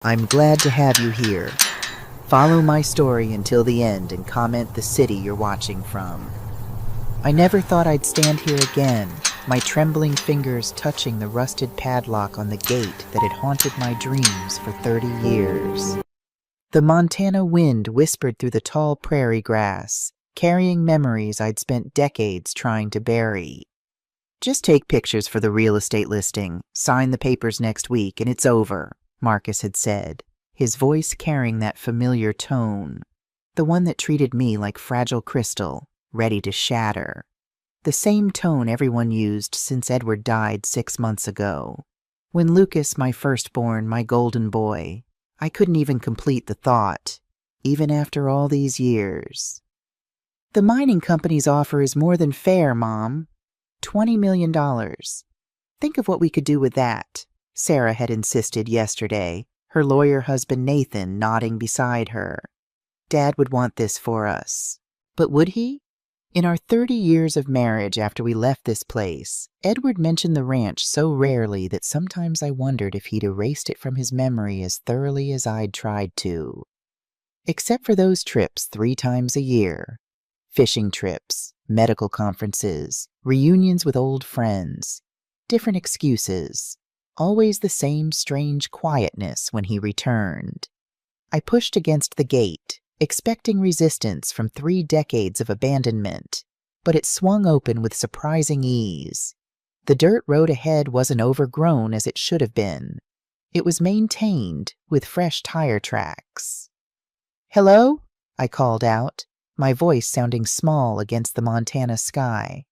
I'm glad to have you here. Follow my story until the end and comment the city you're watching from. I never thought I'd stand here again, my trembling fingers touching the rusted padlock on the gate that had haunted my dreams for 30 years. The Montana wind whispered through the tall prairie grass, carrying memories I'd spent decades trying to bury. Just take pictures for the real estate listing, sign the papers next week, and it's over, Marcus had said, his voice carrying that familiar tone, the one that treated me like fragile crystal, ready to shatter. The same tone everyone used since Edward died 6 months ago. When Lucas, my firstborn, my golden boy, I couldn't even complete the thought, even after all these years. The mining company's offer is more than fair, Mom. $20 million. Think of what we could do with that, Sarah had insisted yesterday, her lawyer husband Nathan nodding beside her. Dad would want this for us. But would he? In our 30 years of marriage after we left this place, Edward mentioned the ranch so rarely that sometimes I wondered if he'd erased it from his memory as thoroughly as I'd tried to. Except for those trips 3 times a year. Fishing trips, medical conferences, reunions with old friends, different excuses, always the same strange quietness when he returned. I pushed against the gate, expecting resistance from 3 decades of abandonment, but it swung open with surprising ease. The dirt road ahead wasn't overgrown as it should have been. It was maintained with fresh tire tracks. "Hello?" I called out, my voice sounding small against the Montana sky.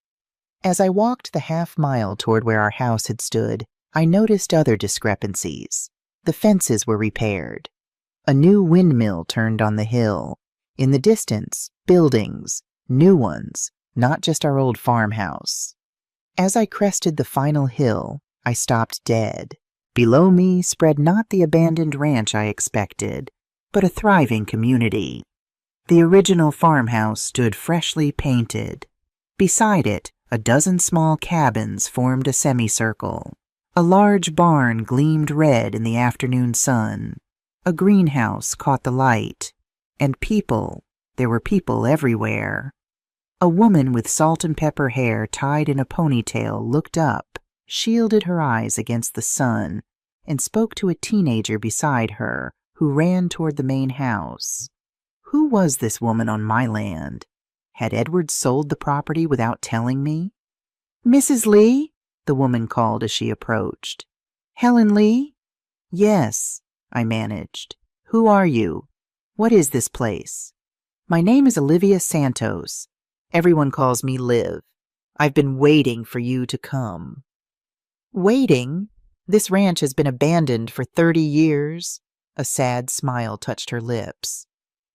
As I walked the half-mile toward where our house had stood, I noticed other discrepancies. The fences were repaired. A new windmill turned on the hill. In the distance, buildings, new ones, not just our old farmhouse. As I crested the final hill, I stopped dead. Below me spread not the abandoned ranch I expected, but a thriving community. The original farmhouse stood freshly painted. Beside it, a dozen small cabins formed a semicircle. A large barn gleamed red in the afternoon sun. A greenhouse caught the light. And people, there were people everywhere. A woman with salt and pepper hair tied in a ponytail looked up, shielded her eyes against the sun, and spoke to a teenager beside her who ran toward the main house. Who was this woman on my land? Had Edward sold the property without telling me? "Mrs. Lee?" the woman called as she approached. "Helen Lee?" "Yes," I managed. "Who are you? What is this place?" "My name is Olivia Santos. Everyone calls me Liv. I've been waiting for you to come." "Waiting? This ranch has been abandoned for 30 years." A sad smile touched her lips.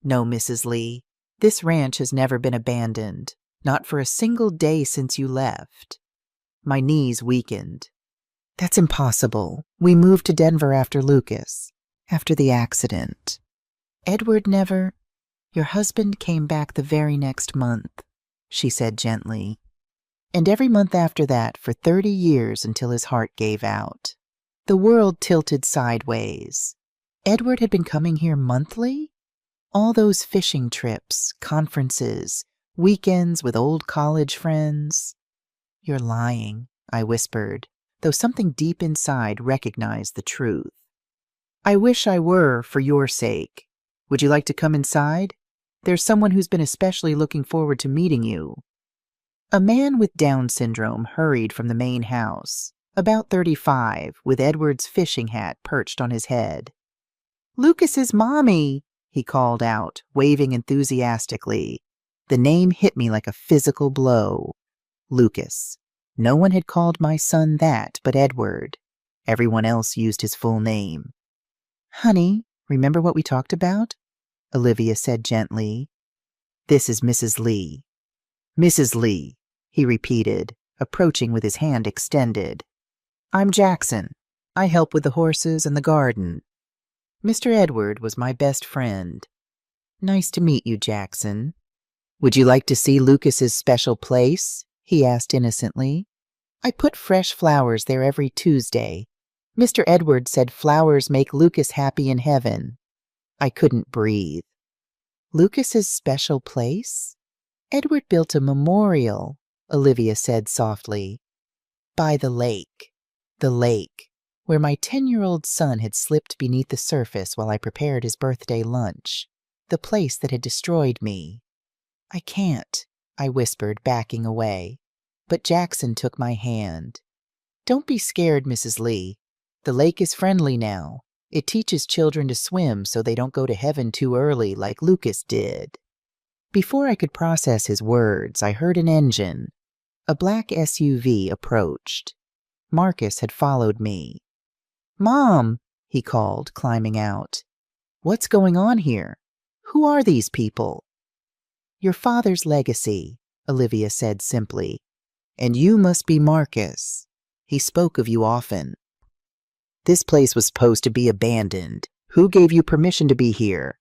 "No, Mrs. Lee, this ranch has never been abandoned, not for a single day since you left." My knees weakened. "That's impossible. We moved to Denver after Lucas, after the accident." "Edward never—" "Your husband came back the very next month," she said gently. "And every month after that for 30 years until his heart gave out." The world tilted sideways. Edward had been coming here monthly? All those fishing trips, conferences, weekends with old college friends. "You're lying," I whispered, though something deep inside recognized the truth. "I wish I were, for your sake. Would you like to come inside? There's someone who's been especially looking forward to meeting you." A man with Down syndrome hurried from the main house, about 35, with Edward's fishing hat perched on his head. "Lucas's mommy!" he called out, waving enthusiastically. The name hit me like a physical blow. Lucas. No one had called my son that but Edward. Everyone else used his full name. "Honey, remember what we talked about?" Olivia said gently. "This is Mrs. Lee." "Mrs. Lee," he repeated, approaching with his hand extended. "I'm Jackson. I help with the horses and the garden." Mr. Edward was my best friend. "Nice to meet you, Jackson." "Would you like to see Lucas's special place?" he asked innocently. "I put fresh flowers there every Tuesday. Mr. Edward said flowers make Lucas happy in heaven. I couldn't breathe. Lucas's special place? Edward built a memorial, Olivia said softly. By the lake, where my 10-year-old son had slipped beneath the surface while I prepared his birthday lunch, the place that had destroyed me. I can't, I whispered, backing away, but Jackson took my hand. Don't be scared, Mrs. Lee. The lake is friendly now. It teaches children to swim so they don't go to heaven too early like Lucas did. Before I could process his words, I heard an engine. A black SUV approached. Marcus had followed me. Mom, he called, climbing out. What's going on here? Who are these people? Your father's legacy, Olivia said simply. And you must be Marcus. He spoke of you often. This place was supposed to be abandoned. Who gave you permission to be here?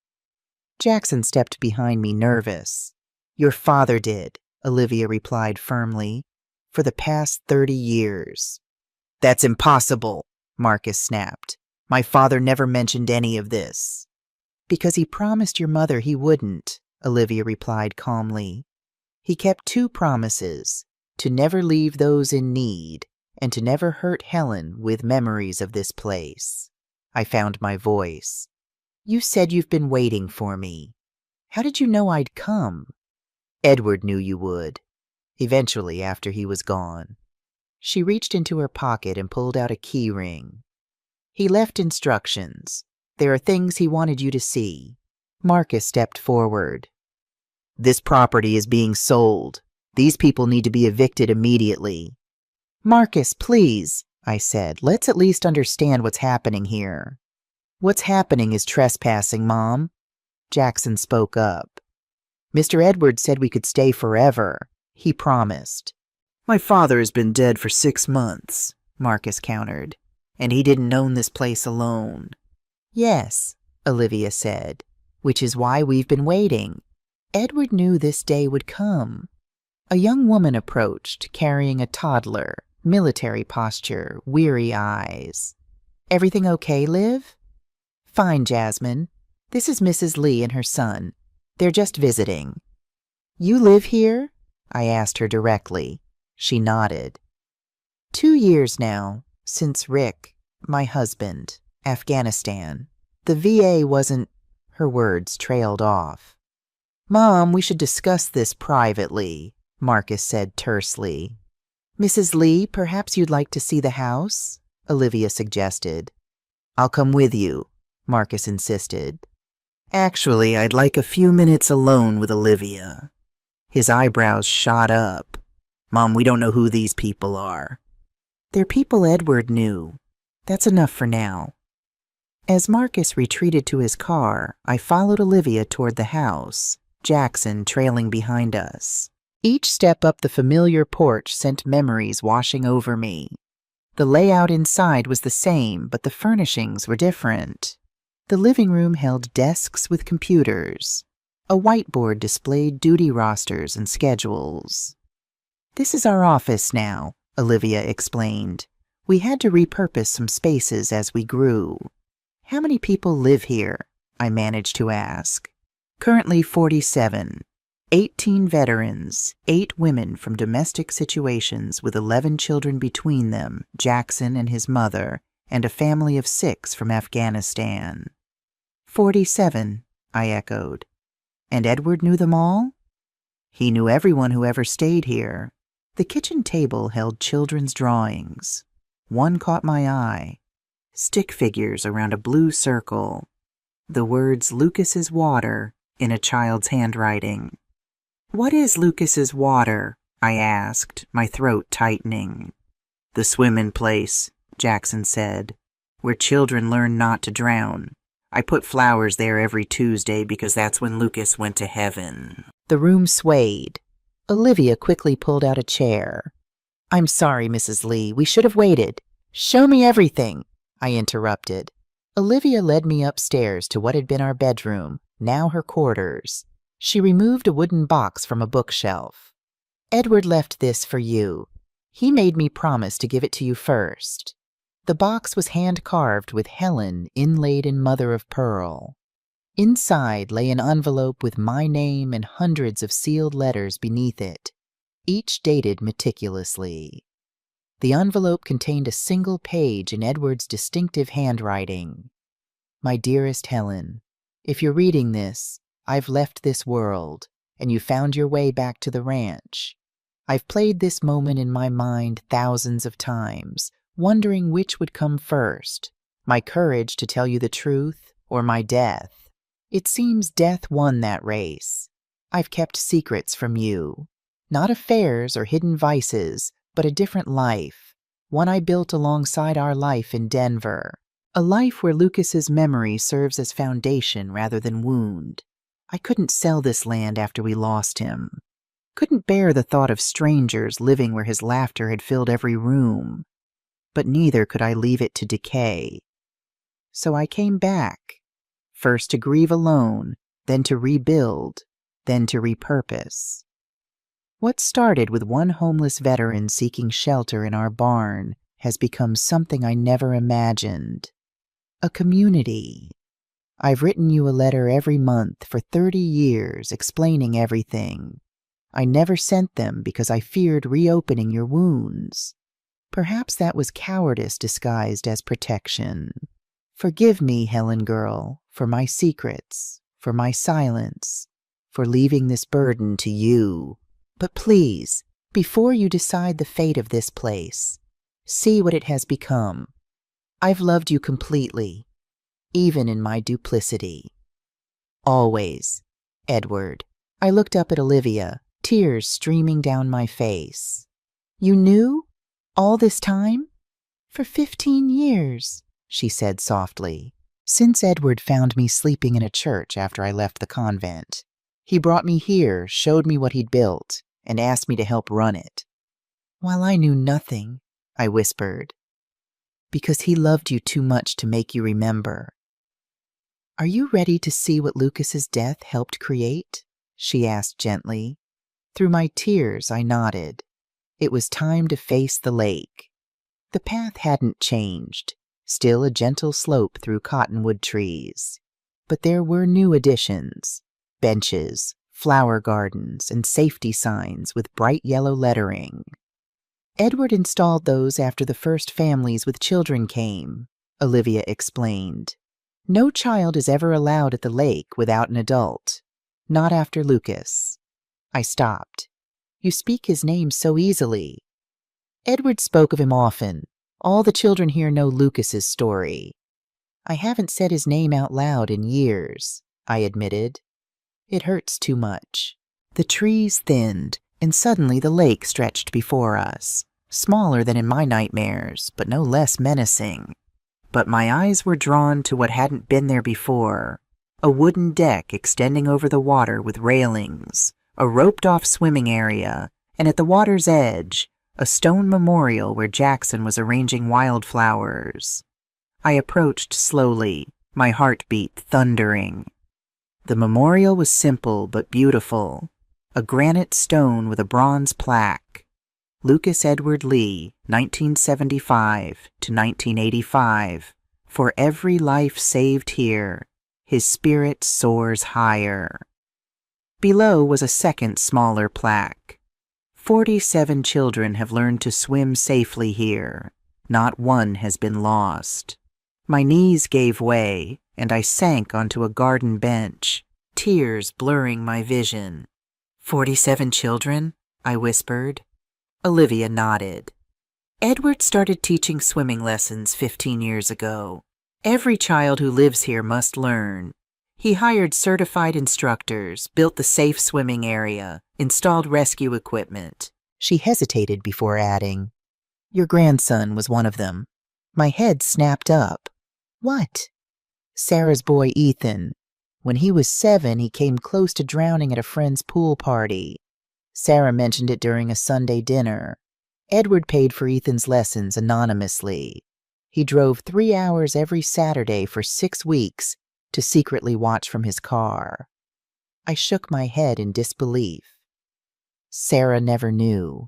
Jackson stepped behind me, nervous. Your father did, Olivia replied firmly. For the past 30 years. That's impossible, Marcus snapped. My father never mentioned any of this. Because he promised your mother he wouldn't, Olivia replied calmly. He kept 2 promises, to never leave those in need, and to never hurt Helen with memories of this place. I found my voice. You said you've been waiting for me. How did you know I'd come? Edward knew you would. Eventually, after he was gone. She reached into her pocket and pulled out a key ring. He left instructions. There are things he wanted you to see. Marcus stepped forward. This property is being sold. These people need to be evicted immediately. Marcus, please, I said. Let's at least understand what's happening here. What's happening is trespassing, Mom. Jackson spoke up. Mr. Edwards said we could stay forever. He promised. My father has been dead for 6 months, Marcus countered, and he didn't own this place alone. Yes, Olivia said, which is why we've been waiting. Edward knew this day would come. A young woman approached, carrying a toddler, military posture, weary eyes. Everything okay, Liv? Fine, Jasmine. This is Mrs. Lee and her son. They're just visiting. You live here? I asked her directly. She nodded. 2 years now, since Rick, my husband, Afghanistan. The VA wasn't... Her words trailed off. Mom, we should discuss this privately, Marcus said tersely. Mrs. Lee, perhaps you'd like to see the house? Olivia suggested. I'll come with you, Marcus insisted. Actually, I'd like a few minutes alone with Olivia. His eyebrows shot up. Mom, we don't know who these people are. They're people Edward knew. That's enough for now. As Marcus retreated to his car, I followed Olivia toward the house, Jackson trailing behind us. Each step up the familiar porch sent memories washing over me. The layout inside was the same, but the furnishings were different. The living room held desks with computers. A whiteboard displayed duty rosters and schedules. This is our office now, Olivia explained. We had to repurpose some spaces as we grew. How many people live here? I managed to ask. Currently 47. 18 veterans, 8 women from domestic situations with 11 children between them, Jackson and his mother, and a family of 6 from Afghanistan. 47, I echoed. And Edward knew them all? He knew everyone who ever stayed here. The kitchen table held children's drawings. One caught my eye. Stick figures around a blue circle. The words Lucas's Water in a child's handwriting. What is Lucas's Water? I asked, my throat tightening. The swim-in place, Jackson said, where children learn not to drown. I put flowers there every Tuesday because that's when Lucas went to heaven. The room swayed. Olivia quickly pulled out a chair. I'm sorry, Mrs. Lee. We should have waited. Show me everything, I interrupted. Olivia led me upstairs to what had been our bedroom, now her quarters. She removed a wooden box from a bookshelf. Edward left this for you. He made me promise to give it to you first. The box was hand-carved with Helen inlaid in mother of pearl. Inside lay an envelope with my name and hundreds of sealed letters beneath it, each dated meticulously. The envelope contained a single page in Edward's distinctive handwriting. My dearest Helen, if you're reading this, I've left this world, and you found your way back to the ranch. I've played this moment in my mind thousands of times, wondering which would come first, my courage to tell you the truth or my death. It seems death won that race. I've kept secrets from you. Not affairs or hidden vices, but a different life, one I built alongside our life in Denver. A life where Lucas's memory serves as foundation rather than wound. I couldn't sell this land after we lost him. Couldn't bear the thought of strangers living where his laughter had filled every room. But neither could I leave it to decay. So I came back, first to grieve alone, then to rebuild, then to repurpose. What started with one homeless veteran seeking shelter in our barn has become something I never imagined. A community. I've written you a letter every month for 30 years explaining everything. I never sent them because I feared reopening your wounds. Perhaps that was cowardice disguised as protection. Forgive me, Helen girl, for my secrets, for my silence, for leaving this burden to you. But please, before you decide the fate of this place, see what it has become. I've loved you completely, even in my duplicity. Always, Edward. I looked up at Olivia, tears streaming down my face. You knew? All this time? For 15 years, she said softly. Since Edward found me sleeping in a church after I left the convent. He brought me here, showed me what he'd built, and asked me to help run it. While I knew nothing, I whispered, because he loved you too much to make you remember. Are you ready to see what Lucas's death helped create? She asked gently. Through my tears, I nodded. It was time to face the lake. The path hadn't changed, still a gentle slope through cottonwood trees. But there were new additions, benches, flower gardens, and safety signs with bright yellow lettering. Edward installed those after the first families with children came, Olivia explained. No child is ever allowed at the lake without an adult, not after Lucas. I stopped. You speak his name so easily. Edward spoke of him often. All the children here know Lucas's story. I haven't said his name out loud in years, I admitted. It hurts too much. The trees thinned, and suddenly the lake stretched before us, smaller than in my nightmares, but no less menacing. But my eyes were drawn to what hadn't been there before, a wooden deck extending over the water with railings, a roped-off swimming area, and at the water's edge, a stone memorial where Jackson was arranging wildflowers. I approached slowly, my heartbeat thundering. The memorial was simple but beautiful, a granite stone with a bronze plaque. Lucas Edward Lee, 1975 to 1985. For every life saved here, his spirit soars higher. Below was a second smaller plaque. 47 children have learned to swim safely here. Not one has been lost. My knees gave way, and I sank onto a garden bench, tears blurring my vision. 47 children? I whispered. Olivia nodded. Edward started teaching swimming lessons 15 years ago. Every child who lives here must learn. He hired certified instructors, built the safe swimming area, installed rescue equipment. She hesitated before adding, Your grandson was one of them. My head snapped up. What? Sarah's boy Ethan. When he was 7, he came close to drowning at a friend's pool party. Sarah mentioned it during a Sunday dinner. Edward paid for Ethan's lessons anonymously. He drove 3 hours every Saturday for 6 weeks to secretly watch from his car. I shook my head in disbelief. Sarah never knew.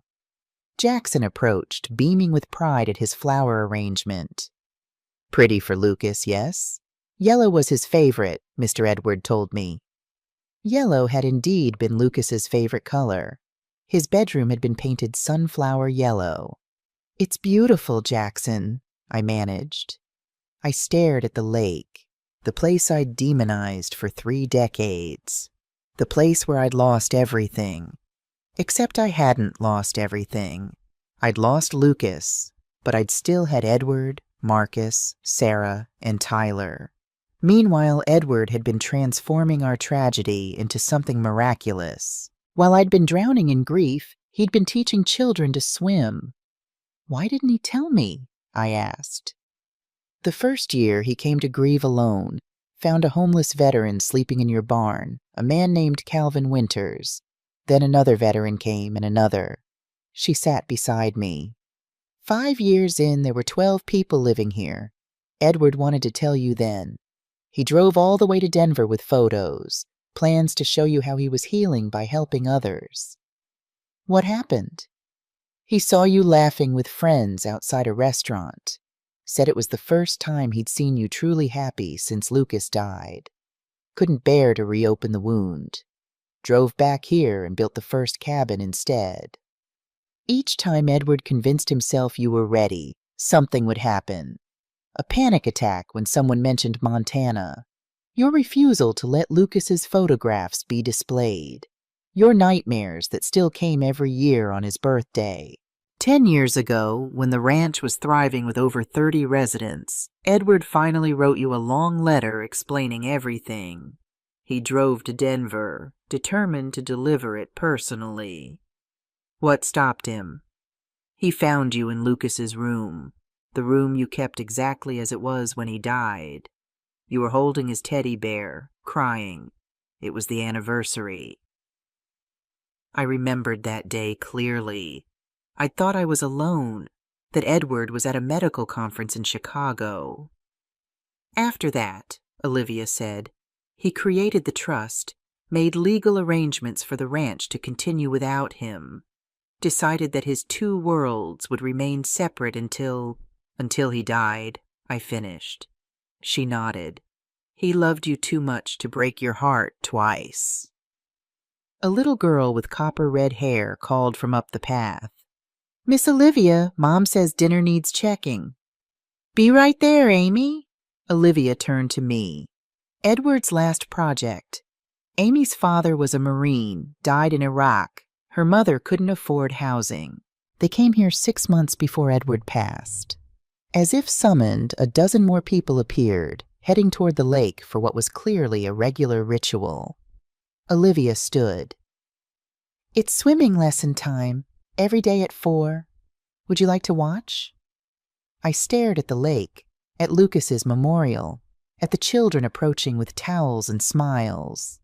Jackson approached, beaming with pride at his flower arrangement. Pretty for Lucas, yes? Yellow was his favorite, Mr. Edward told me. Yellow had indeed been Lucas's favorite color. His bedroom had been painted sunflower yellow. It's beautiful, Jackson, I managed. I stared at the lake, the place I'd demonized for 3 decades, the place where I'd lost everything. Except I hadn't lost everything. I'd lost Lucas, but I'd still had Edward, Marcus, Sarah, and Tyler. Meanwhile, Edward had been transforming our tragedy into something miraculous. While I'd been drowning in grief, he'd been teaching children to swim. Why didn't he tell me? I asked. The first year, he came to grieve alone, found a homeless veteran sleeping in your barn, a man named Calvin Winters. Then another veteran came, and another. She sat beside me. 5 years in, there were 12 people living here. Edward wanted to tell you then. He drove all the way to Denver with photos, plans to show you how he was healing by helping others. What happened? He saw you laughing with friends outside a restaurant. Said it was the first time he'd seen you truly happy since Lucas died. Couldn't bear to reopen the wound. Drove back here and built the first cabin instead. Each time Edward convinced himself you were ready, something would happen. A panic attack when someone mentioned Montana. Your refusal to let Lucas's photographs be displayed. Your nightmares that still came every year on his birthday. 10 years ago, when the ranch was thriving with over 30 residents, Edward finally wrote you a long letter explaining everything. He drove to Denver, determined to deliver it personally. What stopped him? He found you in Lucas's room, the room you kept exactly as it was when he died. You were holding his teddy bear, crying. It was the anniversary. I remembered that day clearly. I thought I was alone, that Edward was at a medical conference in Chicago. After that, Olivia said, he created the trust, made legal arrangements for the ranch to continue without him, decided that his 2 worlds would remain separate until he died, I finished. She nodded. He loved you too much to break your heart twice. A little girl with copper-red hair called from up the path. Miss Olivia, Mom says dinner needs checking. Be right there, Amy. Olivia turned to me. Edward's last project. Amy's father was a Marine, died in Iraq. Her mother couldn't afford housing. They came here 6 months before Edward passed. As if summoned, a dozen more people appeared, heading toward the lake for what was clearly a regular ritual. Olivia stood. It's swimming lesson time, every day at 4. Would you like to watch? I stared at the lake, at Lucas's memorial, at the children approaching with towels and smiles.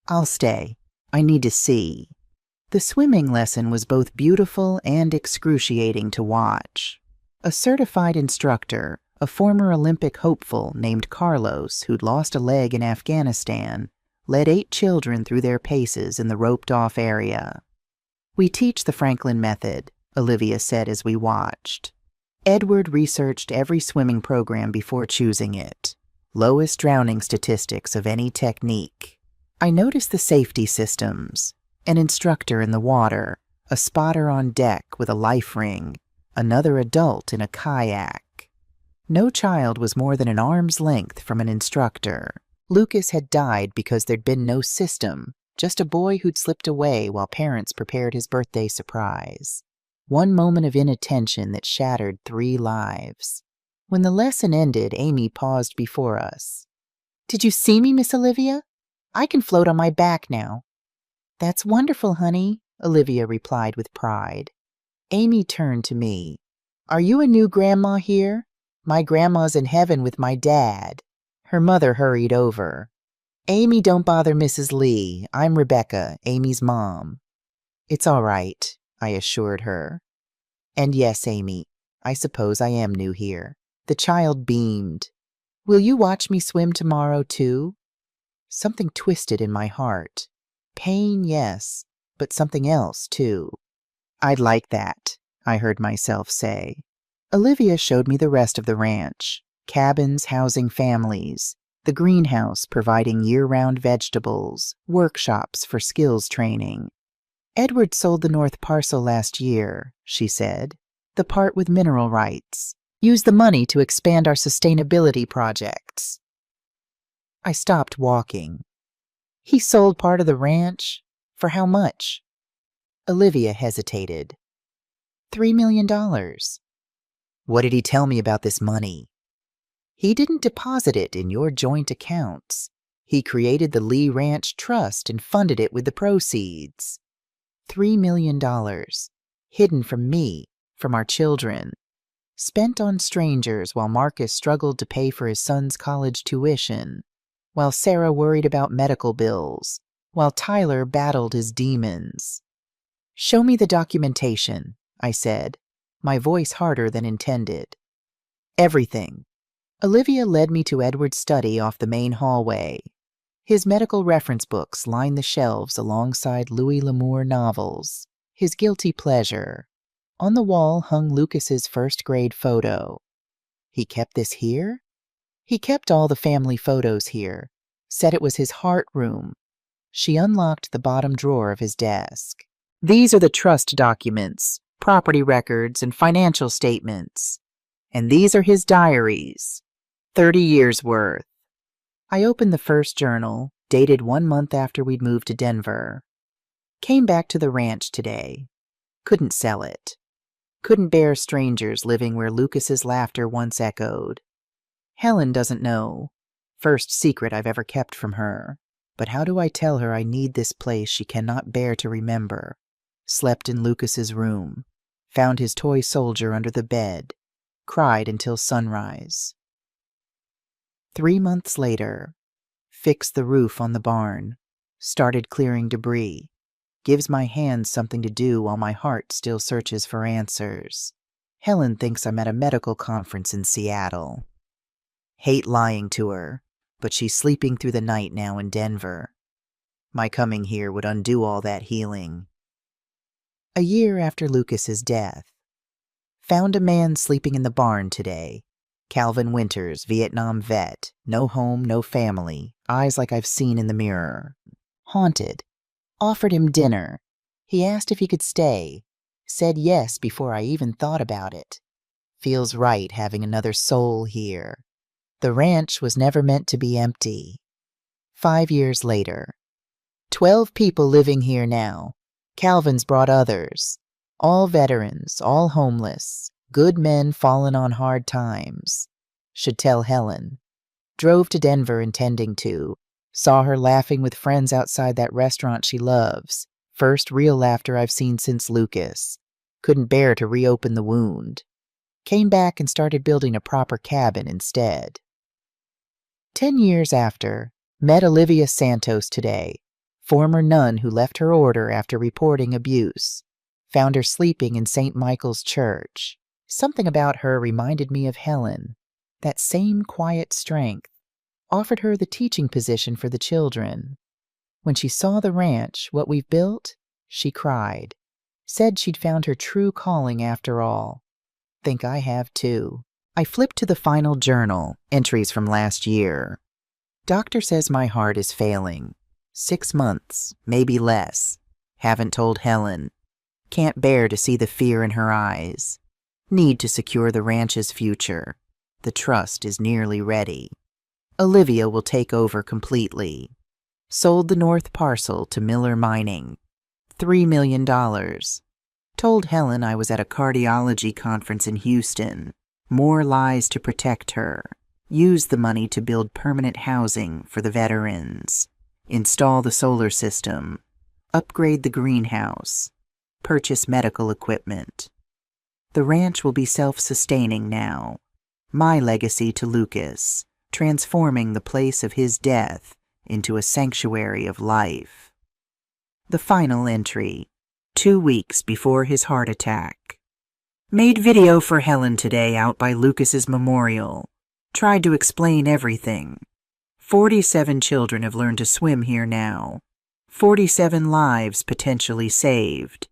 I'll stay. I need to see. The swimming lesson was both beautiful and excruciating to watch. A certified instructor, a former Olympic hopeful named Carlos who'd lost a leg in Afghanistan, led 8 children through their paces in the roped-off area. We teach the Franklin method, Olivia said as we watched. Edward researched every swimming program before choosing it. Lowest drowning statistics of any technique. I noticed the safety systems. An instructor in the water, a spotter on deck with a life ring, another adult in a kayak. No child was more than an arm's length from an instructor. Lucas had died because there'd been no system, just a boy who'd slipped away while parents prepared his birthday surprise. One moment of inattention that shattered 3 lives. When the lesson ended, Amy paused before us. Did you see me, Miss Olivia? I can float on my back now. That's wonderful, honey, Olivia replied with pride. Amy turned to me. Are you a new grandma here? My grandma's in heaven with my dad. Her mother hurried over. Amy, don't bother Mrs. Lee. I'm Rebecca, Amy's mom. It's all right, I assured her. And yes, Amy, I suppose I am new here. The child beamed. Will you watch me swim tomorrow, too? Something twisted in my heart. Pain, yes, but something else, too. I'd like that, I heard myself say. Olivia showed me the rest of the ranch. Cabins housing families, the greenhouse providing year-round vegetables, workshops for skills training. Edward sold the north parcel last year, she said, the part with mineral rights. Use the money to expand our sustainability projects. I stopped walking. He sold part of the ranch? For how much? Olivia hesitated. $3 million. What did he tell me about this money? He didn't deposit it in your joint accounts. He created the Lee Ranch Trust and funded it with the proceeds. $3 million. Hidden from me, from our children. Spent on strangers while Marcus struggled to pay for his son's college tuition. While Sarah worried about medical bills. While Tyler battled his demons. Show me the documentation, I said, my voice harder than intended. Everything. Olivia led me to Edward's study off the main hallway. His medical reference books lined the shelves alongside Louis L'Amour novels, his guilty pleasure. On the wall hung Lucas's first-grade photo. He kept this here? He kept all the family photos here, said it was his heart room. She unlocked the bottom drawer of his desk. These are the trust documents, property records, and financial statements. And these are his diaries. 30 years' worth. I opened the first journal, dated 1 month after we'd moved to Denver. Came back to the ranch today. Couldn't sell it. Couldn't bear strangers living where Lucas's laughter once echoed. Helen doesn't know. First secret I've ever kept from her. But how do I tell her I need this place she cannot bear to remember? Slept in Lucas's room. Found his toy soldier under the bed. Cried until sunrise. 3 months later. Fixed the roof on the barn. Started clearing debris. Gives my hands something to do while my heart still searches for answers. Helen thinks I'm at a medical conference in Seattle. Hate lying to her, but she's sleeping through the night now in Denver. My coming here would undo all that healing. A year after Lucas's death. Found a man sleeping in the barn today. Calvin Winters, Vietnam vet. No home, no family. Eyes like I've seen in the mirror. Haunted. Offered him dinner. He asked if he could stay. Said yes before I even thought about it. Feels right having another soul here. The ranch was never meant to be empty. 5 years later. 12 people living here now. Calvin's brought others. All veterans, all homeless. Good men fallen on hard times. Should tell Helen. Drove to Denver intending to. Saw her laughing with friends outside that restaurant she loves. First real laughter I've seen since Lucas. Couldn't bear to reopen the wound. Came back and started building a proper cabin instead. 10 years after, met Olivia Santos today. Former nun who left her order after reporting abuse. Found her sleeping in St. Michael's Church. Something about her reminded me of Helen. That same quiet strength. Offered her the teaching position for the children. When she saw the ranch, what we've built, she cried. Said she'd found her true calling after all. Think I have too. I flipped to the final journal, entries from last year. Doctor says my heart is failing. 6 months, maybe less. Haven't told Helen. Can't bear to see the fear in her eyes. Need to secure the ranch's future. The trust is nearly ready. Olivia will take over completely. Sold the north parcel to Miller Mining. $3 million. Told Helen I was at a cardiology conference in Houston. More lies to protect her. Use the money to build permanent housing for the veterans. Install the solar system. Upgrade the greenhouse. Purchase medical equipment. The ranch will be self-sustaining now. My legacy to Lucas, transforming the place of his death into a sanctuary of life. The final entry, 2 weeks before his heart attack. Made video for Helen today out by Lucas's memorial. Tried to explain everything. 47 children have learned to swim here now. 47 lives potentially saved.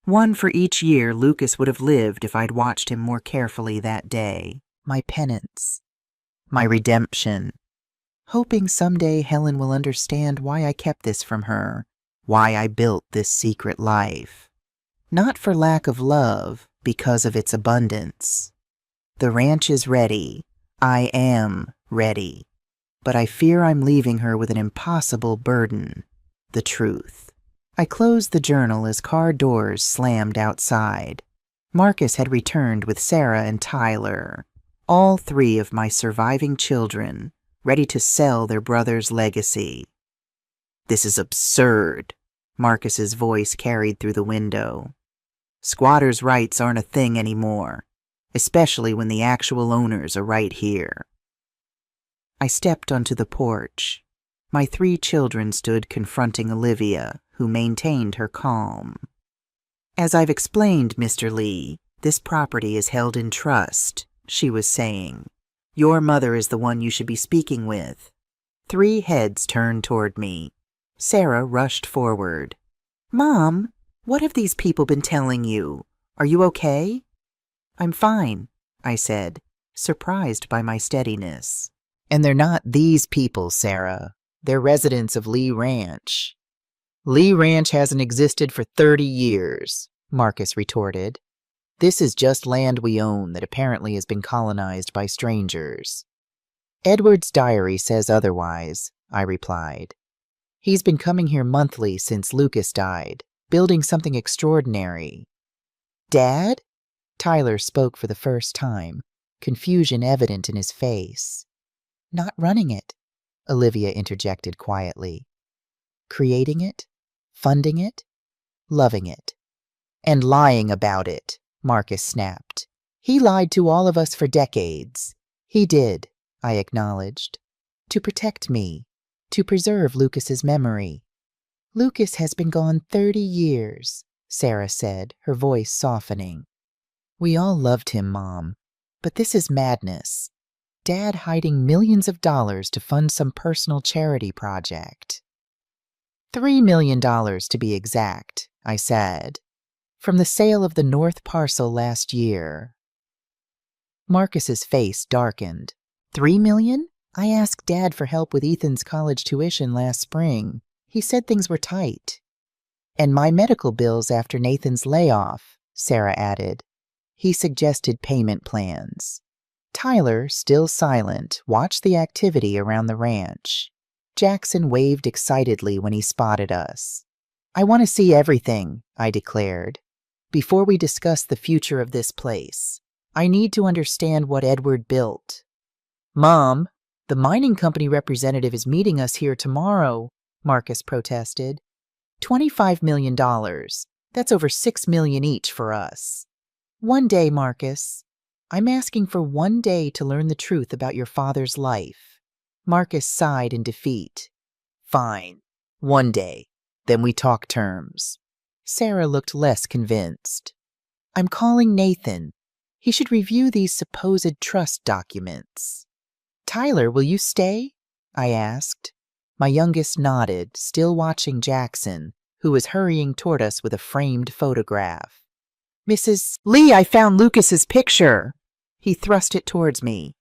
One for each year Lucas would have lived if I'd watched him more carefully that day. My penance. My redemption. Hoping someday Helen will understand why I kept this from her, why I built this secret life. Not for lack of love, because of its abundance. The ranch is ready. I am ready. But I fear I'm leaving her with an impossible burden. The truth. I closed the journal as car doors slammed outside. Marcus had returned with Sarah and Tyler, all three of my surviving children, ready to sell their brother's legacy. This is absurd, Marcus's voice carried through the window. Squatters' rights aren't a thing anymore, especially when the actual owners are right here. I stepped onto the porch. My three children stood confronting Olivia, who maintained her calm. As I've explained, Mr. Lee, this property is held in trust, she was saying. Your mother is the one you should be speaking with. Three heads turned toward me. Sarah rushed forward. Mom, what have these people been telling you? Are you okay? I'm fine, I said, surprised by my steadiness. And they're not these people, Sarah. They're residents of Lee Ranch. Lee Ranch hasn't existed for 30 years, Marcus retorted. This is just land we own that apparently has been colonized by strangers. Edward's diary says otherwise, I replied. He's been coming here monthly since Lucas died, building something extraordinary. Dad? Tyler spoke for the first time, confusion evident in his face. Not running it, Olivia interjected quietly. Creating it, funding it, loving it, and lying about it, Marcus snapped. He lied to all of us for decades. He did, I acknowledged. To protect me, to preserve Lucas's memory. Lucas has been gone 30 years, Sarah said, her voice softening. We all loved him, Mom, but this is madness. Dad hiding millions of dollars to fund some personal charity project. $3 million to be exact, I said, from the sale of the north parcel last year. Marcus's face darkened. $3 million? I asked Dad for help with Ethan's college tuition last spring. He said things were tight. And my medical bills after Nathan's layoff, Sarah added. He suggested payment plans. Tyler, still silent, watched the activity around the ranch. Jackson waved excitedly when he spotted us. I want to see everything, I declared. Before we discuss the future of this place, I need to understand what Edward built. Mom, the mining company representative is meeting us here tomorrow, Marcus protested. $25 million. That's over $6 million each for us. One day, Marcus. I'm asking for 1 day to learn the truth about your father's life. Marcus sighed in defeat. Fine. 1 day. Then we talk terms. Sarah looked less convinced. I'm calling Nathan. He should review these supposed trust documents. Tyler, will you stay? I asked. My youngest nodded, still watching Jackson, who was hurrying toward us with a framed photograph. Mrs. Lee, I found Lucas's picture. He thrust it towards me.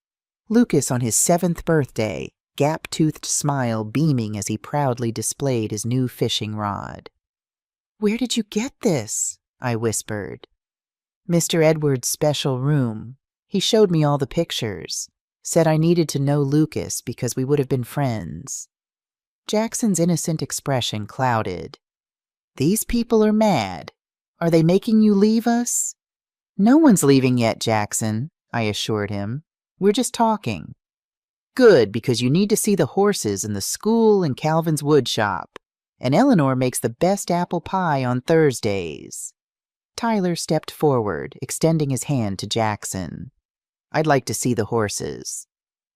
Lucas on his 7th birthday, gap-toothed smile beaming as he proudly displayed his new fishing rod. Where did you get this? I whispered. Mr. Edwards' special room. He showed me all the pictures. Said I needed to know Lucas because we would have been friends. Jackson's innocent expression clouded. These people are mad. Are they making you leave us? No one's leaving yet, Jackson, I assured him. We're just talking. Good, because you need to see the horses and the school and Calvin's wood shop. And Eleanor makes the best apple pie on Thursdays. Tyler stepped forward, extending his hand to Jackson. I'd like to see the horses.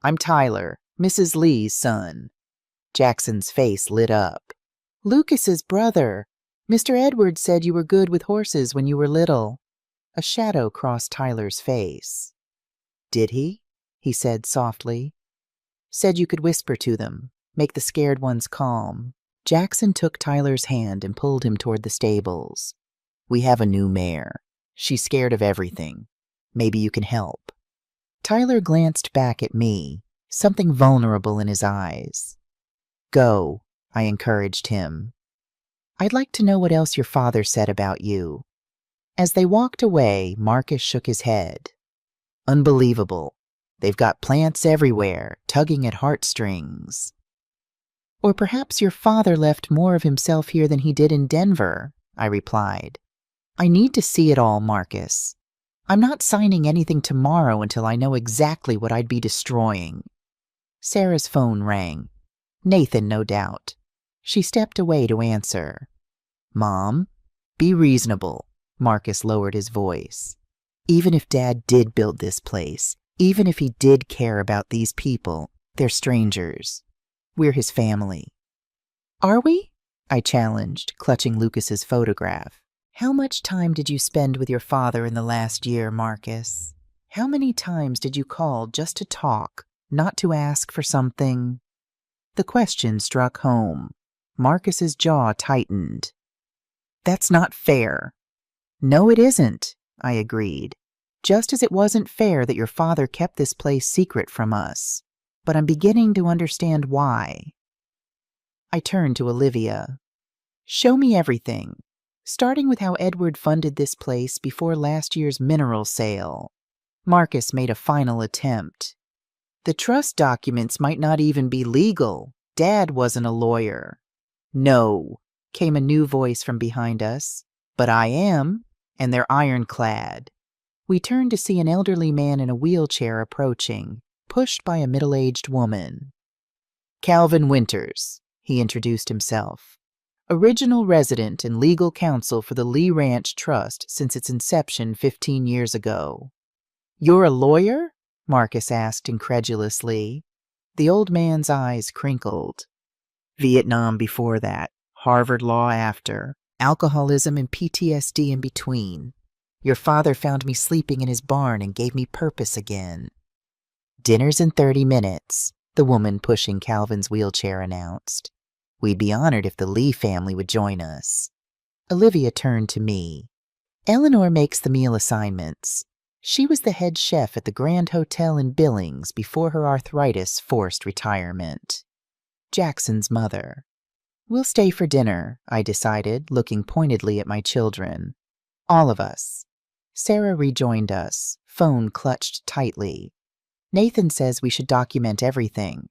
I'm Tyler, Mrs. Lee's son. Jackson's face lit up. Lucas's brother. Mr. Edwards said you were good with horses when you were little. A shadow crossed Tyler's face. Did he? He said softly. Said you could whisper to them, make the scared ones calm. Jackson took Tyler's hand and pulled him toward the stables. We have a new mayor. She's scared of everything. Maybe you can help." Tyler glanced back at me, something vulnerable in his eyes. "Go," I encouraged him. "I'd like to know what else your father said about you." As they walked away, Marcus shook his head. "Unbelievable. They've got plants everywhere, tugging at heartstrings." "Or perhaps your father left more of himself here than he did in Denver," I replied. "I need to see it all, Marcus. I'm not signing anything tomorrow until I know exactly what I'd be destroying." Sarah's phone rang. Nathan, no doubt. She stepped away to answer. "Mom, be reasonable." Marcus lowered his voice. "Even if Dad did build this place, even if he did care about these people, they're strangers. We're his family." "Are we?" I challenged, clutching Lucas's photograph. "How much time did you spend with your father in the last year, Marcus? How many times did you call just to talk, not to ask for something?" The question struck home. Marcus's jaw tightened. "That's not fair." "No, it isn't," I agreed. "Just as it wasn't fair that your father kept this place secret from us. But I'm beginning to understand why." I turned to Olivia. "Show me everything, starting with how Edward funded this place before last year's mineral sale." Marcus made a final attempt. "The trust documents might not even be legal. Dad wasn't a lawyer." "No," came a new voice from behind us. "But I am, and they're ironclad." We turned to see an elderly man in a wheelchair approaching, pushed by a middle-aged woman. "Calvin Winters," he introduced himself. "Original resident and legal counsel for the Lee Ranch Trust since its inception 15 years ago." "You're a lawyer?" Marcus asked incredulously. The old man's eyes crinkled. "Vietnam before that, Harvard Law after, alcoholism and PTSD in between. Your father found me sleeping in his barn and gave me purpose again." "Dinner's in 30 minutes, the woman pushing Calvin's wheelchair announced. "We'd be honored if the Lee family would join us." Olivia turned to me. "Eleanor makes the meal assignments. She was the head chef at the Grand Hotel in Billings before her arthritis forced retirement." Jackson's mother. "We'll stay for dinner," I decided, looking pointedly at my children. "All of us." Sarah rejoined us, phone clutched tightly. "Nathan says we should document everything."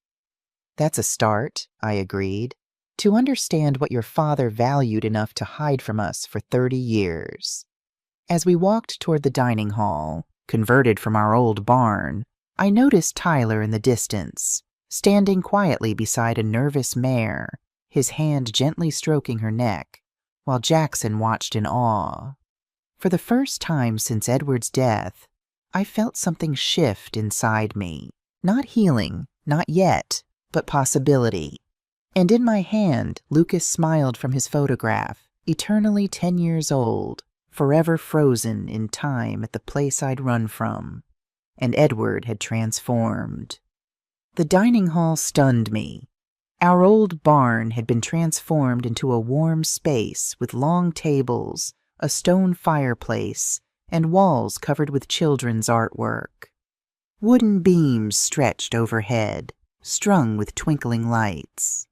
"That's a start," I agreed. "To understand what your father valued enough to hide from us for 30 years. As we walked toward the dining hall, converted from our old barn, I noticed Tyler in the distance, standing quietly beside a nervous mare, his hand gently stroking her neck, while Jackson watched in awe. For the first time since Edward's death, I felt something shift inside me. Not healing, not yet, but possibility. And in my hand, Lucas smiled from his photograph, eternally 10 years old, forever frozen in time at the place I'd run from. And Edward had transformed. The dining hall stunned me. Our old barn had been transformed into a warm space with long tables, a stone fireplace, and walls covered with children's artwork. Wooden beams stretched overhead, strung with twinkling lights.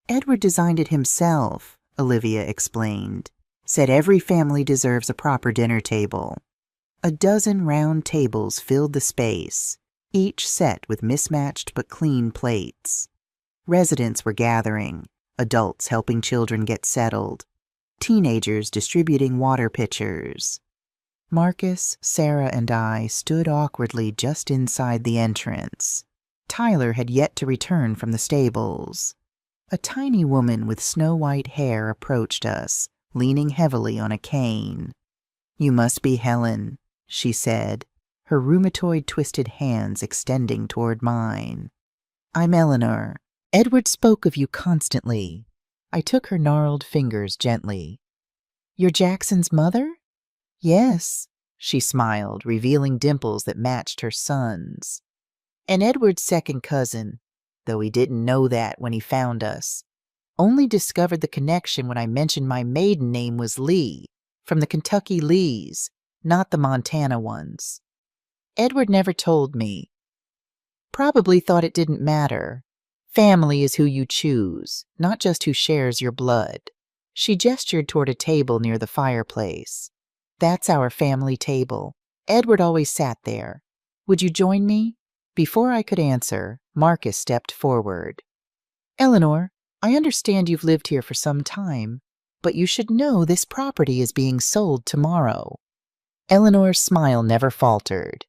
"Edward designed it himself," Olivia explained. "Said every family deserves a proper dinner table." A dozen round tables filled the space, each set with mismatched but clean plates. Residents were gathering, adults helping children get settled, teenagers distributing water pitchers. Marcus, Sarah, and I stood awkwardly just inside the entrance. Tyler had yet to return from the stables. A tiny woman with snow-white hair approached us, leaning heavily on a cane. "You must be Helen," she said, her rheumatoid-twisted hands extending toward mine. "I'm Eleanor. Edward spoke of you constantly." I took her gnarled fingers gently. "You're Jackson's mother?" "Yes," she smiled, revealing dimples that matched her son's. "And Edward's second cousin, though he didn't know that when he found us. Only discovered the connection when I mentioned my maiden name was Lee. from the Kentucky Lees, not the Montana ones. Edward never told me. Probably thought it didn't matter. Family is who you choose, not just who shares your blood. She gestured toward a table near the fireplace. That's our family table. Edward always sat there. Would you join me? Before I could answer, Marcus stepped forward. Eleanor, I understand you've lived here for some time, but you should know this property is being sold tomorrow. Eleanor's smile never faltered.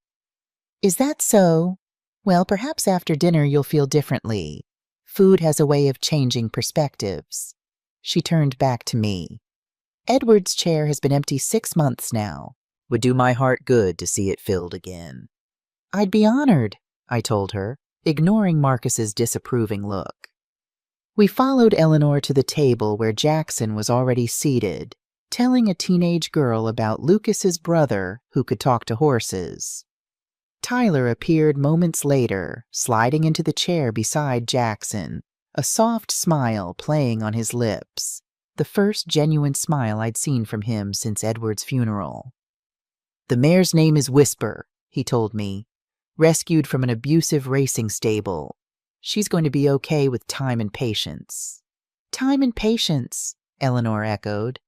Is that so? Well, perhaps after dinner you'll feel differently. Food has a way of changing perspectives. She turned back to me. Edward's chair has been empty 6 months now. Would do my heart good to see it filled again. I'd be honored, I told her, ignoring Marcus's disapproving look. We followed Eleanor to the table where Jackson was already seated, telling a teenage girl about Lucas's brother who could talk to horses. Tyler appeared moments later, sliding into the chair beside Jackson, a soft smile playing on his lips, the first genuine smile I'd seen from him since Edward's funeral. The mare's name is Whisper, he told me, rescued from an abusive racing stable. She's going to be okay with time and patience. Time and patience, Eleanor echoed.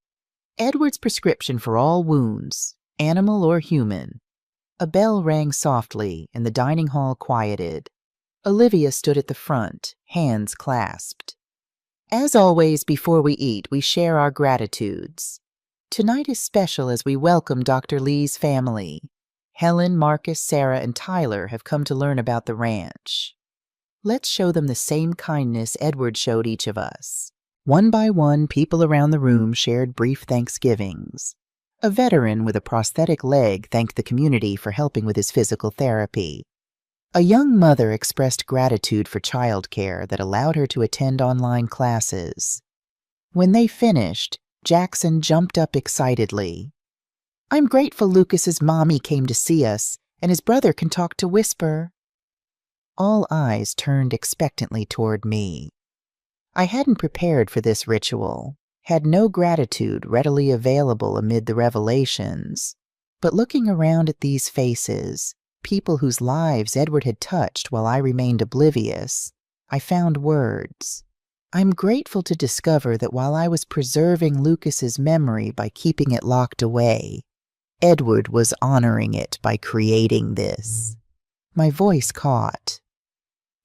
Edward's prescription for all wounds, animal or human. A bell rang softly, and the dining hall quieted. Olivia stood at the front, hands clasped. As always, before we eat, we share our gratitudes. Tonight is special as we welcome Dr. Lee's family. Helen, Marcus, Sarah, and Tyler have come to learn about the ranch. Let's show them the same kindness Edward showed each of us. One by one, people around the room shared brief thanksgivings. A veteran with a prosthetic leg thanked the community for helping with his physical therapy. A young mother expressed gratitude for childcare that allowed her to attend online classes. When they finished, Jackson jumped up excitedly. I'm grateful Lucas's mommy came to see us, and his brother can talk to Whisper. All eyes turned expectantly toward me. I hadn't prepared for this ritual, had no gratitude readily available amid the revelations, but looking around at these faces, people whose lives Edward had touched while I remained oblivious, I found words. I'm grateful to discover that while I was preserving Lucas's memory by keeping it locked away, Edward was honoring it by creating this. My voice caught.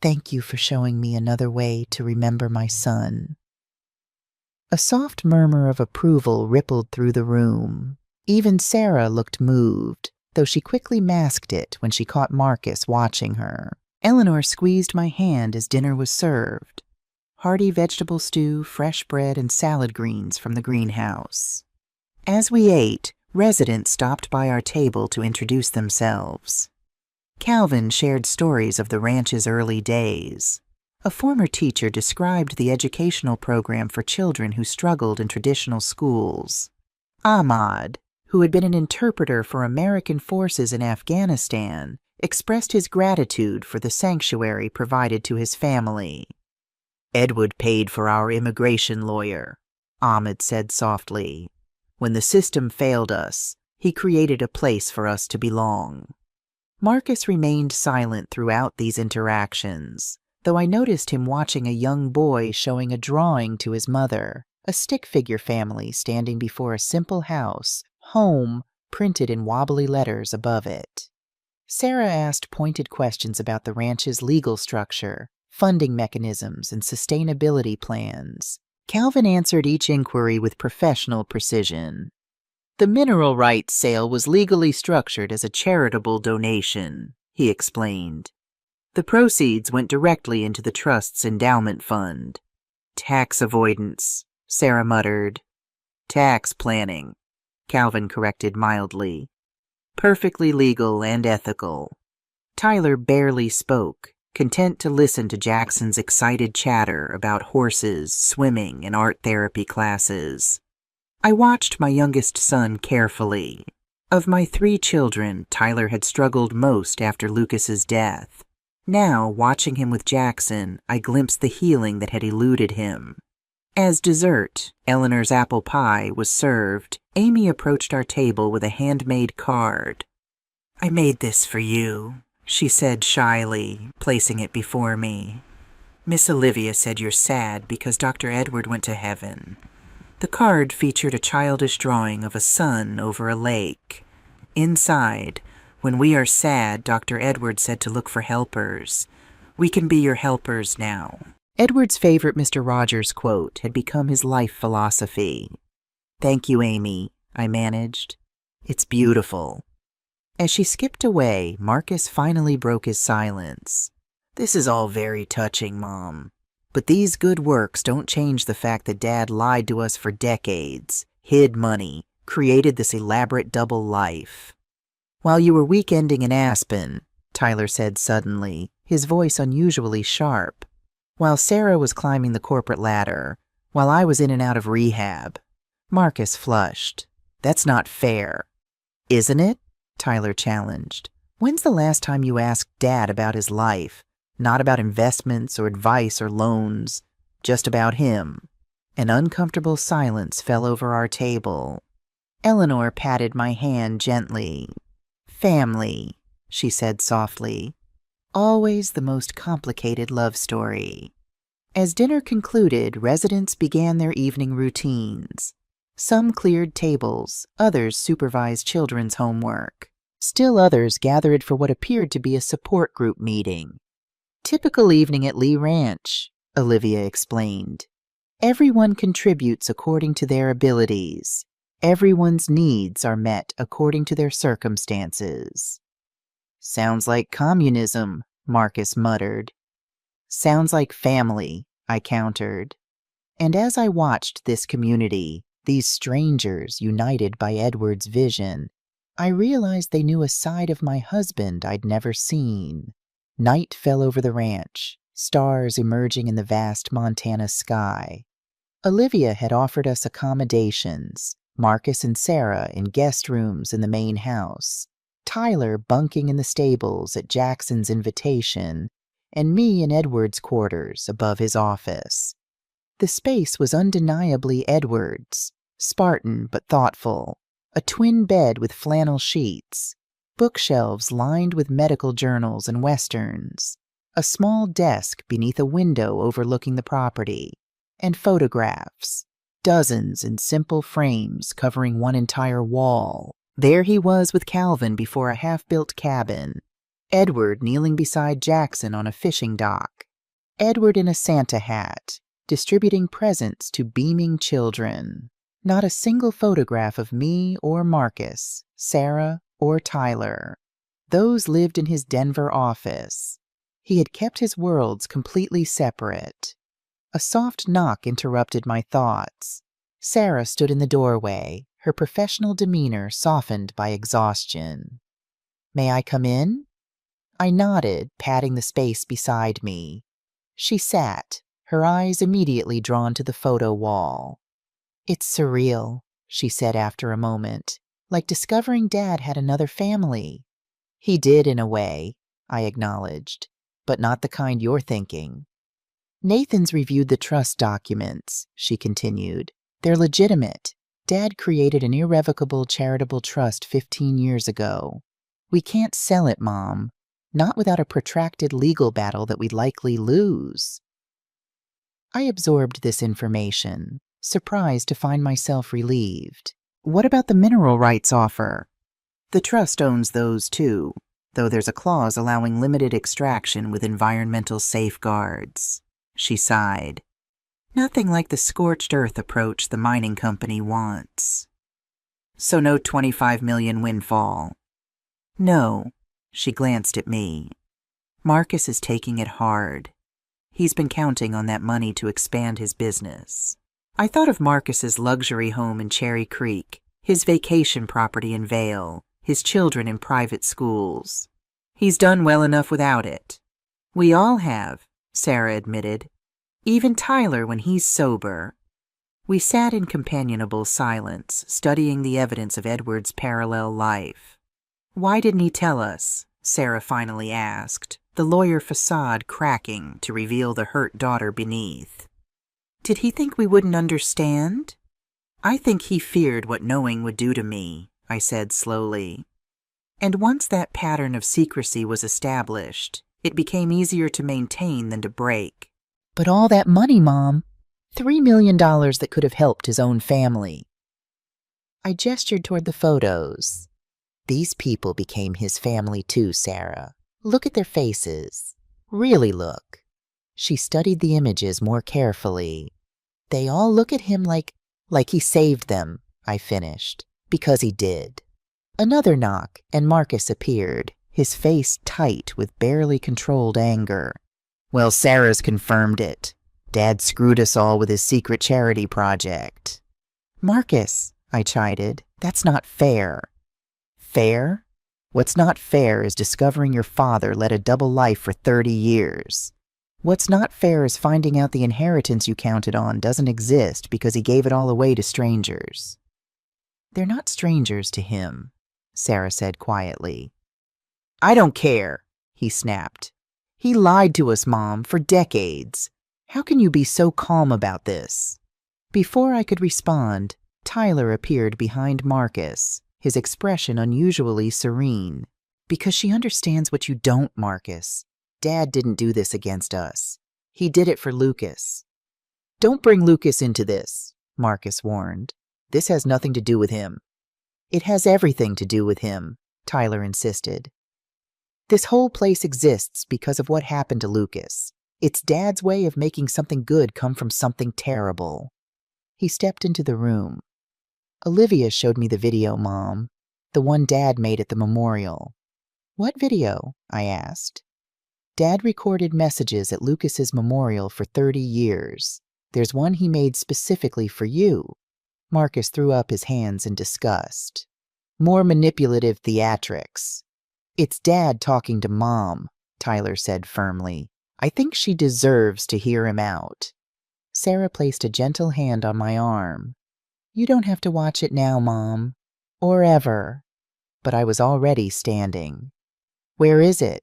Thank you for showing me another way to remember my son. A soft murmur of approval rippled through the room. Even Sarah looked moved, though she quickly masked it when she caught Marcus watching her. Eleanor squeezed my hand as dinner was served. Hearty vegetable stew, fresh bread, and salad greens from the greenhouse. As we ate, residents stopped by our table to introduce themselves. Calvin shared stories of the ranch's early days. A former teacher described the educational program for children who struggled in traditional schools. Ahmad, who had been an interpreter for American forces in Afghanistan, expressed his gratitude for the sanctuary provided to his family. Edward paid for our immigration lawyer, Ahmed said softly. When the system failed us, he created a place for us to belong. Marcus remained silent throughout these interactions, though I noticed him watching a young boy showing a drawing to his mother, a stick figure family standing before a simple house, home, printed in wobbly letters above it. Sarah asked pointed questions about the ranch's legal structure, funding mechanisms, and sustainability plans. Calvin answered each inquiry with professional precision. The mineral rights sale was legally structured as a charitable donation, he explained. The proceeds went directly into the trust's endowment fund. Tax avoidance, Sarah muttered. Tax planning, Calvin corrected mildly. Perfectly legal and ethical. Tyler barely spoke, content to listen to Jackson's excited chatter about horses, swimming, and art therapy classes. I watched my youngest son carefully. Of my 3 children, Tyler had struggled most after Lucas's death. Now, watching him with Jackson, I glimpsed the healing that had eluded him. As dessert, Eleanor's apple pie, was served, Amy approached our table with a handmade card. "I made this for you," she said shyly, placing it before me. "Miss Olivia said you're sad because Dr. Edward went to heaven." The card featured a childish drawing of a sun over a lake. Inside, "When we are sad, Dr. Edward said to look for helpers. We can be your helpers now." Edward's favorite Mr. Rogers quote had become his life philosophy. "Thank you, Amy," I managed. "It's beautiful." As she skipped away, Marcus finally broke his silence. "This is all very touching, Mom. But these good works don't change the fact that Dad lied to us for decades, hid money, created this elaborate double life." "While you were weekending in Aspen," Tyler said suddenly, his voice unusually sharp. "While Sarah was climbing the corporate ladder, while I was in and out of rehab." Marcus flushed. "That's not fair." "Isn't it?" Tyler challenged. "When's the last time you asked Dad about his life? Not about investments or advice or loans, just about him." An uncomfortable silence fell over our table. Eleanor patted my hand gently. "Family," she said softly. "Always the most complicated love story." As dinner concluded, residents began their evening routines. Some cleared tables, others supervised children's homework. Still others gathered for what appeared to be a support group meeting. "Typical evening at Lee Ranch," Olivia explained. "Everyone contributes according to their abilities. Everyone's needs are met according to their circumstances." "Sounds like communism," Marcus muttered. "Sounds like family," I countered. And as I watched this community, these strangers united by Edward's vision, I realized they knew a side of my husband I'd never seen. Night fell over the ranch, stars emerging in the vast Montana sky. Olivia had offered us accommodations, Marcus and Sarah in guest rooms in the main house, Tyler bunking in the stables at Jackson's invitation, and me in Edward's quarters above his office. The space was undeniably Edward's, Spartan but thoughtful, a twin bed with flannel sheets, bookshelves lined with medical journals and westerns, a small desk beneath a window overlooking the property, and photographs, dozens in simple frames covering one entire wall. There he was with Calvin before a half-built cabin, Edward kneeling beside Jackson on a fishing dock, Edward in a Santa hat, distributing presents to beaming children. Not a single photograph of me or Marcus, Sarah, or Tyler. Those lived in his Denver office. He had kept his worlds completely separate. A soft knock interrupted my thoughts. Sarah stood in the doorway, her professional demeanor softened by exhaustion. "May I come in?" I nodded, patting the space beside me. She sat, her eyes immediately drawn to the photo wall. "It's surreal," she said after a moment, "like discovering Dad had another family." "He did in a way," I acknowledged, "but not the kind you're thinking." "Nathan's reviewed the trust documents," she continued. "They're legitimate. Dad created an irrevocable charitable trust 15 years ago. We can't sell it, Mom. Not without a protracted legal battle that we'd likely lose." I absorbed this information, surprised to find myself relieved. "What about the mineral rights offer?" "The trust owns those too, though there's a clause allowing limited extraction with environmental safeguards." She sighed. "Nothing like the scorched earth approach the mining company wants." "So no 25 million windfall?" "No." She glanced at me. "Marcus is taking it hard. He's been counting on that money to expand his business." I thought of Marcus's luxury home in Cherry Creek, his vacation property in Vail, his children in private schools. "He's done well enough without it." "We all have," Sarah admitted. "Even Tyler when he's sober." We sat in companionable silence, studying the evidence of Edward's parallel life. "Why didn't he tell us?" Sarah finally asked, the lawyer facade cracking to reveal the hurt daughter beneath. Did he think we wouldn't understand? I think he feared what knowing would do to me, I said slowly. And once that pattern of secrecy was established, it became easier to maintain than to break. But all that money, Mom. $3 million that could have helped his own family. I gestured toward the photos. These people became his family too, Sarah. Look at their faces. Really look. She studied the images more carefully. They all look at him like he saved them, I finished, because he did. Another knock, and Marcus appeared, his face tight with barely controlled anger. Well, Sarah's confirmed it. Dad screwed us all with his secret charity project. Marcus, I chided, that's not fair. Fair? What's not fair is discovering your father led a double life for 30 years. What's not fair is finding out the inheritance you counted on doesn't exist because he gave it all away to strangers. They're not strangers to him, Sarah said quietly. I don't care, he snapped. He lied to us, Mom, for decades. How can you be so calm about this? Before I could respond, Tyler appeared behind Marcus, his expression unusually serene. Because she understands what you don't, Marcus. Dad didn't do this against us. He did it for Lucas. Don't bring Lucas into this, Marcus warned. This has nothing to do with him. It has everything to do with him, Tyler insisted. This whole place exists because of what happened to Lucas. It's Dad's way of making something good come from something terrible. He stepped into the room. Olivia showed me the video, Mom. The one Dad made at the memorial. What video? I asked. Dad recorded messages at Lucas's memorial for 30 years. There's one he made specifically for you. Marcus threw up his hands in disgust. More manipulative theatrics. It's Dad talking to Mom, Tyler said firmly. I think she deserves to hear him out. Sarah placed a gentle hand on my arm. You don't have to watch it now, Mom. Or ever. But I was already standing. Where is it?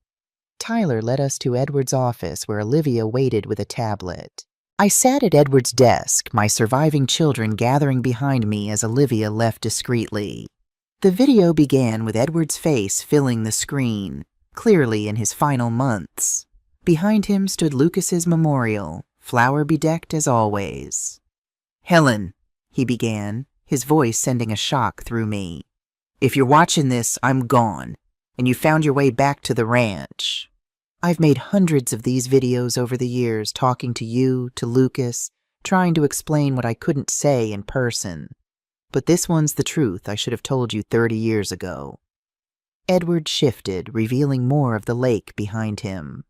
Tyler led us to Edward's office where Olivia waited with a tablet. I sat at Edward's desk, my surviving children gathering behind me as Olivia left discreetly. The video began with Edward's face filling the screen, clearly in his final months. Behind him stood Lucas's memorial, flower-bedecked as always. Helen, he began, his voice sending a shock through me. If you're watching this, I'm gone, and you found your way back to the ranch. I've made hundreds of these videos over the years talking to you, to Lucas, trying to explain what I couldn't say in person. But this one's the truth I should have told you 30 years ago. Edward shifted, revealing more of the lake behind him.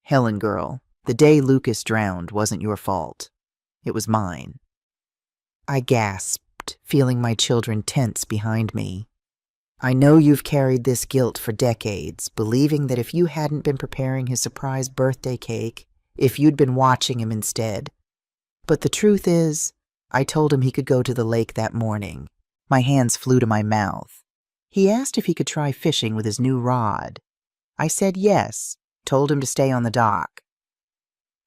Helen, girl, the day Lucas drowned wasn't your fault. It was mine. I gasped, feeling my children tense behind me. I know you've carried this guilt for decades, believing that if you hadn't been preparing his surprise birthday cake, if you'd been watching him instead. But the truth is, I told him he could go to the lake that morning. My hands flew to my mouth. He asked if he could try fishing with his new rod. I said yes, told him to stay on the dock.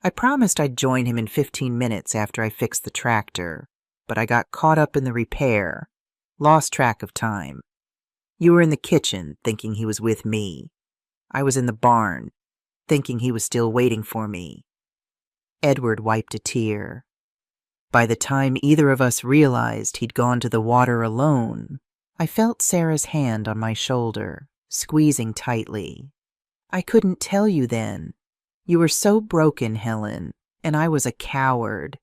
I promised I'd join him in 15 minutes after I fixed the tractor, but I got caught up in the repair, lost track of time. You were in the kitchen, thinking he was with me. I was in the barn, thinking he was still waiting for me. Edward wiped a tear. By the time either of us realized he'd gone to the water alone, I felt Sarah's hand on my shoulder, squeezing tightly. I couldn't tell you then. You were so broken, Helen, and I was a coward.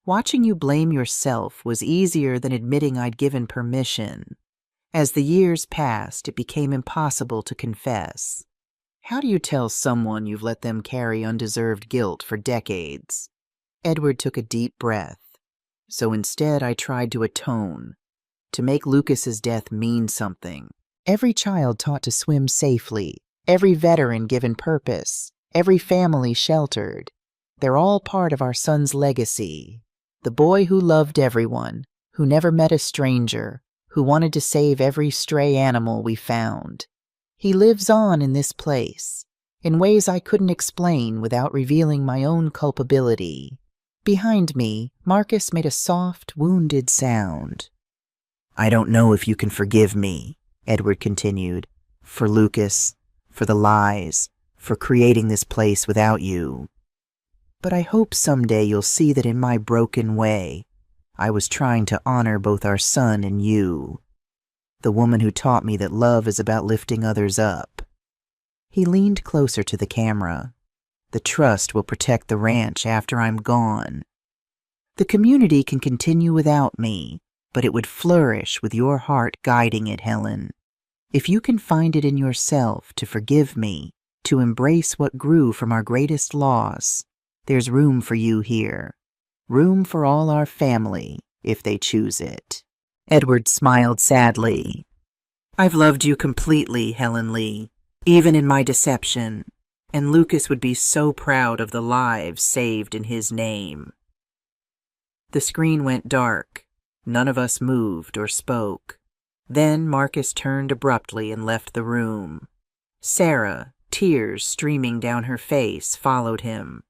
Watching you blame yourself was easier than admitting I'd given permission. As the years passed, it became impossible to confess. How do you tell someone you've let them carry undeserved guilt for decades? Edward took a deep breath. So instead I tried to atone, to make Lucas's death mean something. Every child taught to swim safely, every veteran given purpose, every family sheltered. They're all part of our son's legacy. The boy who loved everyone, who never met a stranger, who wanted to save every stray animal we found. He lives on in this place, in ways I couldn't explain without revealing my own culpability. Behind me, Marcus made a soft, wounded sound. "I don't know if you can forgive me," Edward continued, "for Lucas, for the lies, for creating this place without you. But I hope someday you'll see that in my broken way, I was trying to honor both our son and you, the woman who taught me that love is about lifting others up." He leaned closer to the camera. "The trust will protect the ranch after I'm gone. The community can continue without me, but it would flourish with your heart guiding it, Helen. If you can find it in yourself to forgive me, to embrace what grew from our greatest loss, there's room for you here. Room for all our family, if they choose it." Edward smiled sadly. "I've loved you completely, Helen Lee, even in my deception, and Lucas would be so proud of the lives saved in his name." The screen went dark. None of us moved or spoke. Then Marcus turned abruptly and left the room. Sarah, tears streaming down her face, followed him.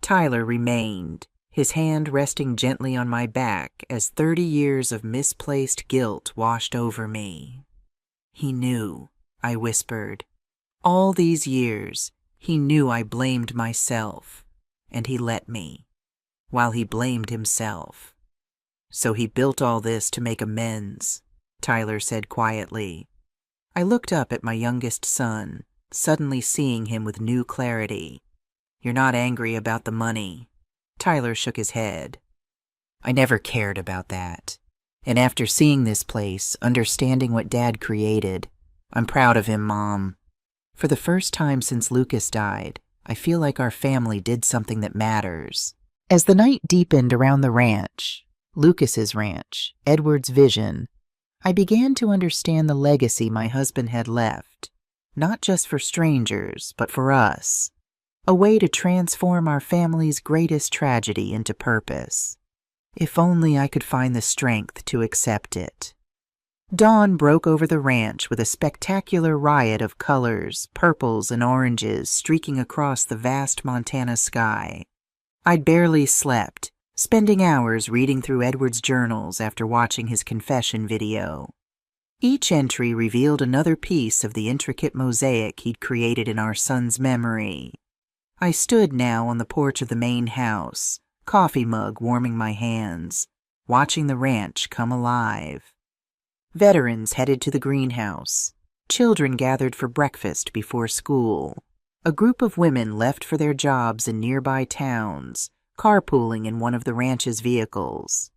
Tyler remained, his hand resting gently on my back as 30 years of misplaced guilt washed over me. "He knew," I whispered. "All these years, he knew I blamed myself, and he let me, while he blamed himself. So he built all this to make amends," Tyler said quietly. I looked up at my youngest son, suddenly seeing him with new clarity. "You're not angry about the money?" Tyler shook his head. "I never cared about that. And after seeing this place, understanding what Dad created, I'm proud of him, Mom. For the first time since Lucas died, I feel like our family did something that matters." As the night deepened around the ranch, Lucas's ranch, Edward's vision, I began to understand the legacy my husband had left, not just for strangers, but for us. A way to transform our family's greatest tragedy into purpose. If only I could find the strength to accept it. Dawn broke over the ranch with a spectacular riot of colors, purples and oranges streaking across the vast Montana sky. I'd barely slept, spending hours reading through Edward's journals after watching his confession video. Each entry revealed another piece of the intricate mosaic he'd created in our son's memory. I stood now on the porch of the main house, coffee mug warming my hands, watching the ranch come alive. Veterans headed to the greenhouse. Children gathered for breakfast before school. A group of women left for their jobs in nearby towns, carpooling in one of the ranch's vehicles.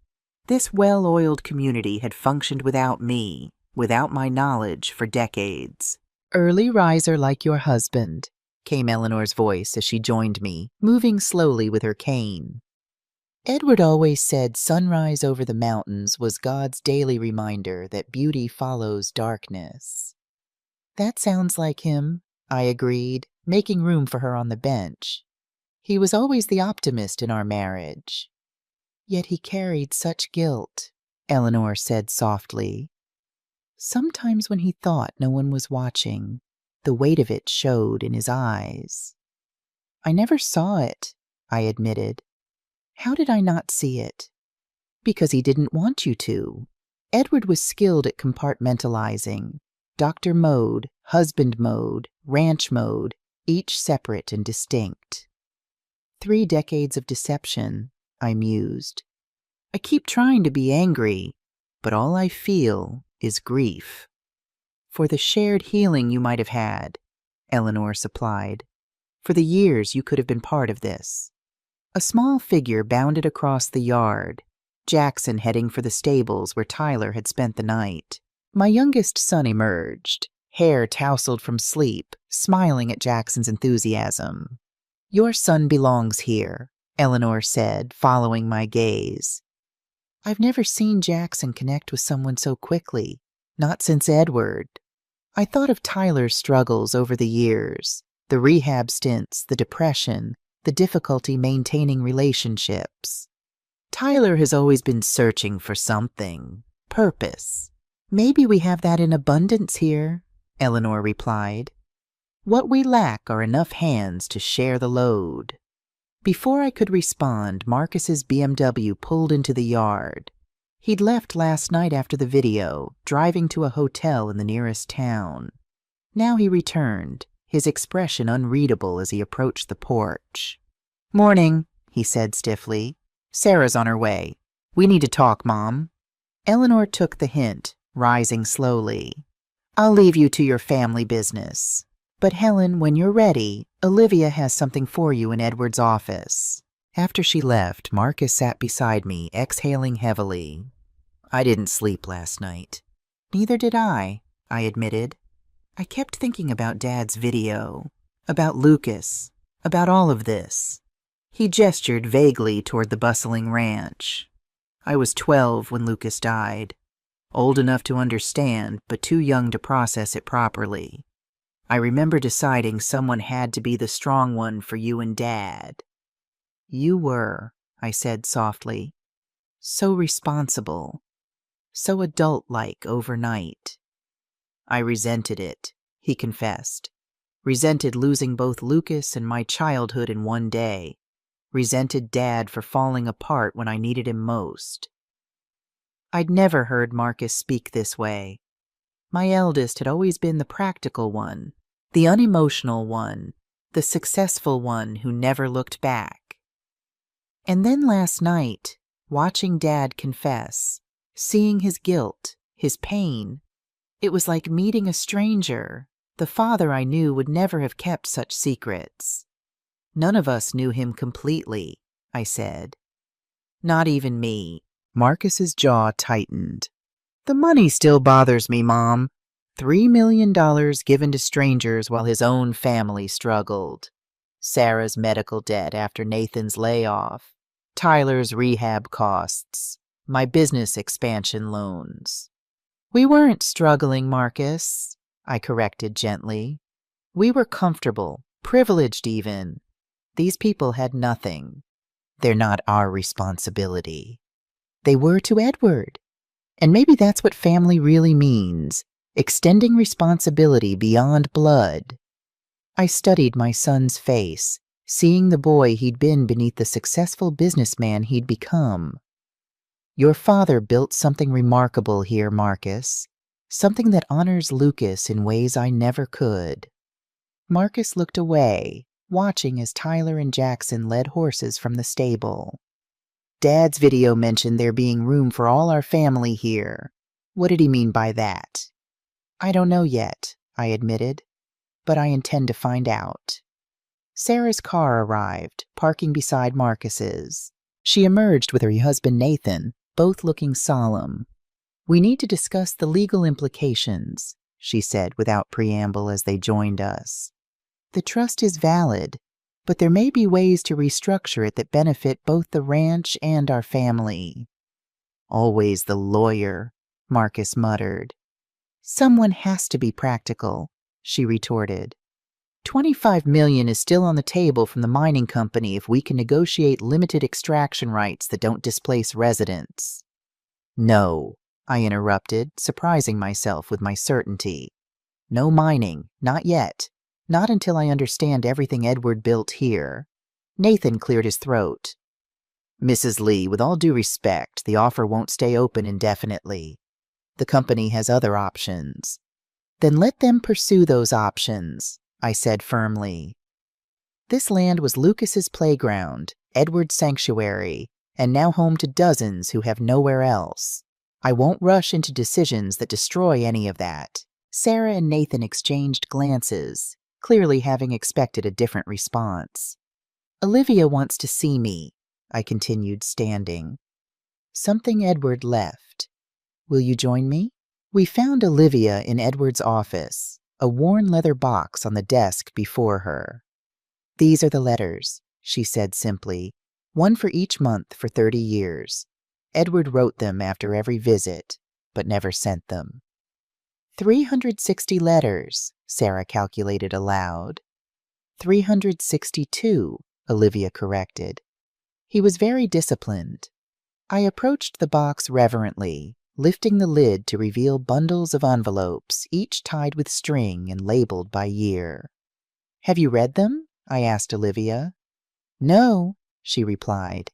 This well-oiled community had functioned without me, without my knowledge, for decades. "Early riser like your husband," came Eleanor's voice as she joined me, moving slowly with her cane. "Edward always said sunrise over the mountains was God's daily reminder that beauty follows darkness." "That sounds like him," I agreed, making room for her on the bench. "He was always the optimist in our marriage." "Yet he carried such guilt," Eleanor said softly. "Sometimes when he thought no one was watching, the weight of it showed in his eyes." "I never saw it," I admitted. "How did I not see it?" "Because he didn't want you to." Edward was skilled at compartmentalizing. Doctor mode, husband mode, ranch mode, each separate and distinct. 3 decades of deception, I mused. I keep trying to be angry, but all I feel is grief. "For the shared healing you might have had," Eleanor supplied. "For the years you could have been part of this." A small figure bounded across the yard, Jackson heading for the stables where Tyler had spent the night. My youngest son emerged, hair tousled from sleep, smiling at Jackson's enthusiasm. "Your son belongs here," Eleanor said, following my gaze. I've never seen Jackson connect with someone so quickly, not since Edward. I thought of Tyler's struggles over the years, the rehab stints, the depression, the difficulty maintaining relationships. Tyler has always been searching for something, purpose. "Maybe we have that in abundance here," Eleanor replied. "What we lack are enough hands to share the load." Before I could respond, Marcus's BMW pulled into the yard. He'd left last night after the video, driving to a hotel in the nearest town. Now he returned, his expression unreadable as he approached the porch. "Morning," he said stiffly. "Sarah's on her way. We need to talk, Mom." Eleanor took the hint, rising slowly. "I'll leave you to your family business. But Helen, when you're ready, Olivia has something for you in Edward's office." After she left, Marcus sat beside me, exhaling heavily. "I didn't sleep last night." "Neither did I admitted. I kept thinking about Dad's video, about Lucas, about all of this." He gestured vaguely toward the bustling ranch. "I was 12 when Lucas died. Old enough to understand, but too young to process it properly. I remember deciding someone had to be the strong one for you and Dad." "You were," I said softly. "So responsible, so adult-like overnight." "I resented it," he confessed. "Resented losing both Lucas and my childhood in one day. Resented Dad for falling apart when I needed him most." I'd never heard Marcus speak this way. My eldest had always been the practical one, the unemotional one, the successful one who never looked back. And then last night, watching Dad confess, seeing his guilt, his pain, it was like meeting a stranger. The father I knew would never have kept such secrets. "None of us knew him completely," I said. "Not even me." Marcus's jaw tightened. "The money still bothers me, Mom. $3 million given to strangers while his own family struggled. Sarah's medical debt after Nathan's layoff. Tyler's rehab costs. My business expansion loans." "We weren't struggling, Marcus," I corrected gently. "We were comfortable, privileged even. These people had nothing. They're not our responsibility." They were to Edward. And maybe that's what family really means, extending responsibility beyond blood. I studied my son's face, seeing the boy he'd been beneath the successful businessman he'd become. "Your father built something remarkable here, Marcus. Something that honors Lucas in ways I never could." Marcus looked away, watching as Tyler and Jackson led horses from the stable. "Dad's video mentioned there being room for all our family here. What did he mean by that?" "I don't know yet," I admitted, "but I intend to find out." Sarah's car arrived, parking beside Marcus's. She emerged with her husband Nathan, both looking solemn. "We need to discuss the legal implications," she said without preamble as they joined us. "The trust is valid, but there may be ways to restructure it that benefit both the ranch and our family." "Always the lawyer," Marcus muttered. "Someone has to be practical," she retorted. $25 million is still on the table from the mining company if we can negotiate limited extraction rights that don't displace residents." "No," I interrupted, surprising myself with my certainty. "No mining, not yet. Not until I understand everything Edward built here." Nathan cleared his throat. "Mrs. Lee, with all due respect, the offer won't stay open indefinitely. The company has other options." "Then let them pursue those options," I said firmly. This land was Lucas's playground, Edward's sanctuary, and now home to dozens who have nowhere else. I won't rush into decisions that destroy any of that. Sarah and Nathan exchanged glances, clearly having expected a different response. "Olivia wants to see me," I continued, standing. "Something Edward left. Will you join me?" We found Olivia in Edward's office, a worn leather box on the desk before her. "These are the letters," she said simply, "one for each month for 30 years. Edward wrote them after every visit, but never sent them." 360 letters, Sarah calculated aloud. 362, Olivia corrected. He was very disciplined. I approached the box reverently, lifting the lid to reveal bundles of envelopes, each tied with string and labeled by year. "Have you read them?" I asked Olivia. "No," she replied.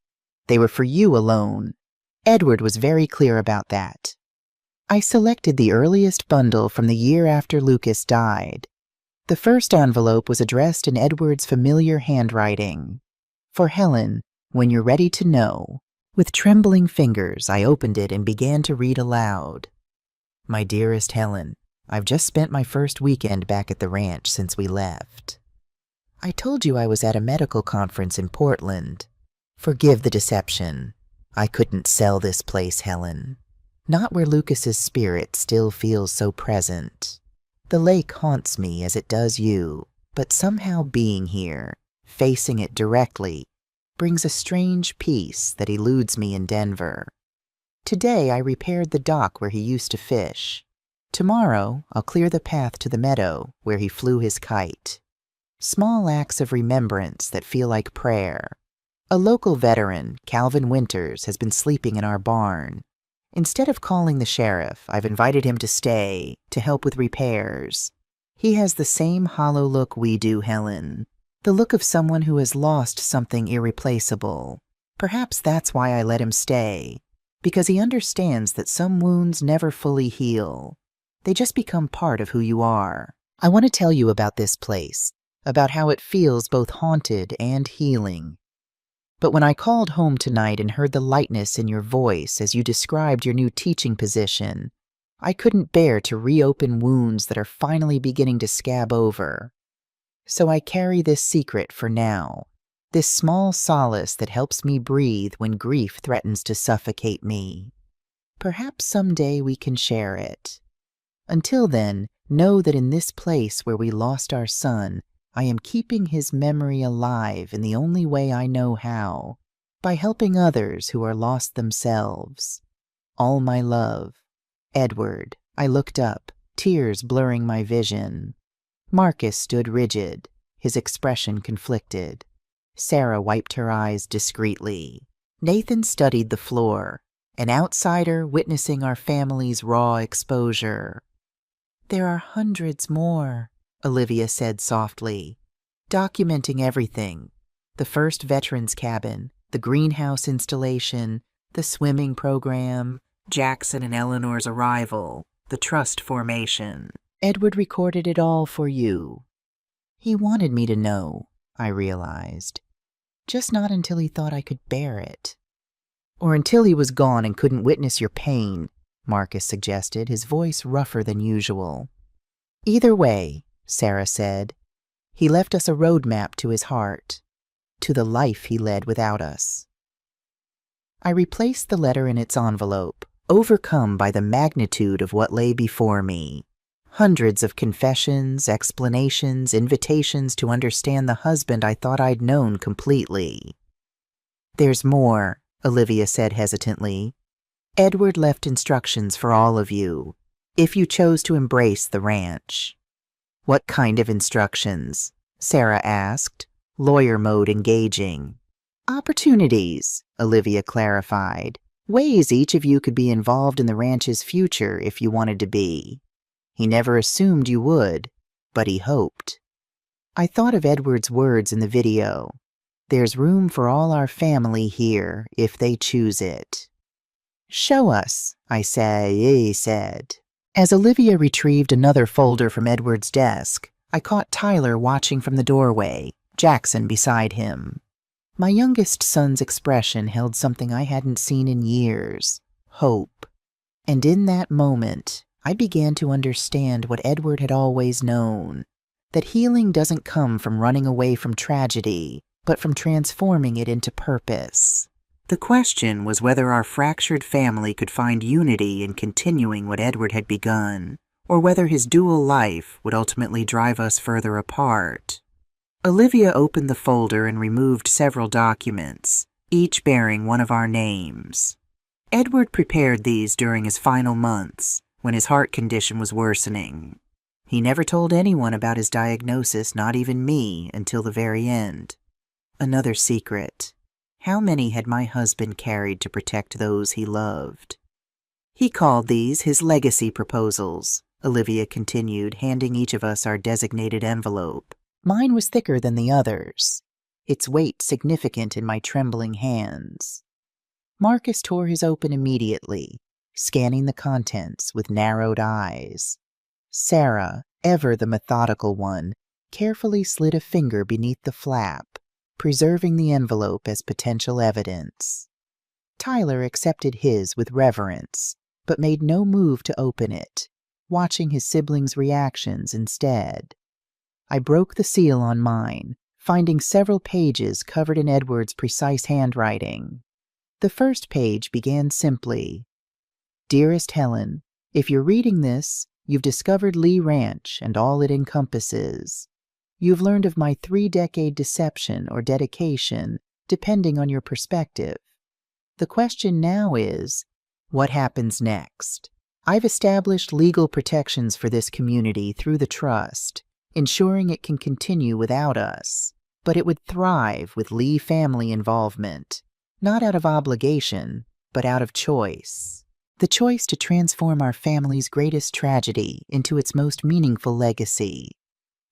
They were for you alone. Edward was very clear about that. I selected the earliest bundle from the year after Lucas died. The first envelope was addressed in Edward's familiar handwriting. For Helen, when you're ready to know. With trembling fingers, I opened it and began to read aloud. My dearest Helen, I've just spent my first weekend back at the ranch since we left. I told you I was at a medical conference in Portland. Forgive the deception. I couldn't sell this place, Helen. Not where Lucas's spirit still feels so present. The lake haunts me as it does you, but somehow being here, facing it directly, brings a strange peace that eludes me in Denver. Today I repaired the dock where he used to fish. Tomorrow I'll clear the path to the meadow where he flew his kite. Small acts of remembrance that feel like prayer. A local veteran, Calvin Winters, has been sleeping in our barn. Instead of calling the sheriff, I've invited him to stay, to help with repairs. He has the same hollow look we do, Helen. The look of someone who has lost something irreplaceable. Perhaps that's why I let him stay, because he understands that some wounds never fully heal. They just become part of who you are. I want to tell you about this place, about how it feels both haunted and healing. But when I called home tonight and heard the lightness in your voice as you described your new teaching position, I couldn't bear to reopen wounds that are finally beginning to scab over. So I carry this secret for now, this small solace that helps me breathe when grief threatens to suffocate me. Perhaps someday we can share it. Until then, know that in this place where we lost our son, I am keeping his memory alive in the only way I know how, by helping others who are lost themselves. All my love. Edward. I looked up, tears blurring my vision. Marcus stood rigid, his expression conflicted. Sarah wiped her eyes discreetly. Nathan studied the floor, an outsider witnessing our family's raw exposure. There are hundreds more, Olivia said softly, documenting everything. The first veterans cabin, the greenhouse installation, the swimming program, Jackson and Eleanor's arrival, the trust formation. Edward recorded it all for you. He wanted me to know, I realized. Just not until he thought I could bear it. Or until he was gone and couldn't witness your pain, Marcus suggested, his voice rougher than usual. Either way, Sarah said, he left us a roadmap to his heart, to the life he led without us. I replaced the letter in its envelope, overcome by the magnitude of what lay before me. Hundreds of confessions, explanations, invitations to understand the husband I thought I'd known completely. There's more, Olivia said hesitantly. Edward left instructions for all of you, if you chose to embrace the ranch. What kind of instructions? Sarah asked, lawyer mode engaging. Opportunities, Olivia clarified. Ways each of you could be involved in the ranch's future if you wanted to be. He never assumed you would, but he hoped. I thought of Edward's words in the video. There's room for all our family here if they choose it. Show us, I said. As Olivia retrieved another folder from Edward's desk, I caught Tyler watching from the doorway, Jackson beside him. My youngest son's expression held something I hadn't seen in years, hope. And in that moment, I began to understand what Edward had always known, that healing doesn't come from running away from tragedy, but from transforming it into purpose. The question was whether our fractured family could find unity in continuing what Edward had begun, or whether his dual life would ultimately drive us further apart. Olivia opened the folder and removed several documents, each bearing one of our names. Edward prepared these during his final months, when his heart condition was worsening. He never told anyone about his diagnosis, not even me, until the very end. Another secret. How many had my husband carried to protect those he loved? He called these his legacy proposals, Olivia continued, handing each of us our designated envelope. Mine was thicker than the others. its weight significant in my trembling hands. Marcus tore his open immediately, scanning the contents with narrowed eyes. Sarah, ever the methodical one, carefully slid a finger beneath the flap, preserving the envelope as potential evidence. Tyler accepted his with reverence, but made no move to open it, watching his siblings' reactions instead. I broke the seal on mine, finding several pages covered in Edward's precise handwriting. The first page began simply, "Dearest Helen, if you're reading this, you've discovered Lee Ranch and all it encompasses. You've learned of my 3-decade deception or dedication, depending on your perspective. The question now is, what happens next? I've established legal protections for this community through the trust, ensuring it can continue without us, but it would thrive with Lee family involvement, not out of obligation, but out of choice. The choice to transform our family's greatest tragedy into its most meaningful legacy.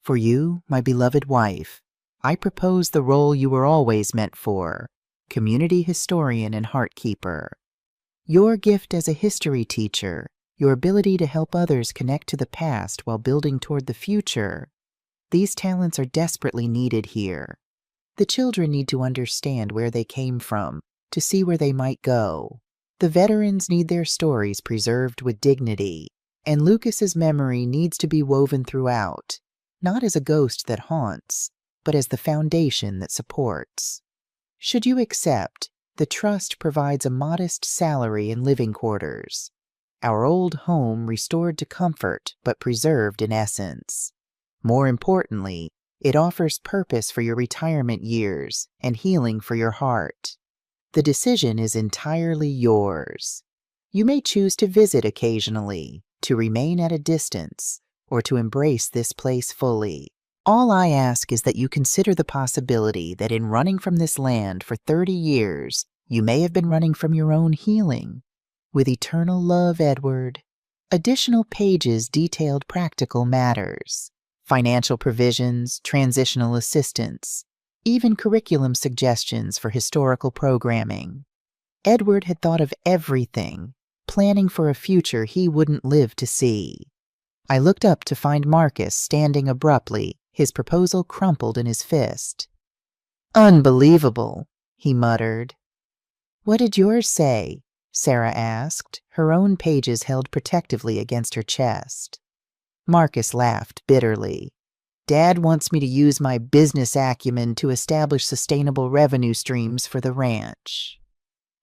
For you, my beloved wife, I propose the role you were always meant for, community historian and heartkeeper. Your gift as a history teacher, your ability to help others connect to the past while building toward the future, these talents are desperately needed here. The children need to understand where they came from, to see where they might go. The veterans need their stories preserved with dignity, and Lucas's memory needs to be woven throughout, not as a ghost that haunts, but as the foundation that supports. Should you accept, the trust provides a modest salary and living quarters. Our old home restored to comfort, but preserved in essence. More importantly, it offers purpose for your retirement years and healing for your heart. The decision is entirely yours. You may choose to visit occasionally, to remain at a distance, or to embrace this place fully. All I ask is that you consider the possibility that in running from this land for 30 years, you may have been running from your own healing. With eternal love, Edward. Additional pages detailed practical matters, financial provisions, transitional assistance, even curriculum suggestions for historical programming. Edward had thought of everything, planning for a future he wouldn't live to see. I looked up to find Marcus standing abruptly, his proposal crumpled in his fist. "Unbelievable," he muttered. "What did yours say?" Sarah asked, her own pages held protectively against her chest. Marcus laughed bitterly. "Dad wants me to use my business acumen to establish sustainable revenue streams for the ranch.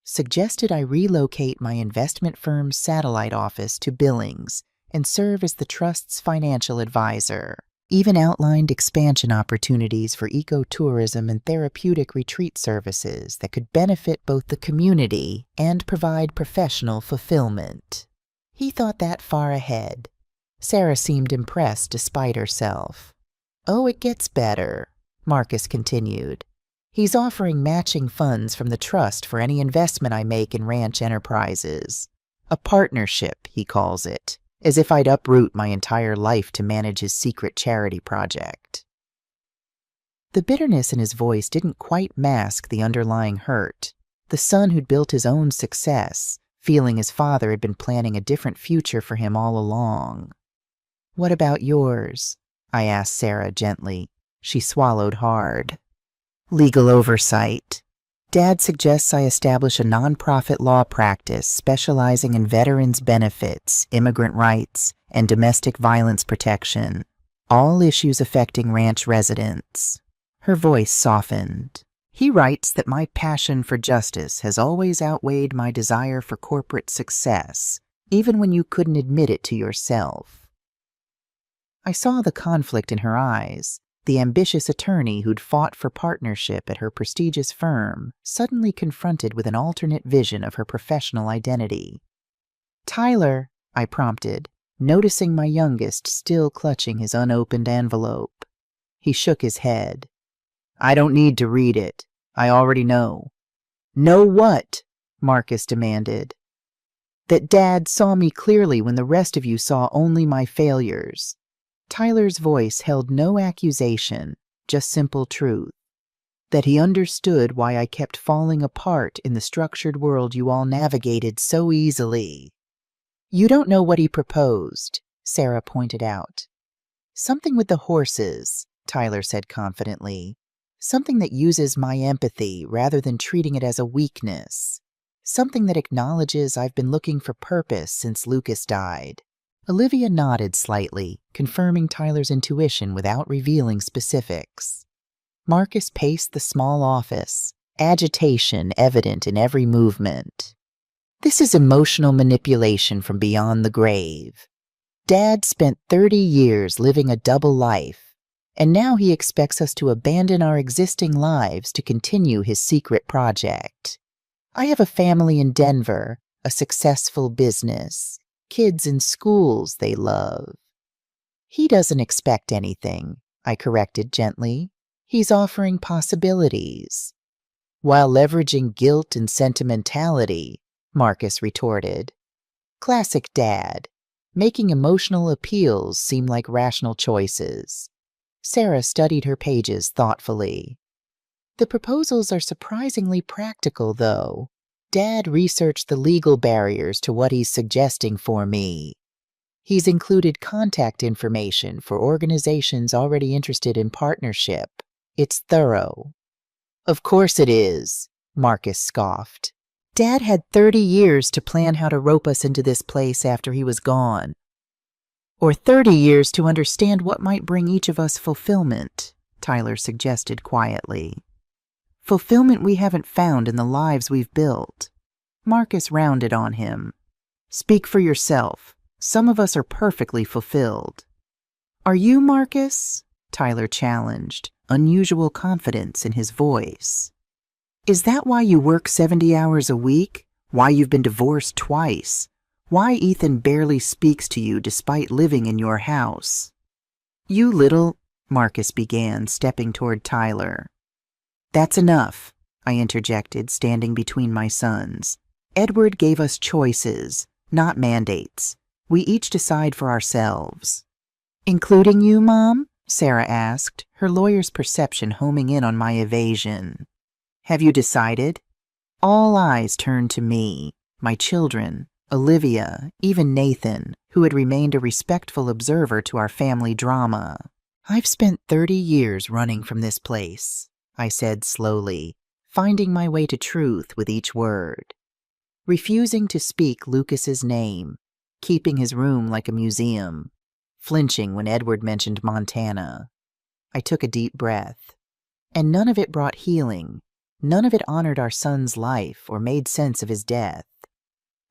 Suggested I relocate my investment firm's satellite office to Billings and serve as the trust's financial advisor. Even outlined expansion opportunities for ecotourism and therapeutic retreat services that could benefit both the community and provide professional fulfillment." He thought that far ahead. Sarah seemed impressed despite herself. "Oh, it gets better," Marcus continued. "He's offering matching funds from the trust for any investment I make in ranch enterprises. A partnership, he calls it. As if I'd uproot my entire life to manage his secret charity project." The bitterness in his voice didn't quite mask the underlying hurt. The son who'd built his own success, feeling his father had been planning a different future for him all along. "What about yours?" I asked Sarah gently. She swallowed hard. "Legal oversight. Dad suggests I establish a nonprofit law practice specializing in veterans' benefits, immigrant rights, and domestic violence protection, all issues affecting ranch residents." Her voice softened. "He writes that my passion for justice has always outweighed my desire for corporate success, even when you couldn't admit it to yourself." I saw the conflict in her eyes. The ambitious attorney who'd fought for partnership at her prestigious firm, suddenly confronted with an alternate vision of her professional identity. "Tyler," I prompted, noticing my youngest still clutching his unopened envelope. He shook his head. "I don't need to read it. I already know." "Know what?" Marcus demanded. "That Dad saw me clearly when the rest of you saw only my failures." Tyler's voice held no accusation, just simple truth. That he understood why I kept falling apart in the structured world you all navigated so easily. You don't know what he proposed, Sarah pointed out. Something with the horses, Tyler said confidently. Something that uses my empathy rather than treating it as a weakness. Something that acknowledges I've been looking for purpose since Lucas died. Olivia nodded slightly, confirming Tyler's intuition without revealing specifics. Marcus paced the small office, agitation evident in every movement. This is emotional manipulation from beyond the grave. Dad spent 30 years living a double life, and now he expects us to abandon our existing lives to continue his secret project. I have a family in Denver, a successful business, kids in schools they love. He doesn't expect anything, I corrected gently. He's offering possibilities. While leveraging guilt and sentimentality, Marcus retorted. Classic Dad, making emotional appeals seem like rational choices. Sarah studied her pages thoughtfully. The proposals are surprisingly practical, though. Dad researched the legal barriers to what he's suggesting for me. He's included contact information for organizations already interested in partnership. It's thorough. Of course it is, Marcus scoffed. Dad had 30 years to plan how to rope us into this place after he was gone. Or 30 years to understand what might bring each of us fulfillment, Tyler suggested quietly. Fulfillment we haven't found in the lives we've built. Marcus rounded on him. Speak for yourself. Some of us are perfectly fulfilled. Are you, Marcus? Tyler challenged, unusual confidence in his voice. Is that why you work 70 hours a week? Why you've been divorced twice? Why Ethan barely speaks to you despite living in your house? You little, Marcus began, stepping toward Tyler. That's enough, I interjected, standing between my sons. Edward gave us choices, not mandates. We each decide for ourselves. Including you, Mom? Sarah asked, her lawyer's perception homing in on my evasion. Have you decided? All eyes turned to me, my children, Olivia, even Nathan, who had remained a respectful observer to our family drama. I've spent 30 years running from this place, I said slowly, finding my way to truth with each word. Refusing to speak Lucas's name, keeping his room like a museum, flinching when Edward mentioned Montana. I took a deep breath. And none of it brought healing. None of it honored our son's life or made sense of his death.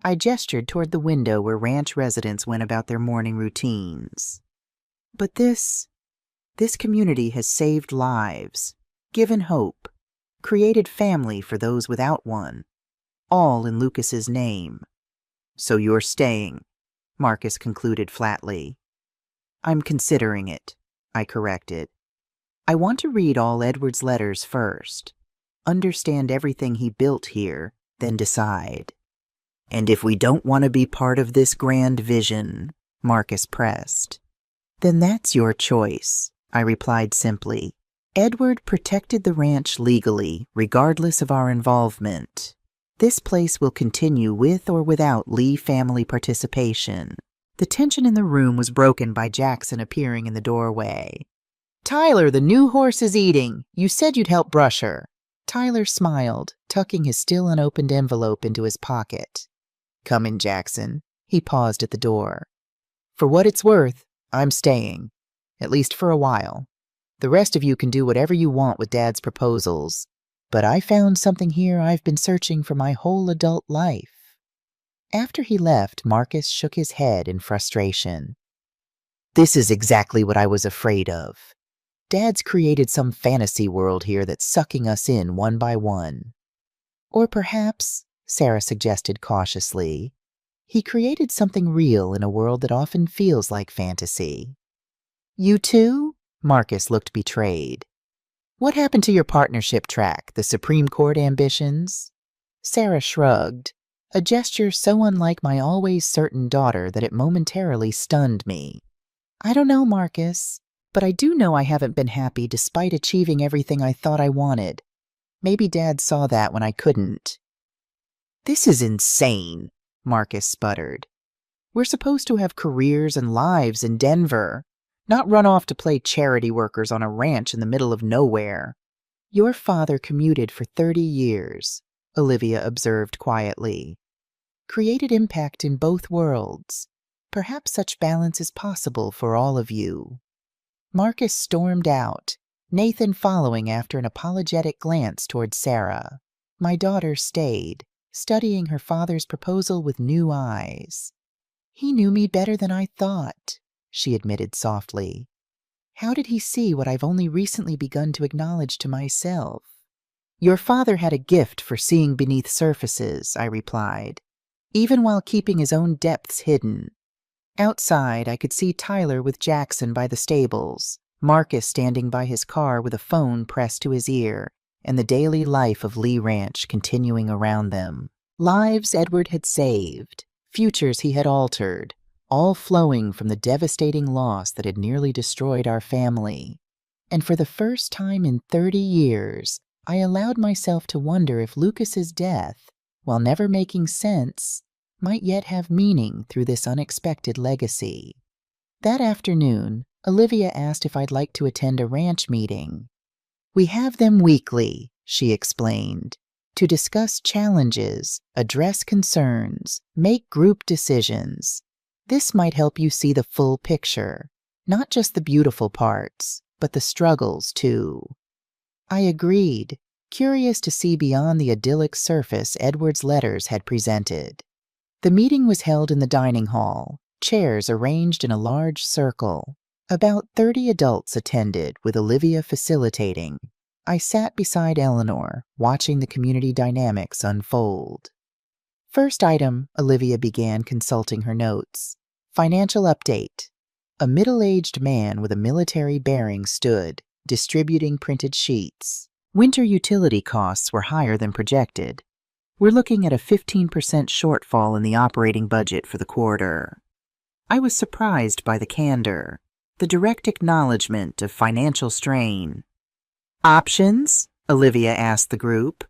I gestured toward the window where ranch residents went about their morning routines. But this community has saved lives, given hope, created family for those without one, all in Lucas's name. So you're staying, Marcus concluded flatly. I'm considering it, I corrected. I want to read all Edward's letters first, understand everything he built here, then decide. And if we don't want to be part of this grand vision, Marcus pressed. Then that's your choice, I replied simply. Edward protected the ranch legally, regardless of our involvement. This place will continue with or without Lee family participation. The tension in the room was broken by Jackson appearing in the doorway. Tyler, the new horse is eating. You said you'd help brush her. Tyler smiled, tucking his still unopened envelope into his pocket. Come in, Jackson. He paused at the door. For what it's worth, I'm staying. At least for a while. The rest of you can do whatever you want with Dad's proposals. But I found something here I've been searching for my whole adult life. After he left, Marcus shook his head in frustration. This is exactly what I was afraid of. Dad's created some fantasy world here that's sucking us in one by one. Or perhaps, Sarah suggested cautiously, he created something real in a world that often feels like fantasy. You too? Marcus looked betrayed. What happened to your partnership track, the Supreme Court ambitions? Sarah shrugged, a gesture so unlike my always certain daughter that it momentarily stunned me. I don't know, Marcus, but I do know I haven't been happy despite achieving everything I thought I wanted. Maybe Dad saw that when I couldn't. This is insane, Marcus sputtered. We're supposed to have careers and lives in Denver, not run off to play charity workers on a ranch in the middle of nowhere. Your father commuted for 30 years, Olivia observed quietly. Created impact in both worlds. Perhaps such balance is possible for all of you. Marcus stormed out, Nathan following after an apologetic glance toward Sarah. My daughter stayed, studying her father's proposal with new eyes. He knew me better than I thought, she admitted softly. How did he see what I've only recently begun to acknowledge to myself? Your father had a gift for seeing beneath surfaces, I replied, even while keeping his own depths hidden. Outside, I could see Tyler with Jackson by the stables, Marcus standing by his car with a phone pressed to his ear, and the daily life of Lee Ranch continuing around them. Lives Edward had saved, futures he had altered, all flowing from the devastating loss that had nearly destroyed our family. And for the first time in 30 years, I allowed myself to wonder if Lucas's death, while never making sense, might yet have meaning through this unexpected legacy. That afternoon, Olivia asked if I'd like to attend a ranch meeting. We have them weekly, she explained, to discuss challenges, address concerns, make group decisions. This might help you see the full picture, not just the beautiful parts, but the struggles too. I agreed, curious to see beyond the idyllic surface Edward's letters had presented. The meeting was held in the dining hall, chairs arranged in a large circle. About 30 adults attended, with Olivia facilitating. I sat beside Eleanor, watching the community dynamics unfold. First item, Olivia began consulting her notes. Financial update. A middle-aged man with a military bearing stood, distributing printed sheets. Winter utility costs were higher than projected. We're looking at a 15% shortfall in the operating budget for the quarter. I was surprised by the candor, the direct acknowledgement of financial strain. Options? Olivia asked the group.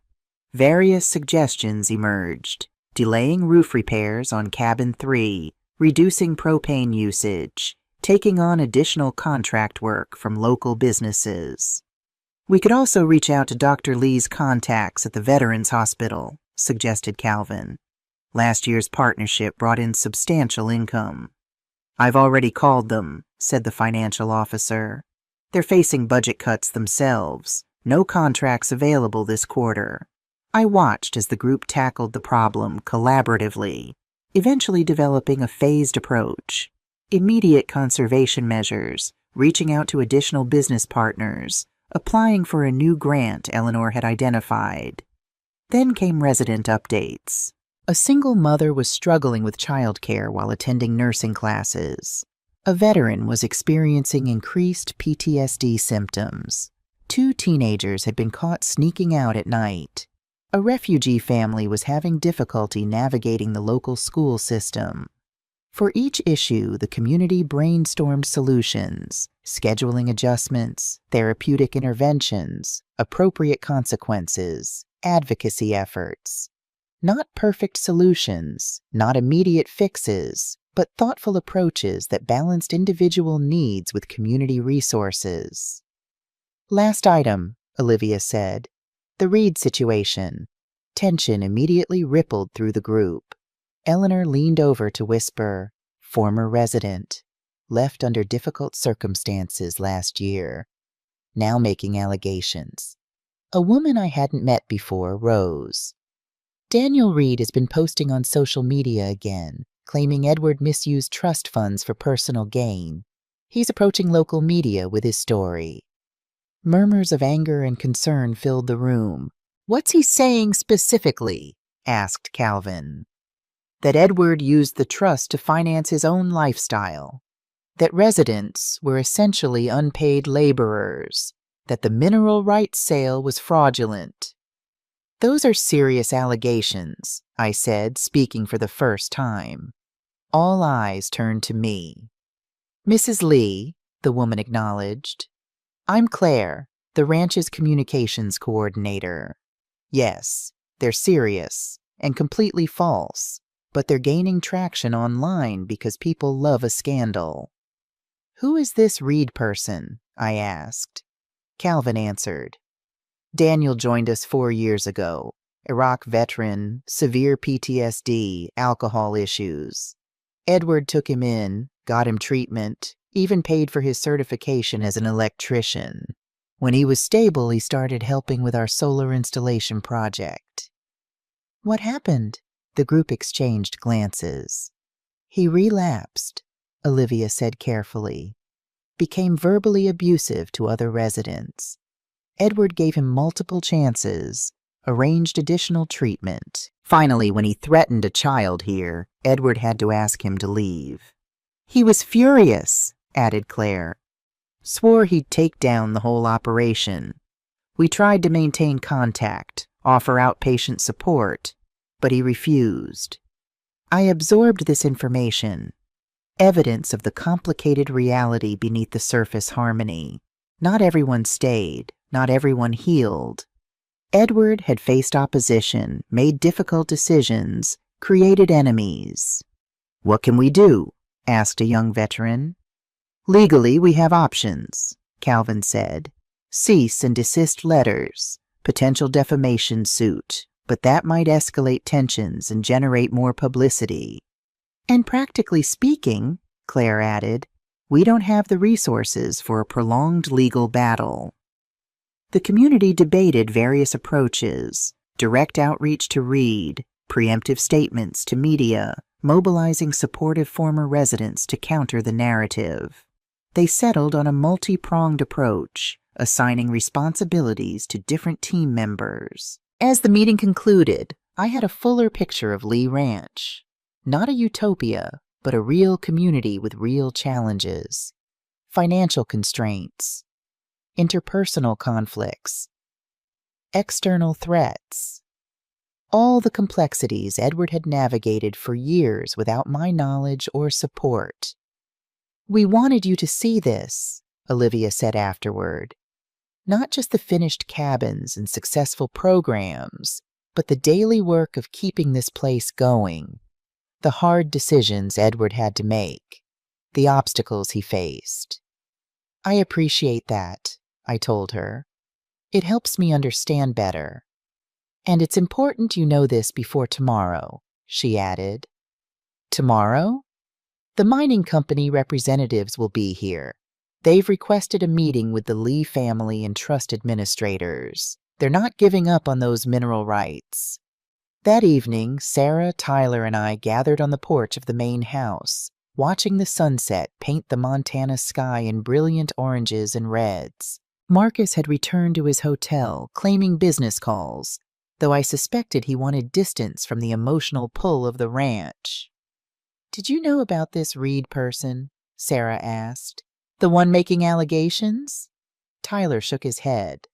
Various suggestions emerged. Delaying roof repairs on cabin 3, reducing propane usage, taking on additional contract work from local businesses. We could also reach out to Dr. Lee's contacts at the Veterans Hospital, suggested Calvin. Last year's partnership brought in substantial income. I've already called them, said the financial officer. They're facing budget cuts themselves. No contracts available this quarter. I watched as the group tackled the problem collaboratively, eventually developing a phased approach. Immediate conservation measures, reaching out to additional business partners, applying for a new grant Eleanor had identified. Then came resident updates. A single mother was struggling with childcare while attending nursing classes. A veteran was experiencing increased PTSD symptoms. 2 teenagers had been caught sneaking out at night. A refugee family was having difficulty navigating the local school system. For each issue, the community brainstormed solutions, scheduling adjustments, therapeutic interventions, appropriate consequences, advocacy efforts. Not perfect solutions, not immediate fixes, but thoughtful approaches that balanced individual needs with community resources. Last item, Olivia said. The Reed situation. Tension immediately rippled through the group. Eleanor leaned over to whisper, former resident, left under difficult circumstances last year, now making allegations. A woman I hadn't met before rose. Daniel Reed has been posting on social media again, claiming Edward misused trust funds for personal gain. He's approaching local media with his story. Murmurs of anger and concern filled the room. What's he saying specifically? Asked Calvin. That Edward used the trust to finance his own lifestyle. That residents were essentially unpaid laborers. That the mineral rights sale was fraudulent. Those are serious allegations, I said, speaking for the first time. All eyes turned to me. Mrs. Lee, the woman acknowledged. I'm Claire, The ranch's communications coordinator. Yes, they're serious and completely false, but they're gaining traction online because people love a scandal. Who is this Reed person? I asked. Calvin answered. Daniel joined us 4 years ago. Iraq veteran, severe PTSD, alcohol issues. Edward took him in, got him treatment, even paid for his certification as an electrician. When he was stable, he started helping with our solar installation project. What happened? The group exchanged glances. He relapsed, Olivia said carefully. Became verbally abusive to other residents. Edward gave him multiple chances, arranged additional treatment. Finally, when he threatened a child here, Edward had to ask him to leave. He was furious, added Claire. Swore he'd take down the whole operation. We tried to maintain contact, offer outpatient support, but he refused. I absorbed this information, evidence of the complicated reality beneath the surface harmony. Not everyone stayed, not everyone healed. Edward had faced opposition, made difficult decisions, created enemies. What can we do? Asked a young veteran. Legally, we have options, Calvin said. Cease and desist letters, potential defamation suit, but that might escalate tensions and generate more publicity. And practically speaking, Claire added, we don't have the resources for a prolonged legal battle. The community debated various approaches, direct outreach to Reed, preemptive statements to media, mobilizing supportive former residents to counter the narrative. They settled on a multi-pronged approach, assigning responsibilities to different team members. As the meeting concluded, I had a fuller picture of Lee Ranch. Not a utopia, but a real community with real challenges. Financial constraints, interpersonal conflicts, external threats. All the complexities Edward had navigated for years without my knowledge or support. We wanted you to see this, Olivia said afterward. Not just the finished cabins and successful programs, but the daily work of keeping this place going. The hard decisions Edward had to make, the obstacles he faced. I appreciate that, I told her. It helps me understand better. And it's important you know this before tomorrow, she added. Tomorrow? The mining company representatives will be here. They've requested a meeting with the Lee family and trust administrators. They're not giving up on those mineral rights. That evening, Sarah, Tyler, and I gathered on the porch of the main house, watching the sunset paint the Montana sky in brilliant oranges and reds. Marcus had returned to his hotel, claiming business calls, though I suspected he wanted distance from the emotional pull of the ranch. Did you know about this Reed person? Sarah asked. The one making allegations? Tyler shook his head.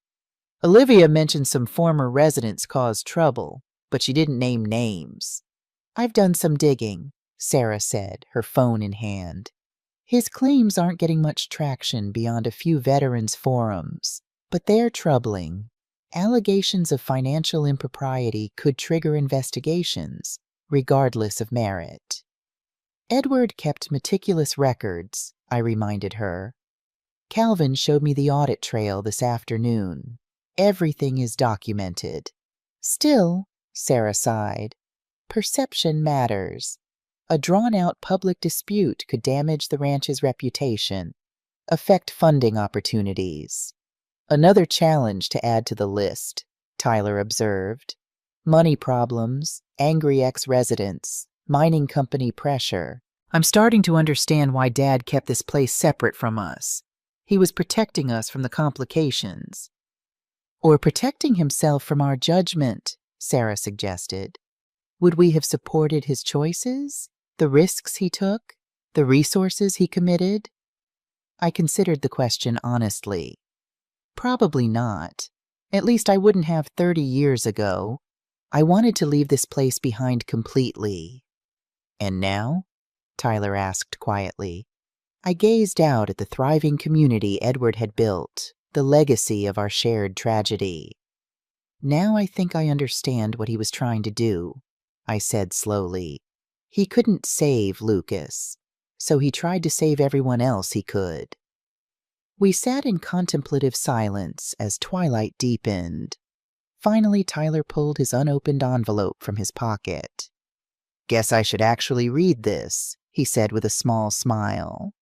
Olivia mentioned some former residents caused trouble, but she didn't name names. I've done some digging, Sarah said, her phone in hand. His claims aren't getting much traction beyond a few veterans' forums, but they're troubling. Allegations of financial impropriety could trigger investigations, regardless of merit. Edward kept meticulous records, I reminded her. Calvin showed me the audit trail this afternoon. Everything is documented. Still, Sarah sighed, perception matters. A drawn-out public dispute could damage the ranch's reputation, affect funding opportunities. Another challenge to add to the list, Tyler observed. Money problems, angry ex-residents, mining company pressure. I'm starting to understand why Dad kept this place separate from us. He was protecting us from the complications. Or protecting himself from our judgment, Sarah suggested. Would we have supported his choices? The risks he took? The resources he committed? I considered the question honestly. Probably not. At least I wouldn't have 30 years ago. I wanted to leave this place behind completely. And now? Tyler asked quietly. I gazed out at the thriving community Edward had built, the legacy of our shared tragedy. Now I think I understand what he was trying to do, I said slowly. He couldn't save Lucas, so he tried to save everyone else he could. We sat in contemplative silence as twilight deepened. Finally, Tyler pulled his unopened envelope from his pocket. "Guess I should actually read this," he said with a small smile.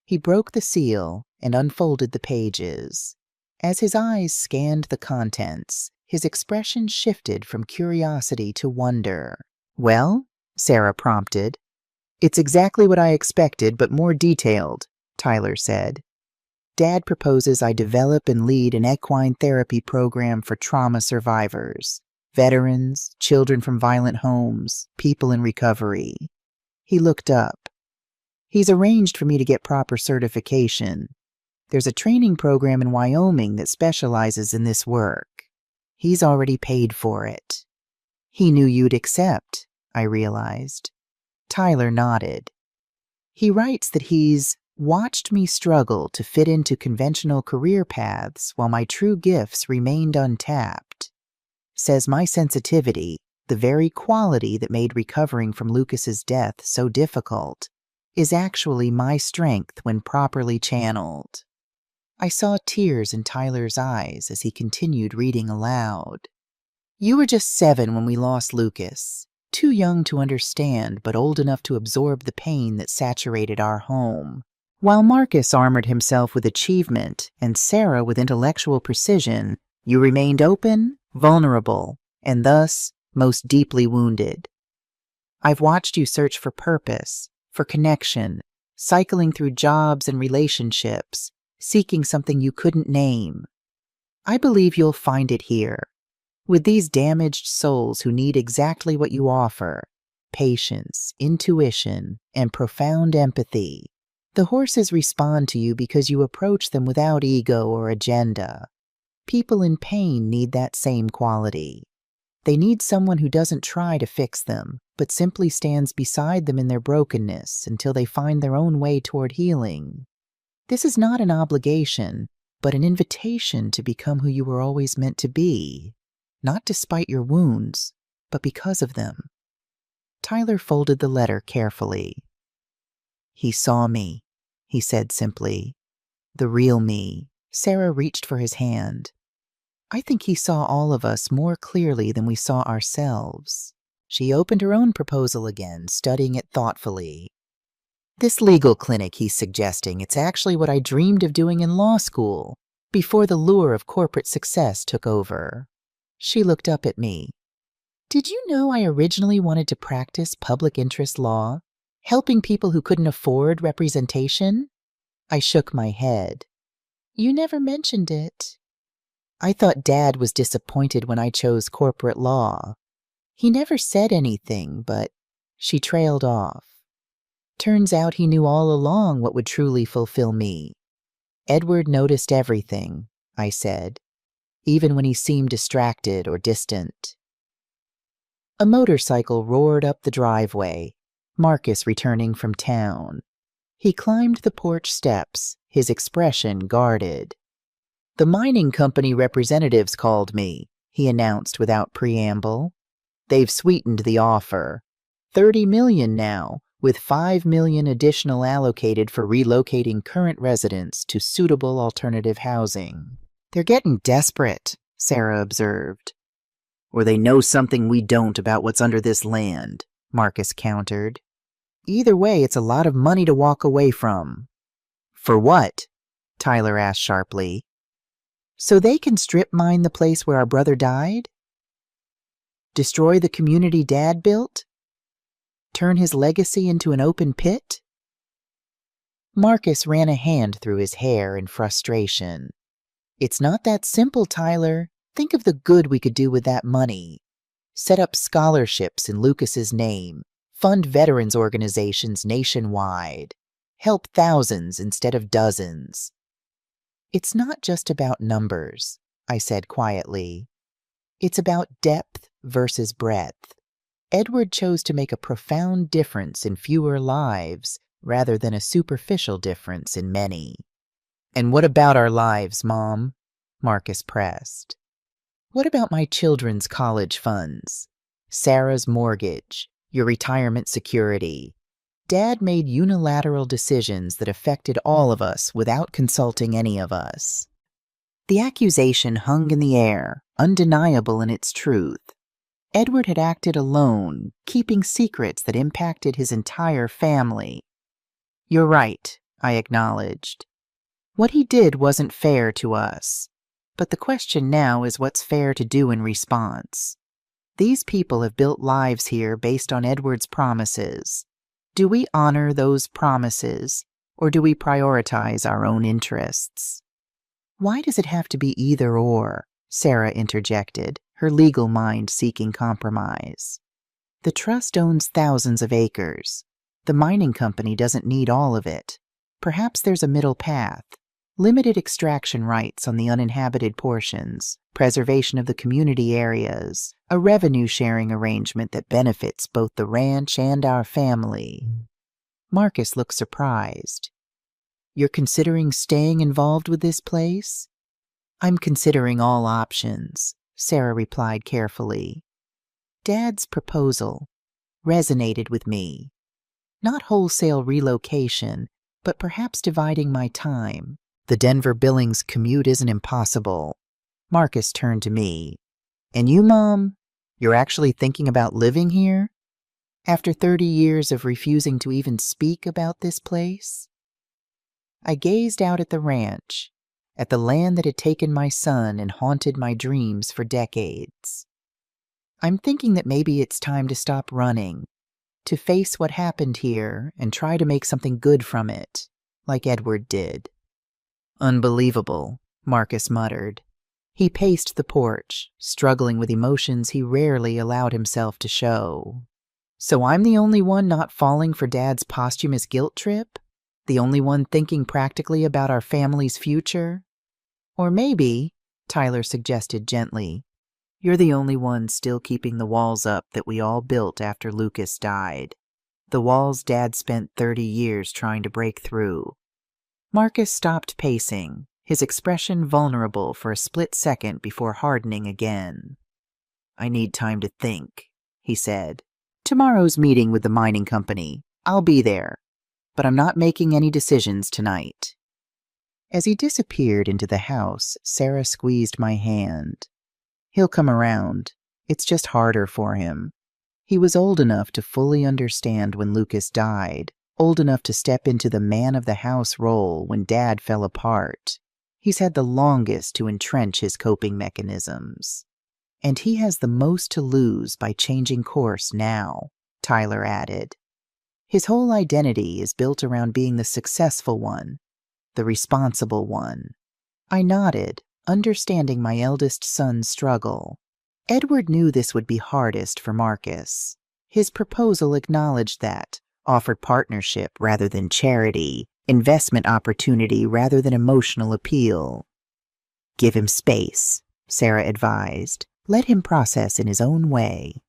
He broke the seal and unfolded the pages. As his eyes scanned the contents, his expression shifted from curiosity to wonder. "Well?" Sarah prompted. "It's exactly what I expected, but more detailed," Tyler said. "Dad proposes I develop and lead an equine therapy program for trauma survivors, veterans, children from violent homes, people in recovery." He looked up. "He's arranged for me to get proper certification. There's a training program in Wyoming that specializes in this work. He's already paid for it." "He knew you'd accept," I realized. Tyler nodded. "He writes that he's watched me struggle to fit into conventional career paths while my true gifts remained untapped. Says my sensitivity, the very quality that made recovering from Lucas's death so difficult, is actually my strength when properly channeled." I saw tears in Tyler's eyes as he continued reading aloud. "You were just 7 when we lost Lucas, too young to understand but old enough to absorb the pain that saturated our home. While Marcus armored himself with achievement and Sarah with intellectual precision, you remained open, vulnerable, and thus most deeply wounded. I've watched you search for purpose, for connection, cycling through jobs and relationships, seeking something you couldn't name. I believe you'll find it here, with these damaged souls who need exactly what you offer: patience, intuition, and profound empathy. The horses respond to you because you approach them without ego or agenda. People in pain need that same quality. They need someone who doesn't try to fix them, but simply stands beside them in their brokenness until they find their own way toward healing. This is not an obligation, but an invitation to become who you were always meant to be, not despite your wounds, but because of them." Tyler folded the letter carefully. "He saw me," he said simply. "The real me." Sarah reached for his hand. "I think he saw all of us more clearly than we saw ourselves." She opened her own proposal again, studying it thoughtfully. "This legal clinic he's suggesting, it's actually what I dreamed of doing in law school, before the lure of corporate success took over." She looked up at me. "Did you know I originally wanted to practice public interest law, helping people who couldn't afford representation?" I shook my head. "You never mentioned it." "I thought Dad was disappointed when I chose corporate law. He never said anything, but..." She trailed off. "Turns out he knew all along what would truly fulfill me." "Edward noticed everything," I said, "even when he seemed distracted or distant." A motorcycle roared up the driveway, Marcus returning from town. He climbed the porch steps, his expression guarded. "The mining company representatives called me," he announced without preamble. "They've sweetened the offer. $30 million now, with $5 million additional allocated for relocating current residents to suitable alternative housing." "They're getting desperate," Sarah observed. "Or they know something we don't about what's under this land," Marcus countered. "Either way, it's a lot of money to walk away from." "For what?" Tyler asked sharply. "So they can strip mine the place where our brother died? Destroy the community Dad built? Turn his legacy into an open pit?" Marcus ran a hand through his hair in frustration. "It's not that simple, Tyler. Think of the good we could do with that money. Set up scholarships in Lucas's name, fund veterans organizations nationwide, help thousands instead of dozens." "It's not just about numbers," I said quietly. "It's about depth versus breadth. Edward chose to make a profound difference in fewer lives rather than a superficial difference in many." "And what about our lives, Mom?" Marcus pressed. What about my children's college funds? Sarah's mortgage, your retirement security? Dad made unilateral decisions that affected all of us without consulting any of us. The accusation hung in the air, undeniable in its truth. Edward had acted alone, keeping secrets that impacted his entire family. You're right, I acknowledged. What he did wasn't fair to us. But the question now is what's fair to do in response. These people have built lives here based on Edward's promises. Do we honor those promises, or do we prioritize our own interests? Why does it have to be either or? Sarah interjected, her legal mind seeking compromise. The trust owns thousands of acres. The mining company doesn't need all of it. Perhaps there's a middle path. Limited extraction rights on the uninhabited portions, preservation of the community areas, a revenue-sharing arrangement that benefits both the ranch and our family. Marcus looked surprised. You're considering staying involved with this place? I'm considering all options, Sarah replied carefully. Dad's proposal resonated with me. Not wholesale relocation, but perhaps dividing my time. The Denver-Billings commute isn't impossible. Marcus turned to me. And you, Mom? You're actually thinking about living here? After 30 years of refusing to even speak about this place? I gazed out at the ranch, at the land that had taken my son and haunted my dreams for decades. I'm thinking that maybe it's time to stop running, to face what happened here and try to make something good from it, like Edward did. Unbelievable, Marcus muttered. He paced the porch, struggling with emotions he rarely allowed himself to show. So I'm the only one not falling for Dad's posthumous guilt trip? The only one thinking practically about our family's future? Or maybe, Tyler suggested gently, you're the only one still keeping the walls up that we all built after Lucas died. The walls Dad spent 30 years trying to break through. Marcus stopped pacing, his expression vulnerable for a split second before hardening again. I need time to think, he said. Tomorrow's meeting with the mining company. I'll be there, but I'm not making any decisions tonight. As he disappeared into the house, Sarah squeezed my hand. He'll come around. It's just harder for him. He was old enough to fully understand when Lucas died, old enough to step into the man-of-the-house role when Dad fell apart. He's had the longest to entrench his coping mechanisms. And he has the most to lose by changing course now, Tyler added. His whole identity is built around being the successful one, the responsible one. I nodded, understanding my eldest son's struggle. Edward knew this would be hardest for Marcus. His proposal acknowledged that, offered partnership rather than charity, investment opportunity rather than emotional appeal. Give him space, Sarah advised. Let him process in his own way.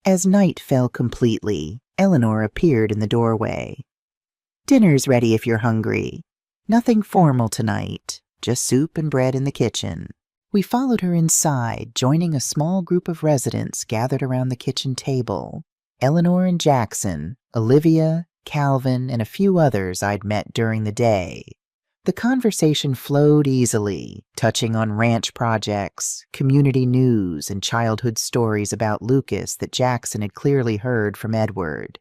As night fell completely, Eleanor appeared in the doorway. Dinner's ready if you're hungry. Nothing formal tonight, just soup and bread in the kitchen. We followed her inside, joining a small group of residents gathered around the kitchen table. Eleanor and Jackson, Olivia, Calvin, and a few others I'd met during the day. The conversation flowed easily, touching on ranch projects, community news, and childhood stories about Lucas that Jackson had clearly heard from Edward.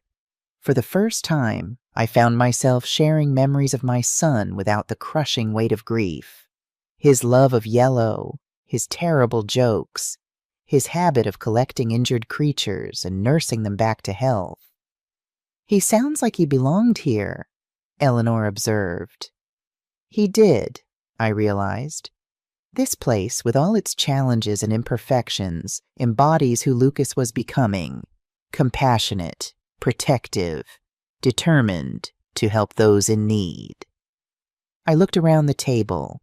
For the first time, I found myself sharing memories of my son without the crushing weight of grief. His love of yellow, his terrible jokes, his habit of collecting injured creatures and nursing them back to health. He sounds like he belonged here, Eleanor observed. He did, I realized. This place, with all its challenges and imperfections, embodies who Lucas was becoming. Compassionate, protective, determined to help those in need. I looked around the table.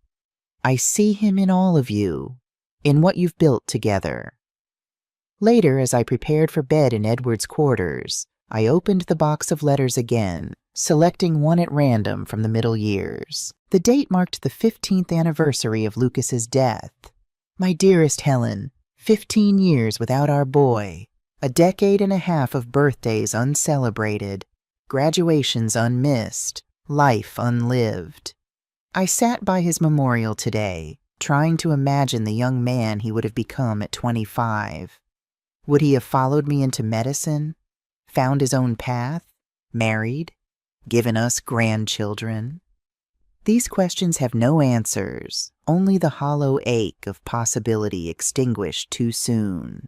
I see him in all of you, in what you've built together. Later, as I prepared for bed in Edward's quarters, I opened the box of letters again, selecting one at random from the middle years. The date marked the 15th anniversary of Lucas's death. My dearest Helen, 15 years without our boy, a decade and a half of birthdays uncelebrated, graduations unmissed, life unlived. I sat by his memorial today, trying to imagine the young man he would have become at 25. Would he have followed me into medicine, found his own path, married, given us grandchildren? These questions have no answers, only the hollow ache of possibility extinguished too soon.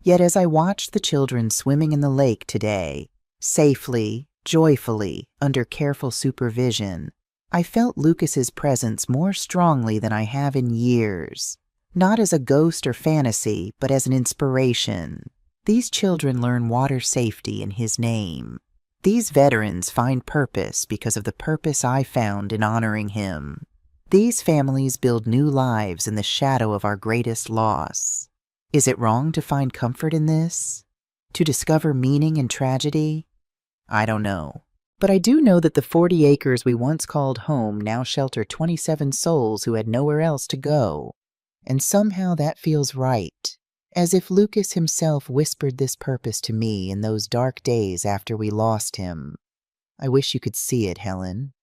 Yet as I watched the children swimming in the lake today, safely, joyfully, under careful supervision, I felt Lucas's presence more strongly than I have in years, not as a ghost or fantasy, but as an inspiration. These children learn water safety in his name. These veterans find purpose because of the purpose I found in honoring him. These families build new lives in the shadow of our greatest loss. Is it wrong to find comfort in this? To discover meaning in tragedy? I don't know. But I do know that the 40 acres we once called home now shelter 27 souls who had nowhere else to go. And somehow that feels right, as if Lucas himself whispered this purpose to me in those dark days after we lost him. I wish you could see it, Helen.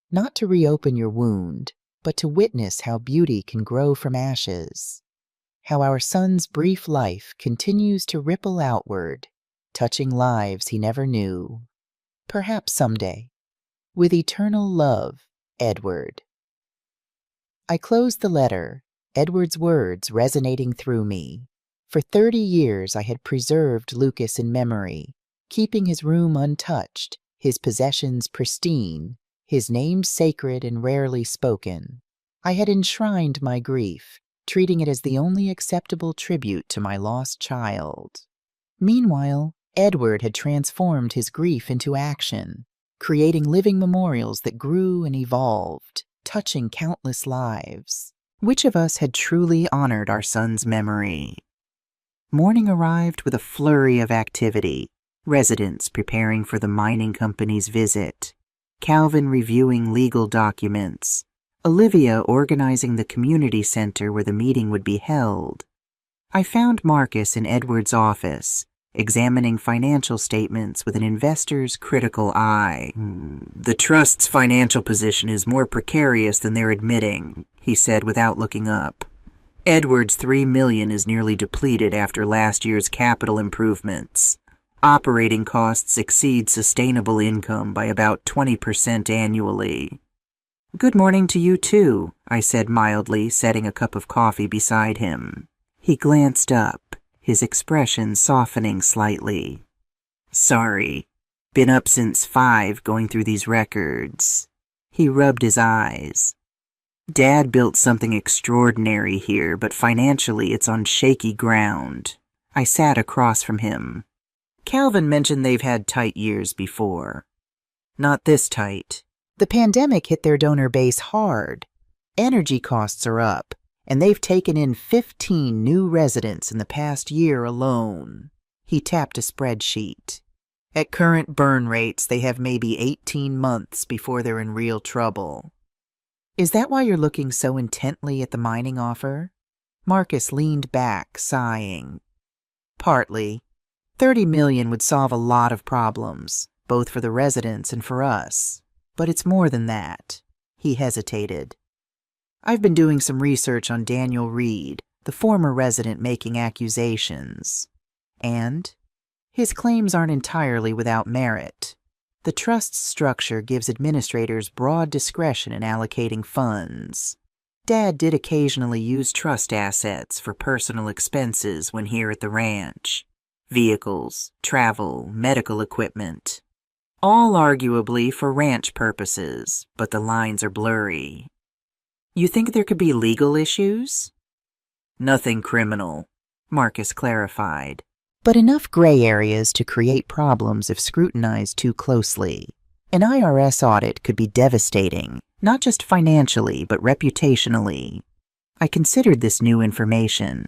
Not to reopen your wound, but to witness how beauty can grow from ashes. How our son's brief life continues to ripple outward, touching lives he never knew. Perhaps someday. With eternal love, Edward. I closed the letter, Edward's words resonating through me. For 30 years I had preserved Lucas in memory, keeping his room untouched, his possessions pristine, his name sacred and rarely spoken. I had enshrined my grief, treating it as the only acceptable tribute to my lost child. Meanwhile, Edward had transformed his grief into action, creating living memorials that grew and evolved, touching countless lives. Which of us had truly honored our son's memory? Morning arrived with a flurry of activity. Residents preparing for the mining company's visit, Calvin reviewing legal documents, Olivia organizing the community center where the meeting would be held. I found Marcus in Edward's office, examining financial statements with an investor's critical eye. The trust's financial position is more precarious than they're admitting, he said without looking up. Edward's $3 million is nearly depleted after last year's capital improvements. Operating costs exceed sustainable income by about 20% annually. Good morning to you too, I said mildly, setting a cup of coffee beside him. He glanced up, his expression softening slightly. Sorry, been up since 5 going through these records. He rubbed his eyes. Dad built something extraordinary here, but financially it's on shaky ground. I sat across from him. Calvin mentioned they've had tight years before. Not this tight. The pandemic hit their donor base hard. Energy costs are up, and they've taken in 15 new residents in the past year alone. He tapped a spreadsheet. At current burn rates, they have maybe 18 months before they're in real trouble. Is that why you're looking so intently at the mining offer? Marcus leaned back, sighing. Partly. $30 million would solve a lot of problems, both for the residents and for us. But it's more than that. He hesitated. I've been doing some research on Daniel Reed, the former resident making accusations. And his claims aren't entirely without merit. The trust's structure gives administrators broad discretion in allocating funds. Dad did occasionally use trust assets for personal expenses when here at the ranch. Vehicles, travel, medical equipment. All arguably for ranch purposes, but the lines are blurry. You think there could be legal issues? Nothing criminal, Marcus clarified. But enough gray areas to create problems if scrutinized too closely. An IRS audit could be devastating, not just financially, but reputationally. I considered this new information.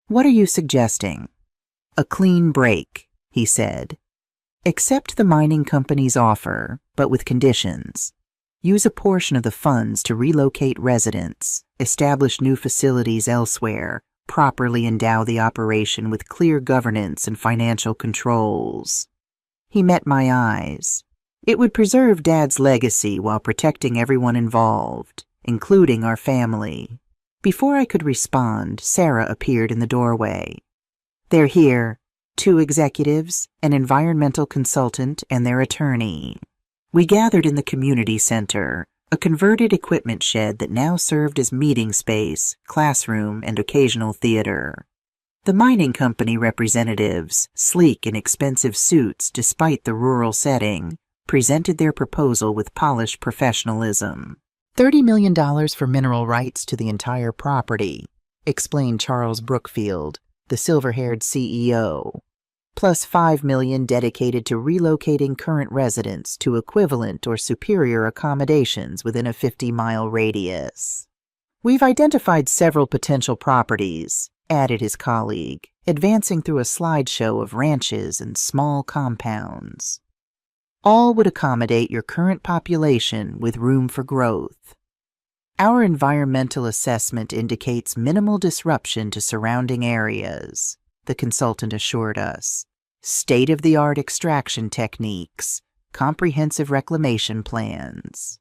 What are you suggesting? A clean break, he said. Accept the mining company's offer, but with conditions. Use a portion of the funds to relocate residents, establish new facilities elsewhere, properly endow the operation with clear governance and financial controls. He met my eyes. It would preserve Dad's legacy while protecting everyone involved, including our family. Before I could respond, Sarah appeared in the doorway. They're here, 2 executives, an environmental consultant, and their attorney. We gathered in the community center, a converted equipment shed that now served as meeting space, classroom, and occasional theater. The mining company representatives, sleek in expensive suits despite the rural setting, presented their proposal with polished professionalism. $30 million for mineral rights to the entire property, explained Charles Brookfield, the silver-haired CEO, plus $5 million dedicated to relocating current residents to equivalent or superior accommodations within a 50-mile radius. We've identified several potential properties, added his colleague, advancing through a slideshow of ranches and small compounds. All would accommodate your current population with room for growth. Our environmental assessment indicates minimal disruption to surrounding areas, the consultant assured us. State-of-the-art extraction techniques, comprehensive reclamation plans.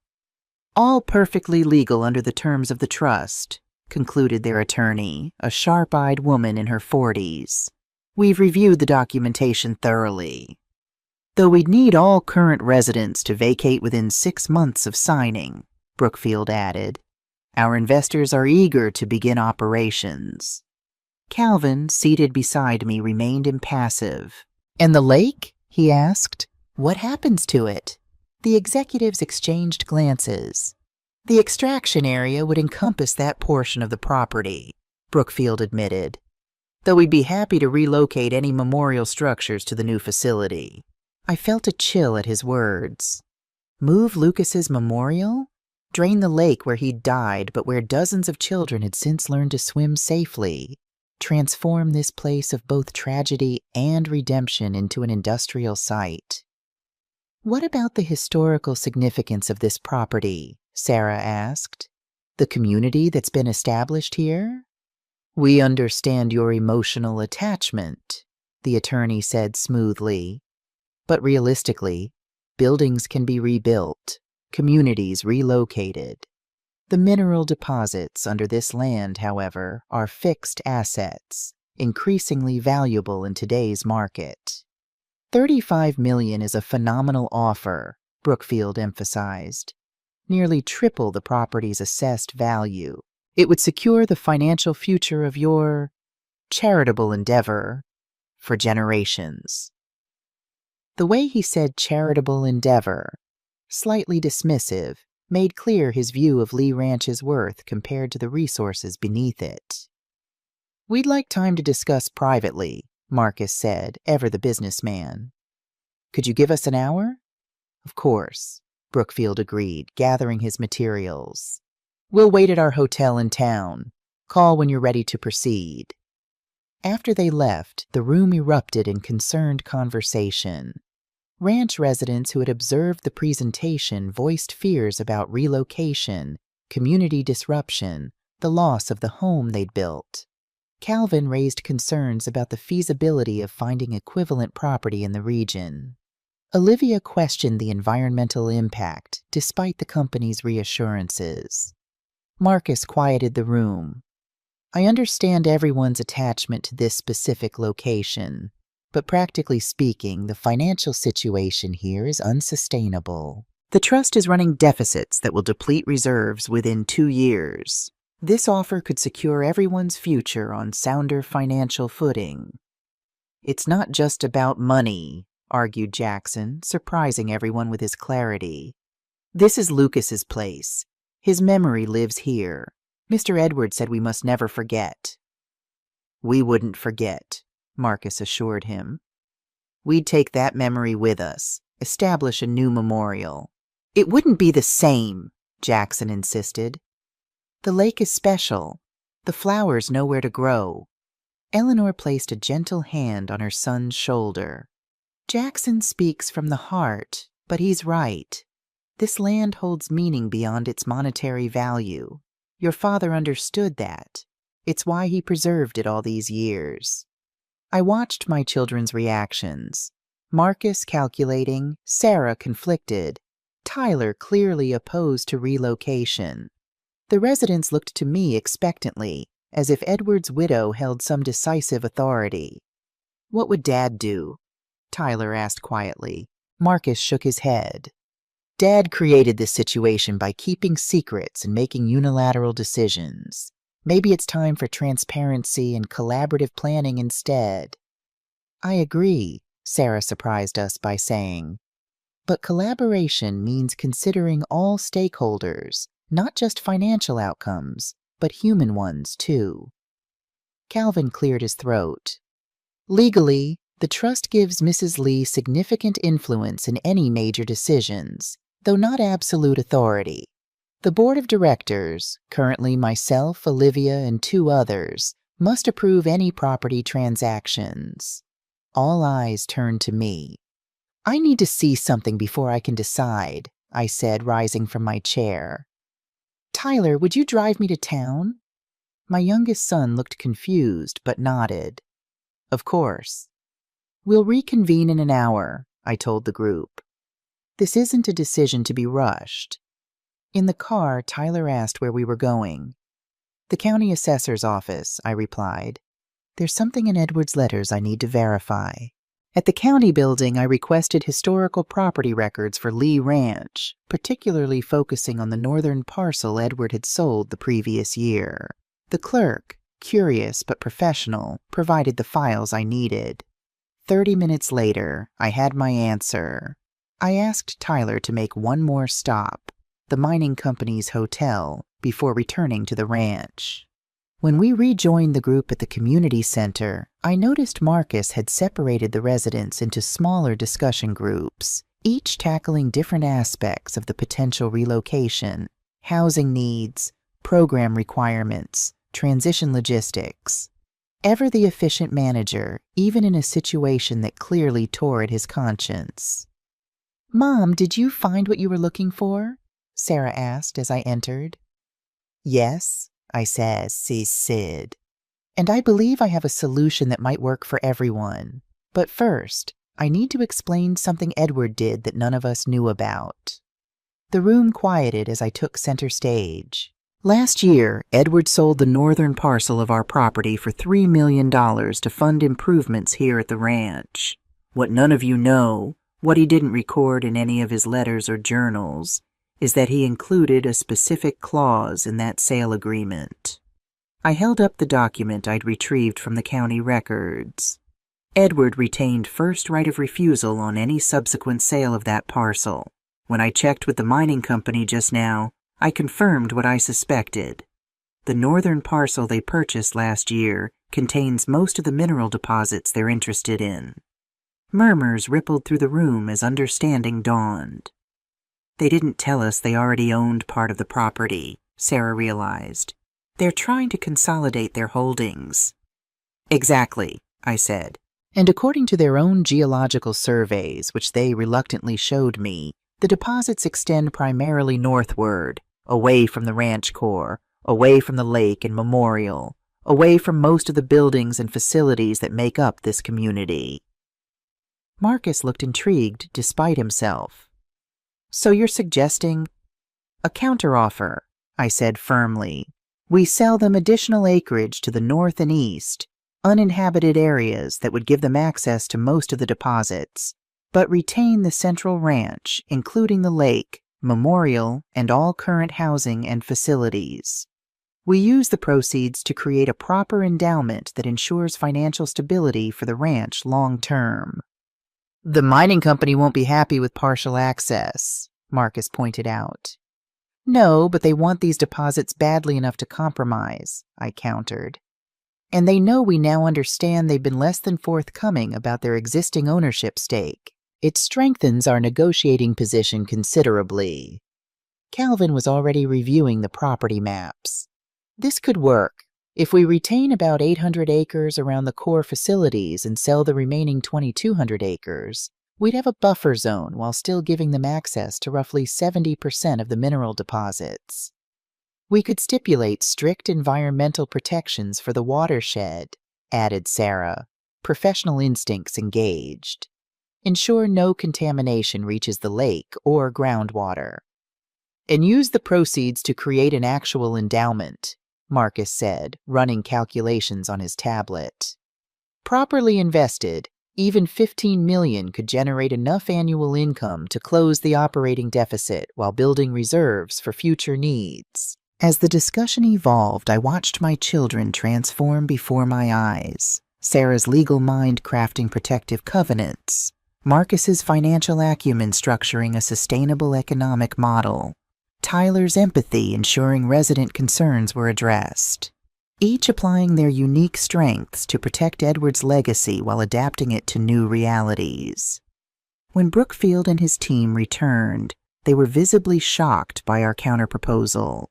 All perfectly legal under the terms of the trust, concluded their attorney, a sharp-eyed woman in her 40s. We've reviewed the documentation thoroughly. Though we'd need all current residents to vacate within 6 months of signing, Brookfield added. Our investors are eager to begin operations. Calvin, seated beside me, remained impassive. And the lake? He asked. What happens to it? The executives exchanged glances. The extraction area would encompass that portion of the property, Brookfield admitted, though we'd be happy to relocate any memorial structures to the new facility. I felt a chill at his words. Move Lucas's memorial? Drain the lake where he'd died, but where dozens of children had since learned to swim safely. Transform this place of both tragedy and redemption into an industrial site. What about the historical significance of this property? Sarah asked. The community that's been established here? We understand your emotional attachment, the attorney said smoothly. But realistically, buildings can be rebuilt, communities relocated. The mineral deposits under this land, however, are fixed assets, increasingly valuable in today's market. $35 million is a phenomenal offer, Brookfield emphasized. Nearly triple the property's assessed value. It would secure the financial future of your charitable endeavor for generations. The way he said charitable endeavor, slightly dismissive, made clear his view of Lee Ranch's worth compared to the resources beneath it. We'd like time to discuss privately, Marcus said, ever the businessman. Could you give us an hour? Of course, Brookfield agreed, gathering his materials. We'll wait at our hotel in town. Call when you're ready to proceed. After they left, the room erupted in concerned conversation. Ranch residents who had observed the presentation voiced fears about relocation, community disruption, the loss of the home they'd built. Calvin raised concerns about the feasibility of finding equivalent property in the region. Olivia questioned the environmental impact, despite the company's reassurances. Marcus quieted the room. I understand everyone's attachment to this specific location, but practically speaking, the financial situation here is unsustainable. The trust is running deficits that will deplete reserves within 2 years. This offer could secure everyone's future on sounder financial footing. It's not just about money, argued Jackson, surprising everyone with his clarity. This is Lucas's place. His memory lives here. Mr. Edwards said we must never forget. We wouldn't forget, Marcus assured him. We'd take that memory with us, establish a new memorial. It wouldn't be the same, Jackson insisted. The lake is special. The flowers know where to grow. Eleanor placed a gentle hand on her son's shoulder. Jackson speaks from the heart, but he's right. This land holds meaning beyond its monetary value. Your father understood that. It's why he preserved it all these years. I watched my children's reactions. Marcus calculating, Sarah conflicted, Tyler clearly opposed to relocation. The residents looked to me expectantly, as if Edward's widow held some decisive authority. "What would Dad do?" Tyler asked quietly. Marcus shook his head. "Dad created this situation by keeping secrets and making unilateral decisions. Maybe it's time for transparency and collaborative planning instead." "I agree," Sarah surprised us by saying. "But collaboration means considering all stakeholders, not just financial outcomes, but human ones too." Calvin cleared his throat. "Legally, the trust gives Mrs. Lee significant influence in any major decisions, though not absolute authority. The board of directors, currently myself, Olivia, and 2 others, must approve any property transactions." All eyes turned to me. "I need to see something before I can decide," I said, rising from my chair. "Tyler, would you drive me to town?" My youngest son looked confused, but nodded. "Of course." "We'll reconvene in an hour," I told the group. "This isn't a decision to be rushed." In the car, Tyler asked where we were going. "The county assessor's office," I replied. "There's something in Edward's letters I need to verify." At the county building, I requested historical property records for Lee Ranch, particularly focusing on the northern parcel Edward had sold the previous year. The clerk, curious but professional, provided the files I needed. 30 minutes later, I had my answer. I asked Tyler to make one more stop, the mining company's hotel, before returning to the ranch. When we rejoined the group at the community center, I noticed Marcus had separated the residents into smaller discussion groups, each tackling different aspects of the potential relocation: housing needs, program requirements, transition logistics. Ever the efficient manager, even in a situation that clearly tore at his conscience. "Mom, did you find what you were looking for?" Sarah asked as I entered. "Yes," I said, "Sid. And I believe I have a solution that might work for everyone. But first, I need to explain something Edward did that none of us knew about." The room quieted as I took center stage. "Last year, Edward sold the northern parcel of our property for $3 million to fund improvements here at the ranch. What none of you know, what he didn't record in any of his letters or journals, is that he included a specific clause in that sale agreement." I held up the document I'd retrieved from the county records. "Edward retained first right of refusal on any subsequent sale of that parcel. When I checked with the mining company just now, I confirmed what I suspected. The northern parcel they purchased last year contains most of the mineral deposits they're interested in." Murmurs rippled through the room as understanding dawned. "They didn't tell us they already owned part of the property," Sarah realized. "They're trying to consolidate their holdings." "Exactly," I said. "And according to their own geological surveys, which they reluctantly showed me, the deposits extend primarily northward, away from the ranch core, away from the lake and memorial, away from most of the buildings and facilities that make up this community." Marcus looked intrigued despite himself. "So you're suggesting—" "A counteroffer," I said firmly. "We sell them additional acreage to the north and east, uninhabited areas that would give them access to most of the deposits, but retain the central ranch, including the lake, memorial, and all current housing and facilities. We use the proceeds to create a proper endowment that ensures financial stability for the ranch long term." "The mining company won't be happy with partial access," Marcus pointed out. "No, but they want these deposits badly enough to compromise," I countered. "And they know we now understand they've been less than forthcoming about their existing ownership stake. It strengthens our negotiating position considerably." Calvin was already reviewing the property maps. "This could work. If we retain about 800 acres around the core facilities and sell the remaining 2,200 acres, We'd have a buffer zone while still giving them access to roughly 70% of the mineral deposits. We could stipulate strict environmental protections for the watershed, added Sarah, professional instincts engaged. Ensure no contamination reaches the lake or groundwater. And use the proceeds to create an actual endowment, Marcus said, running calculations on his tablet. Properly invested, even $15 million could generate enough annual income to close the operating deficit while building reserves for future needs. As the discussion evolved, I watched my children transform before my eyes. Sarah's legal mind crafting protective covenants, Marcus's financial acumen structuring a sustainable economic model, Tyler's empathy ensuring resident concerns were addressed, each applying their unique strengths to protect Edward's legacy while adapting it to new realities. When Brookfield and his team returned, they were visibly shocked by our counterproposal.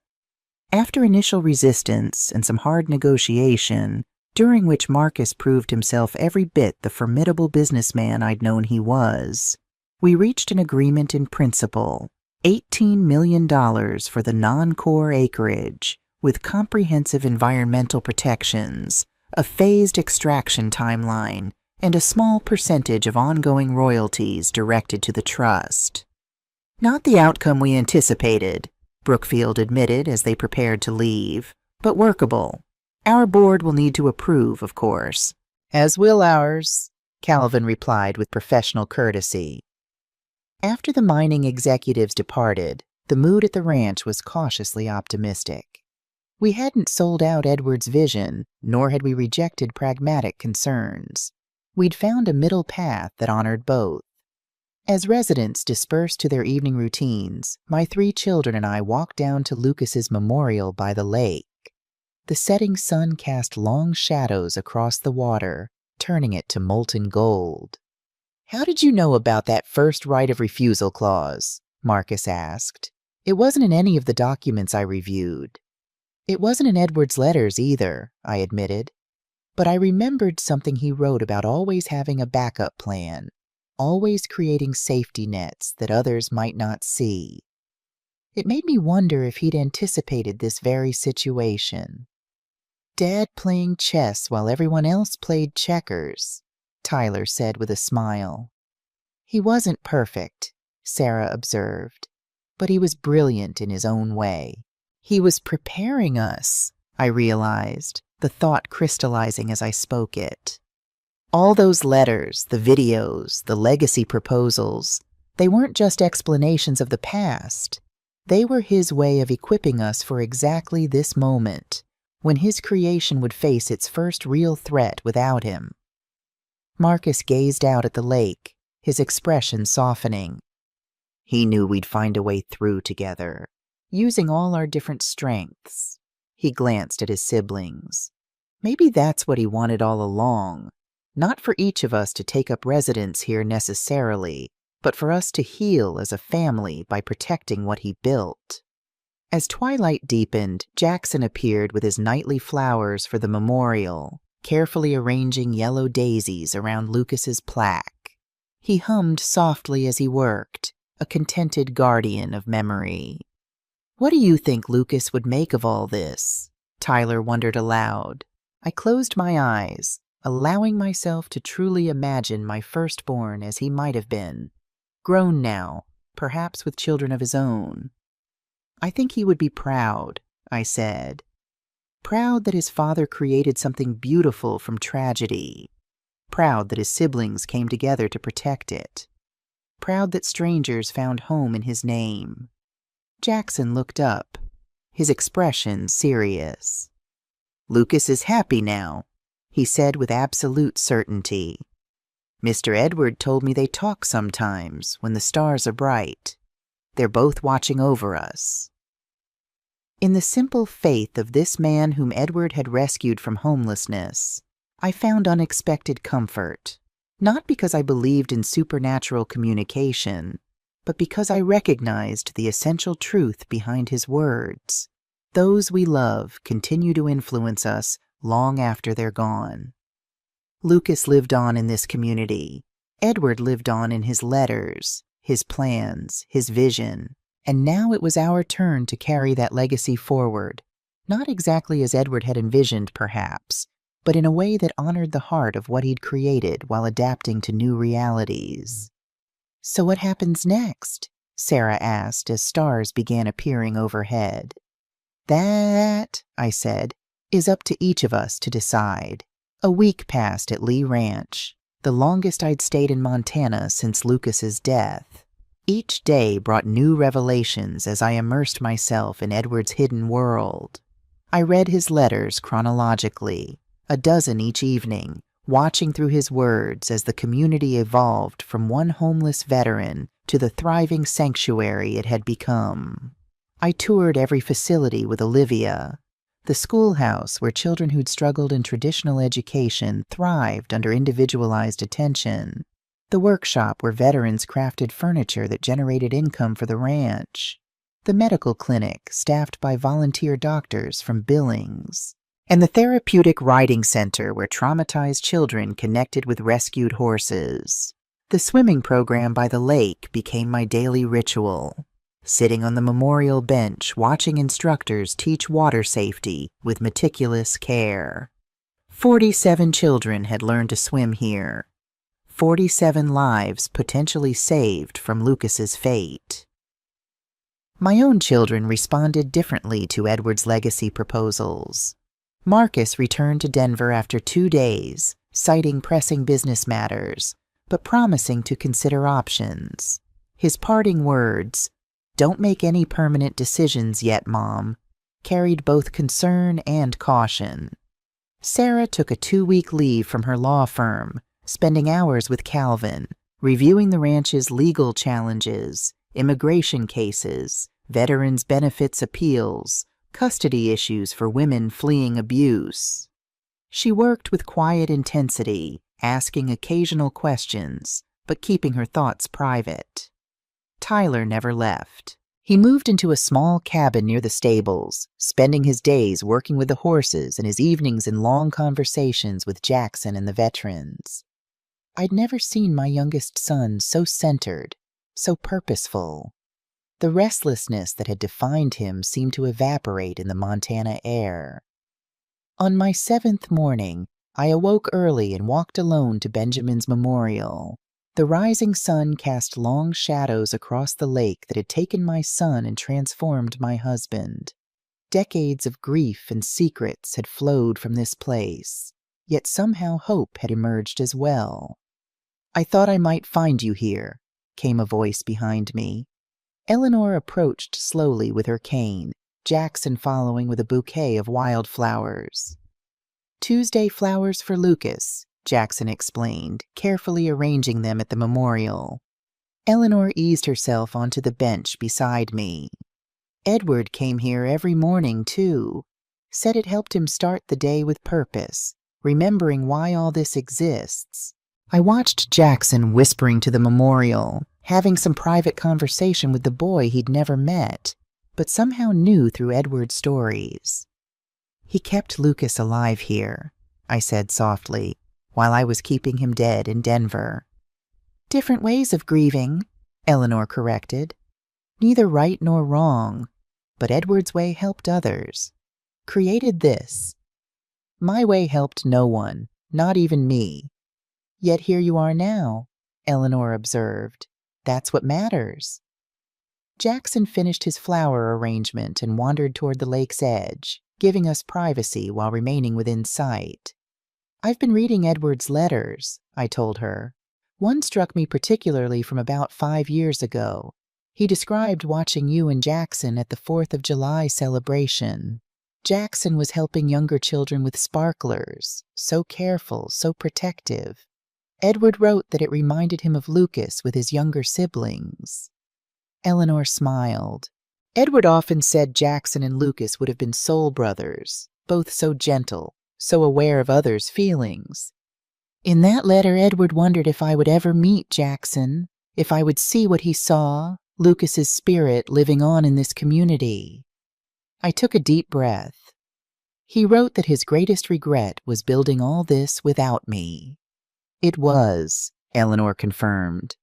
After initial resistance and some hard negotiation, during which Marcus proved himself every bit the formidable businessman I'd known he was, we reached an agreement in principle, $18 million for the non-core acreage, with comprehensive environmental protections, a phased extraction timeline, and a small percentage of ongoing royalties directed to the trust. Not the outcome we anticipated, Brookfield admitted as they prepared to leave, but workable. Our board will need to approve, of course. As will ours, Calvin replied with professional courtesy. After the mining executives departed, the mood at the ranch was cautiously optimistic. We hadn't sold out Edward's vision, nor had we rejected pragmatic concerns. We'd found a middle path that honored both. As residents dispersed to their evening routines, my 3 children and I walked down to Lucas's memorial by the lake. The setting sun cast long shadows across the water, turning it to molten gold. "How did you know about that first right of refusal clause?" Marcus asked. "It wasn't in any of the documents I reviewed." "It wasn't in Edward's letters either," I admitted. "But I remembered something he wrote about always having a backup plan. Always creating safety nets that others might not see." It made me wonder if he'd anticipated this very situation. "Dad playing chess while everyone else played checkers," Tyler said with a smile. "He wasn't perfect," Sarah observed, "but he was brilliant in his own way. He was preparing us," I realized, the thought crystallizing as I spoke it. All those letters, the videos, the legacy proposals, they weren't just explanations of the past. They were his way of equipping us for exactly this moment, when his creation would face its first real threat without him. Marcus gazed out at the lake, his expression softening. He knew we'd find a way through together, using all our different strengths. He glanced at his siblings. Maybe that's what he wanted all along. Not for each of us to take up residence here necessarily, but for us to heal as a family by protecting what he built. As twilight deepened, Jackson appeared with his nightly flowers for the memorial, carefully arranging yellow daisies around Lucas's plaque. He hummed softly as he worked, a contented guardian of memory. "What do you think Lucas would make of all this?" Tyler wondered aloud. I closed my eyes, allowing myself to truly imagine my firstborn as he might have been, grown now, perhaps with children of his own. "I think he would be proud," I said. Proud that his father created something beautiful from tragedy. Proud that his siblings came together to protect it. Proud that strangers found home in his name. Jackson looked up, his expression serious. "Lucas is happy now," he said with absolute certainty. "Mr. Edward told me they talk sometimes when the stars are bright. They're both watching over us." In the simple faith of this man whom Edward had rescued from homelessness, I found unexpected comfort, not because I believed in supernatural communication, but because I recognized the essential truth behind his words. Those we love continue to influence us long after they're gone. Lucas lived on in this community, Edward lived on in his letters, his plans, his vision, and now it was our turn to carry that legacy forward, not exactly as Edward had envisioned, perhaps, but in a way that honored the heart of what he'd created while adapting to new realities. "So what happens next?" Sarah asked as stars began appearing overhead. "That," I said, "is up to each of us to decide." A week passed at Lee Ranch, the longest I'd stayed in Montana since Lucas's death. Each day brought new revelations as I immersed myself in Edward's hidden world. I read his letters chronologically, a dozen each evening, watching through his words as the community evolved from one homeless veteran to the thriving sanctuary it had become. I toured every facility with Olivia. The schoolhouse where children who'd struggled in traditional education thrived under individualized attention. The workshop where veterans crafted furniture that generated income for the ranch. The medical clinic staffed by volunteer doctors from Billings. And the therapeutic riding center where traumatized children connected with rescued horses. The swimming program by the lake became my daily ritual. Sitting on the memorial bench, watching instructors teach water safety with meticulous care. 47 children had learned to swim here. 47 lives potentially saved from Lucas's fate. My own children responded differently to Edward's legacy proposals. Marcus returned to Denver after 2 days, citing pressing business matters, but promising to consider options. His parting words, "Don't make any permanent decisions yet, Mom," carried both concern and caution. Sarah took a 2-week leave from her law firm, spending hours with Calvin, reviewing the ranch's legal challenges, immigration cases, veterans' benefits appeals, custody issues for women fleeing abuse. She worked with quiet intensity, asking occasional questions, but keeping her thoughts private. Tyler never left. He moved into a small cabin near the stables, spending his days working with the horses and his evenings in long conversations with Jackson and the veterans. I'd never seen my youngest son so centered, so purposeful. The restlessness that had defined him seemed to evaporate in the Montana air. On my 7th morning, I awoke early and walked alone to Benjamin's memorial. The rising sun cast long shadows across the lake that had taken my son and transformed my husband. Decades of grief and secrets had flowed from this place, yet somehow hope had emerged as well. "I thought I might find you here," came a voice behind me. Eleanor approached slowly with her cane, Jackson following with a bouquet of wildflowers. "Tuesday flowers for Lucas," Jackson explained, carefully arranging them at the memorial. Eleanor eased herself onto the bench beside me. "Edward came here every morning, too. Said it helped him start the day with purpose, remembering why all this exists." I watched Jackson whispering to the memorial, having some private conversation with the boy he'd never met, but somehow knew through Edward's stories. "He kept Lucas alive here," I said softly, "while I was keeping him dead in Denver." "Different ways of grieving," Eleanor corrected. "Neither right nor wrong, but Edward's way helped others. Created this. My way helped no one, not even me. Yet here you are now," Eleanor observed. "That's what matters." Jackson finished his flower arrangement and wandered toward the lake's edge, giving us privacy while remaining within sight. "I've been reading Edward's letters," I told her. "One struck me particularly from about 5 years ago. He described watching you and Jackson at the 4th of July celebration. Jackson was helping younger children with sparklers, so careful, so protective. Edward wrote that it reminded him of Lucas with his younger siblings." Eleanor smiled. "Edward often said Jackson and Lucas would have been soul brothers, both so gentle, so aware of others' feelings. In that letter, Edward wondered if I would ever meet Jackson, if I would see what he saw, Lucas's spirit living on in this community." I took a deep breath. He wrote that his greatest regret was building all this without me. It was, Eleanor confirmed.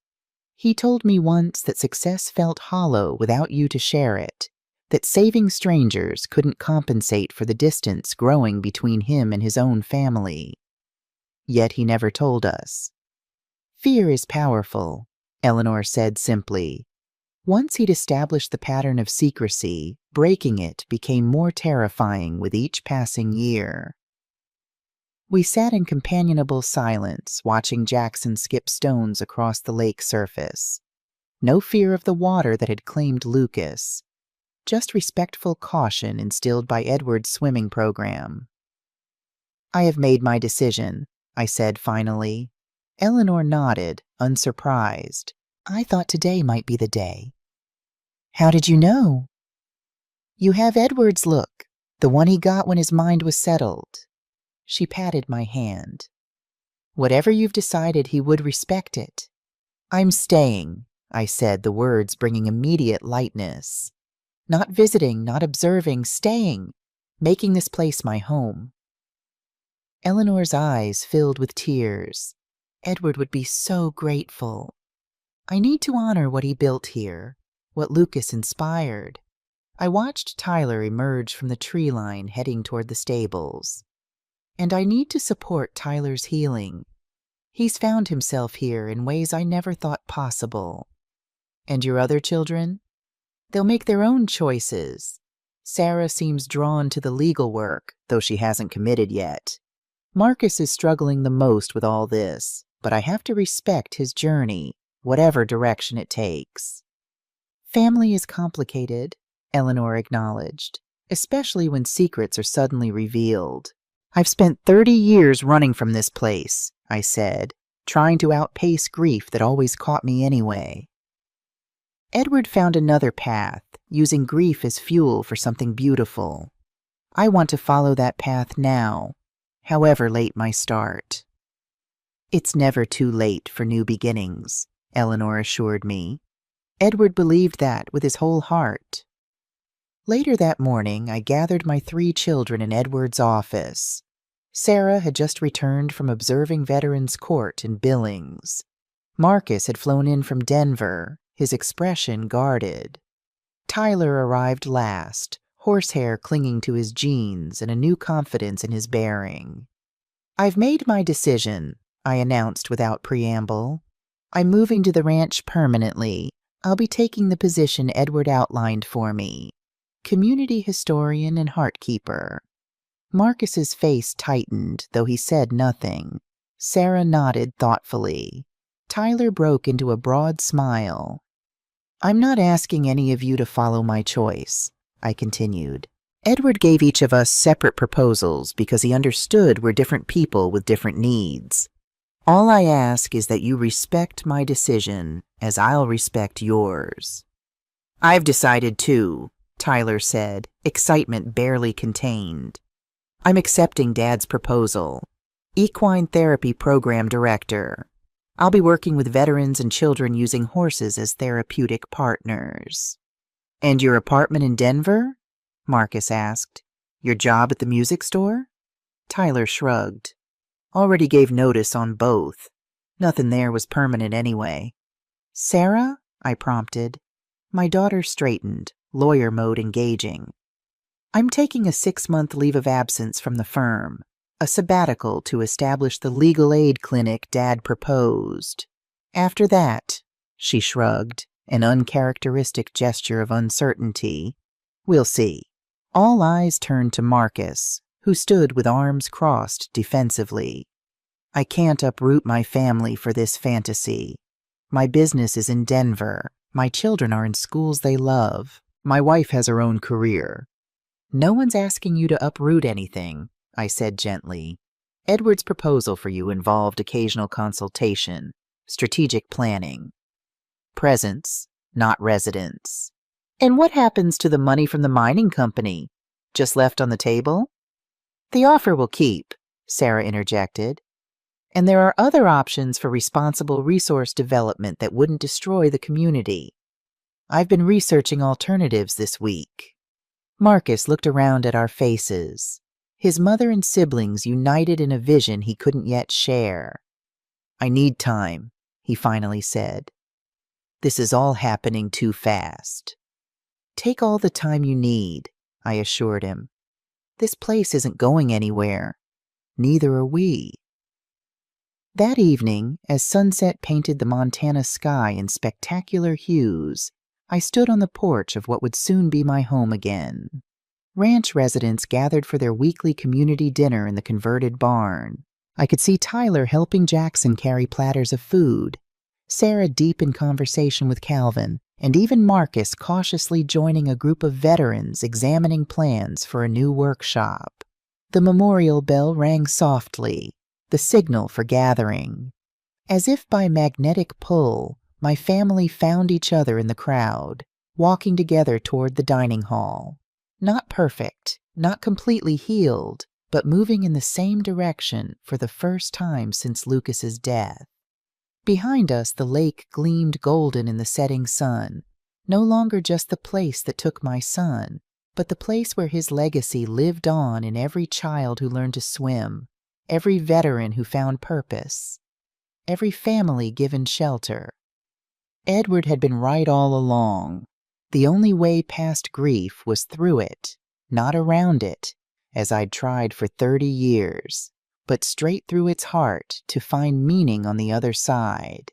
He told me once that success felt hollow without you to share it, that saving strangers couldn't compensate for the distance growing between him and his own family. Yet he never told us. Fear is powerful, Eleanor said simply. Once he'd established the pattern of secrecy, breaking it became more terrifying with each passing year. We sat in companionable silence, watching Jackson skip stones across the lake surface. No fear of the water that had claimed Lucas, just respectful caution instilled by Edward's swimming program. I have made my decision, I said finally. Eleanor nodded, unsurprised. I thought today might be the day. How did you know? You have Edward's look, the one he got when his mind was settled. She patted my hand. Whatever you've decided, he would respect it. I'm staying, I said, the words bringing immediate lightness. Not visiting, not observing, staying, making this place my home. Eleanor's eyes filled with tears. Edward would be so grateful. I need to honor what he built here, what Lucas inspired. I watched Tyler emerge from the tree line heading toward the stables. And I need to support Tyler's healing. He's found himself here in ways I never thought possible. And your other children? They'll make their own choices. Sarah seems drawn to the legal work, though she hasn't committed yet. Marcus is struggling the most with all this, but I have to respect his journey, whatever direction it takes. Family is complicated, Eleanor acknowledged, especially when secrets are suddenly revealed. I've spent 30 years running from this place, I said, trying to outpace grief that always caught me anyway. Edward found another path, using grief as fuel for something beautiful. I want to follow that path now, however late my start. It's never too late for new beginnings, Eleanor assured me. Edward believed that with his whole heart. Later that morning, I gathered my 3 children in Edward's office. Sarah had just returned from observing Veterans Court in Billings. Marcus had flown in from Denver, his expression guarded. Tyler arrived last, horsehair clinging to his jeans and a new confidence in his bearing. I've made my decision, I announced without preamble. I'm moving to the ranch permanently. I'll be taking the position Edward outlined for me. Community historian and heartkeeper. Marcus's face tightened, though he said nothing. Sarah nodded thoughtfully. Tyler broke into a broad smile. I'm not asking any of you to follow my choice, I continued. Edward gave each of us separate proposals because he understood we're different people with different needs. All I ask is that you respect my decision as I'll respect yours. I've decided too, Tyler said, excitement barely contained. I'm accepting Dad's proposal. Equine Therapy Program Director. I'll be working with veterans and children using horses as therapeutic partners. And your apartment in Denver? Marcus asked. Your job at the music store? Tyler shrugged. Already gave notice on both. Nothing there was permanent anyway. Sarah? I prompted. My daughter straightened, lawyer mode engaging. I'm taking a 6-month leave of absence from the firm, a sabbatical to establish the legal aid clinic Dad proposed. After that, she shrugged, an uncharacteristic gesture of uncertainty. We'll see. All eyes turned to Marcus, who stood with arms crossed defensively. I can't uproot my family for this fantasy. My business is in Denver. My children are in schools they love. My wife has her own career. No one's asking you to uproot anything, I said gently. Edward's proposal for you involved occasional consultation, strategic planning. Presence, not residence. And what happens to the money from the mining company? Just left on the table? The offer will keep, Sarah interjected. And there are other options for responsible resource development that wouldn't destroy the community. I've been researching alternatives this week. Marcus looked around at our faces. His mother and siblings united in a vision he couldn't yet share. I need time, he finally said. "This is all happening too fast." "Take all the time you need," I assured him. "This place isn't going anywhere. Neither are we." That evening, as sunset painted the Montana sky in spectacular hues, I stood on the porch of what would soon be my home again. Ranch residents gathered for their weekly community dinner in the converted barn. I could see Tyler helping Jackson carry platters of food, Sarah deep in conversation with Calvin, and even Marcus cautiously joining a group of veterans examining plans for a new workshop. The memorial bell rang softly, the signal for gathering. As if by magnetic pull, my family found each other in the crowd, walking together toward the dining hall. Not perfect, not completely healed, but moving in the same direction for the first time since Lucas's death. Behind us, the lake gleamed golden in the setting sun, no longer just the place that took my son, but the place where his legacy lived on in every child who learned to swim, every veteran who found purpose, every family given shelter. Edward had been right all along. The only way past grief was through it, not around it, as I'd tried for 30 years, but straight through its heart to find meaning on the other side.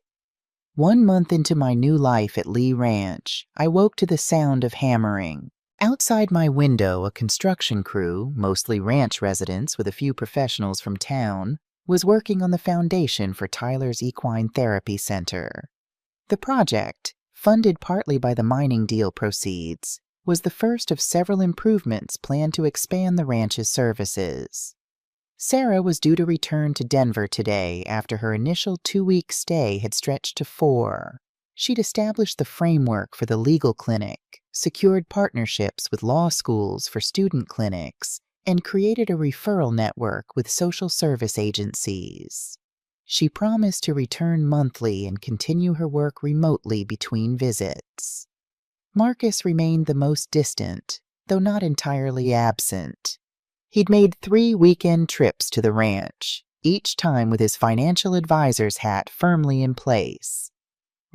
1 month into my new life at Lee Ranch, I woke to the sound of hammering. Outside my window, a construction crew, mostly ranch residents with a few professionals from town, was working on the foundation for Tyler's Equine Therapy Center. The project, funded partly by the mining deal proceeds, was the first of several improvements planned to expand the ranch's services. Sarah was due to return to Denver today after her initial 2-week stay had stretched to 4. She'd established the framework for the legal clinic, secured partnerships with law schools for student clinics, and created a referral network with social service agencies. She promised to return monthly and continue her work remotely between visits. Marcus remained the most distant, though not entirely absent. He'd made 3 weekend trips to the ranch, each time with his financial advisor's hat firmly in place.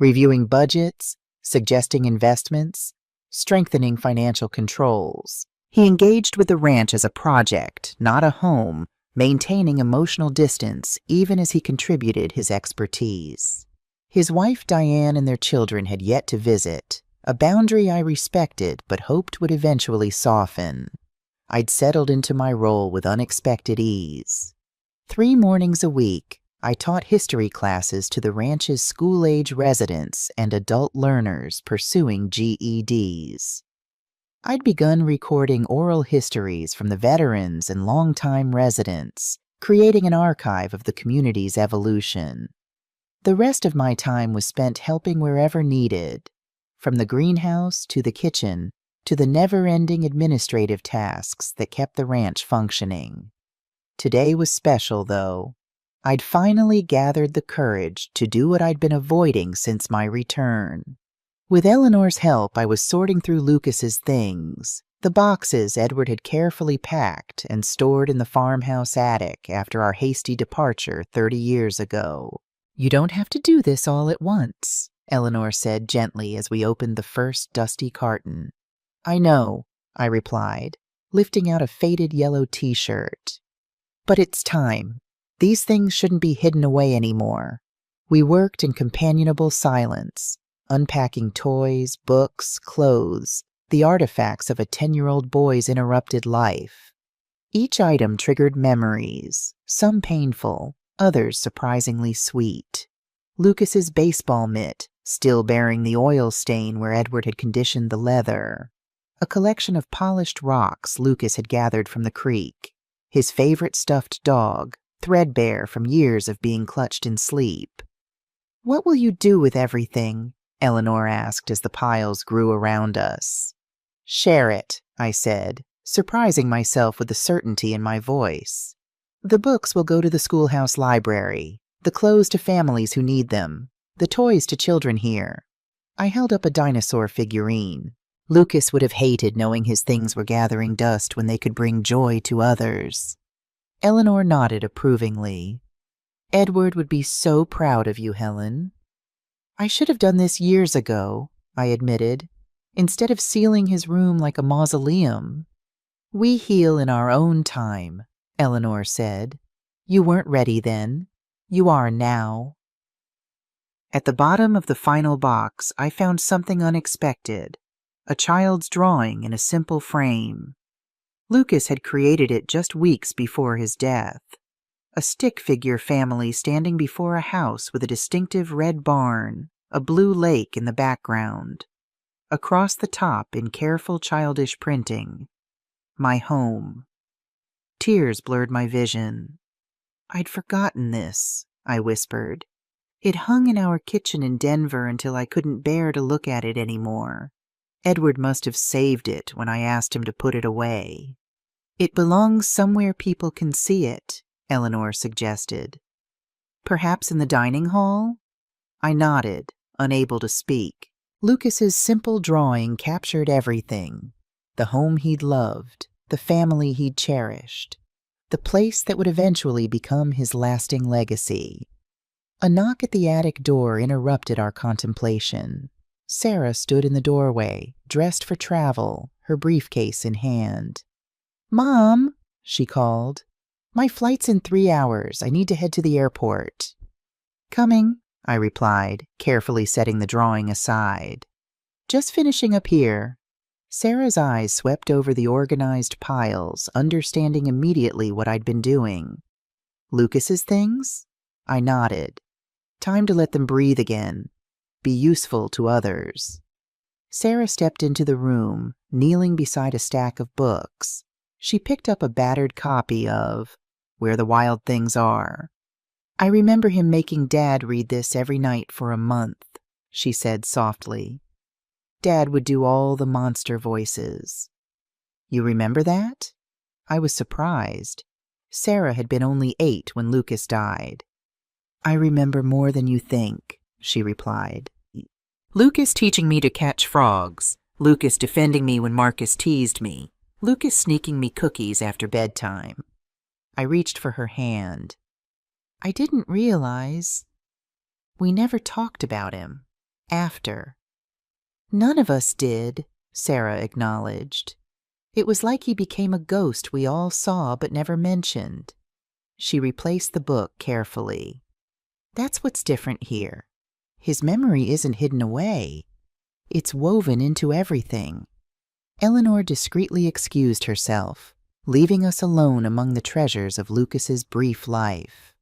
Reviewing budgets, suggesting investments, strengthening financial controls. He engaged with the ranch as a project, not a home, maintaining emotional distance even as he contributed his expertise. His wife Diane and their children had yet to visit, a boundary I respected but hoped would eventually soften. I'd settled into my role with unexpected ease. 3 mornings a week, I taught history classes to the ranch's school-age residents and adult learners pursuing GEDs. I'd begun recording oral histories from the veterans and longtime residents, creating an archive of the community's evolution. The rest of my time was spent helping wherever needed, from the greenhouse to the kitchen to the never-ending administrative tasks that kept the ranch functioning. Today was special, though. I'd finally gathered the courage to do what I'd been avoiding since my return. With Eleanor's help, I was sorting through Lucas's things, the boxes Edward had carefully packed and stored in the farmhouse attic after our hasty departure 30 years ago. "You don't have to do this all at once," Eleanor said gently as we opened the first dusty carton. "I know," I replied, lifting out a faded yellow t-shirt. "But it's time. These things shouldn't be hidden away anymore." We worked in companionable silence, unpacking toys, books, clothes, the artifacts of a 10-year-old boy's interrupted life. Each item triggered memories, some painful, others surprisingly sweet. Lucas's baseball mitt, still bearing the oil stain where Edward had conditioned the leather. A collection of polished rocks Lucas had gathered from the creek. His favorite stuffed dog, threadbare from years of being clutched in sleep. "What will you do with everything?" Eleanor asked as the piles grew around us. "Share it," I said, surprising myself with the certainty in my voice. "The books will go to the schoolhouse library, the clothes to families who need them, the toys to children here." I held up a dinosaur figurine. Lucas would have hated knowing his things were gathering dust when they could bring joy to others. Eleanor nodded approvingly. "Edward would be so proud of you, Helen." I should have done this years ago, I admitted, instead of sealing his room like a mausoleum. We heal in our own time, Eleanor said. You weren't ready then. You are now. At the bottom of the final box, I found something unexpected, a child's drawing in a simple frame. Lucas had created it just weeks before his death. A stick figure family standing before a house with a distinctive red barn, a blue lake in the background. Across the top, in careful childish printing, my home. Tears blurred my vision. I'd forgotten this, I whispered. It hung in our kitchen in Denver until I couldn't bear to look at it anymore. Edward must have saved it when I asked him to put it away. It belongs somewhere people can see it, Eleanor suggested. Perhaps in the dining hall? I nodded, unable to speak. Lucas's simple drawing captured everything. The home he'd loved, the family he'd cherished, the place that would eventually become his lasting legacy. A knock at the attic door interrupted our contemplation. Sarah stood in the doorway, dressed for travel, her briefcase in hand. "Mom," she called. "My flight's in 3 hours. I need to head to the airport." "Coming," I replied, carefully setting the drawing aside. "Just finishing up here." Sarah's eyes swept over the organized piles, understanding immediately what I'd been doing. "Lucas's things?" I nodded. Time to let them breathe again, be useful to others. Sarah stepped into the room, kneeling beside a stack of books. She picked up a battered copy of Where the Wild Things Are. "I remember him making Dad read this every night for a month," she said softly. "Dad would do all the monster voices." "You remember that?" I was surprised. Sarah had been only 8 when Lucas died. "I remember more than you think," she replied. Lucas teaching me to catch frogs, Lucas defending me when Marcus teased me, Lucas sneaking me cookies after bedtime. I reached for her hand. "I didn't realize. We never talked about him. After." "None of us did," Sarah acknowledged. "It was like he became a ghost we all saw but never mentioned." She replaced the book carefully. "That's what's different here. His memory isn't hidden away. It's woven into everything." Eleanor discreetly excused herself, leaving us alone among the treasures of Lucas's brief life.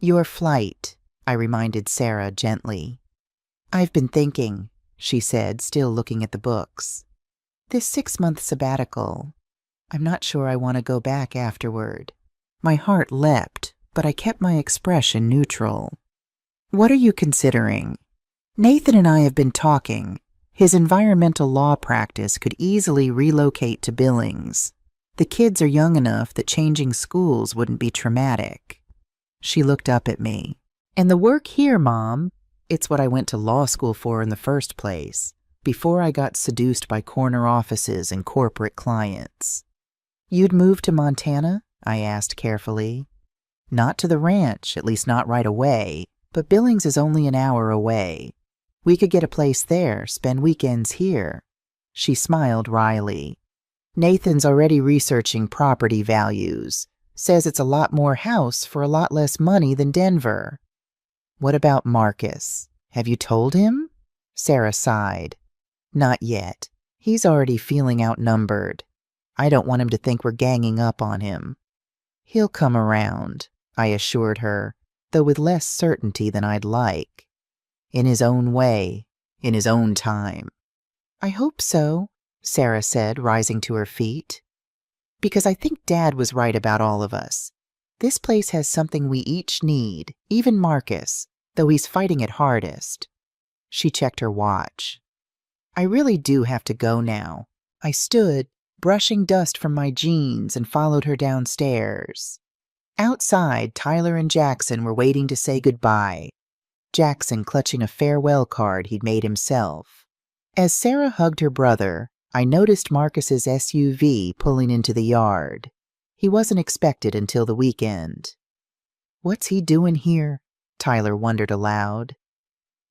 "Your flight," I reminded Sarah gently. "I've been thinking," she said, still looking at the books. "This 6-month sabbatical, I'm not sure I want to go back afterward." My heart leapt, but I kept my expression neutral. "What are you considering?" "Nathan and I have been talking. His environmental law practice could easily relocate to Billings. The kids are young enough that changing schools wouldn't be traumatic." She looked up at me. "And the work here, Mom, it's what I went to law school for in the first place, before I got seduced by corner offices and corporate clients." "You'd move to Montana?" I asked carefully. "Not to the ranch, at least not right away, but Billings is only an hour away. We could get a place there, spend weekends here." She smiled wryly. "Nathan's already researching property values. Says it's a lot more house for a lot less money than Denver." "What about Marcus? Have you told him?" Sarah sighed. "Not yet. He's already feeling outnumbered. I don't want him to think we're ganging up on him." "He'll come around," I assured her, though with less certainty than I'd like. "In his own way, in his own time." "I hope so," Sarah said, rising to her feet. "Because I think Dad was right about all of us. This place has something we each need, even Marcus, though he's fighting it hardest." She checked her watch. "I really do have to go now." I stood, brushing dust from my jeans, and followed her downstairs. Outside, Tyler and Jackson were waiting to say goodbye, Jackson clutching a farewell card he'd made himself. As Sarah hugged her brother, I noticed Marcus's SUV pulling into the yard. He wasn't expected until the weekend. "What's he doing here?" Tyler wondered aloud.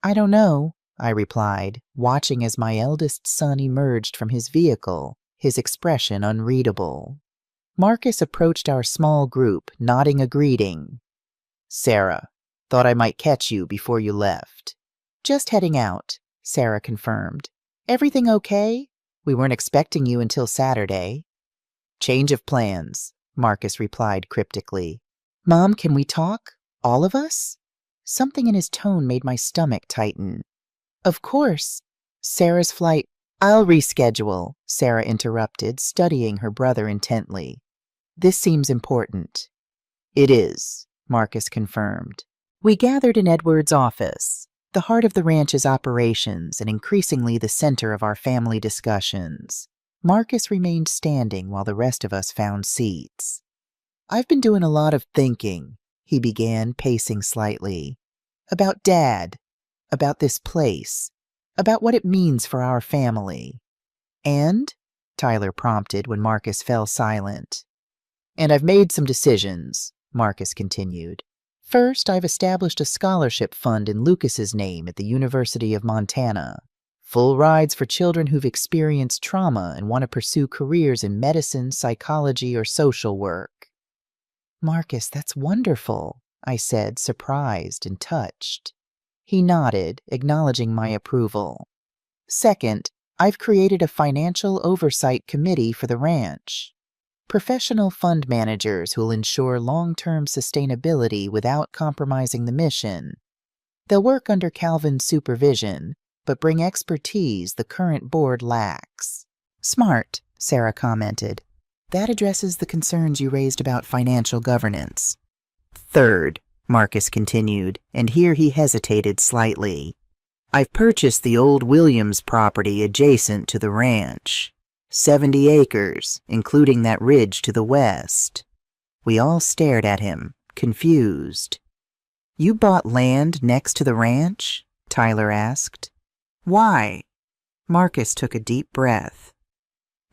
I don't know, I replied, watching as my eldest son emerged from his vehicle, his expression unreadable. Marcus approached our small group, nodding a greeting. Sarah, thought I might catch you before you left. Just heading out, Sarah confirmed. Everything okay? We weren't expecting you until Saturday. Change of plans, Marcus replied cryptically. Mom, can we talk? All of us? Something in his tone made my stomach tighten. Of course. Sarah's flight. I'll reschedule, Sarah interrupted, studying her brother intently. This seems important. It is, Marcus confirmed. We gathered in Edward's office, the heart of the ranch's operations and increasingly the center of our family discussions. Marcus remained standing while the rest of us found seats. I've been doing a lot of thinking, he began, pacing slightly. About Dad, about this place, about what it means for our family. And? Tyler prompted when Marcus fell silent. And I've made some decisions, Marcus continued. First, I've established a scholarship fund in Lucas's name at the University of Montana. Full rides for children who've experienced trauma and want to pursue careers in medicine, psychology, or social work. Marcus, that's wonderful, I said, surprised and touched. He nodded, acknowledging my approval. Second, I've created a financial oversight committee for the ranch. Professional fund managers who'll ensure long-term sustainability without compromising the mission. They'll work under Calvin's supervision, but bring expertise the current board lacks. Smart, Sarah commented. That addresses the concerns you raised about financial governance. Third, Marcus continued, and here he hesitated slightly. I've purchased the old Williams property adjacent to the ranch. 70 acres, including that ridge to the west. We all stared at him, confused. You bought land next to the ranch? Tyler asked. Why? Marcus took a deep breath.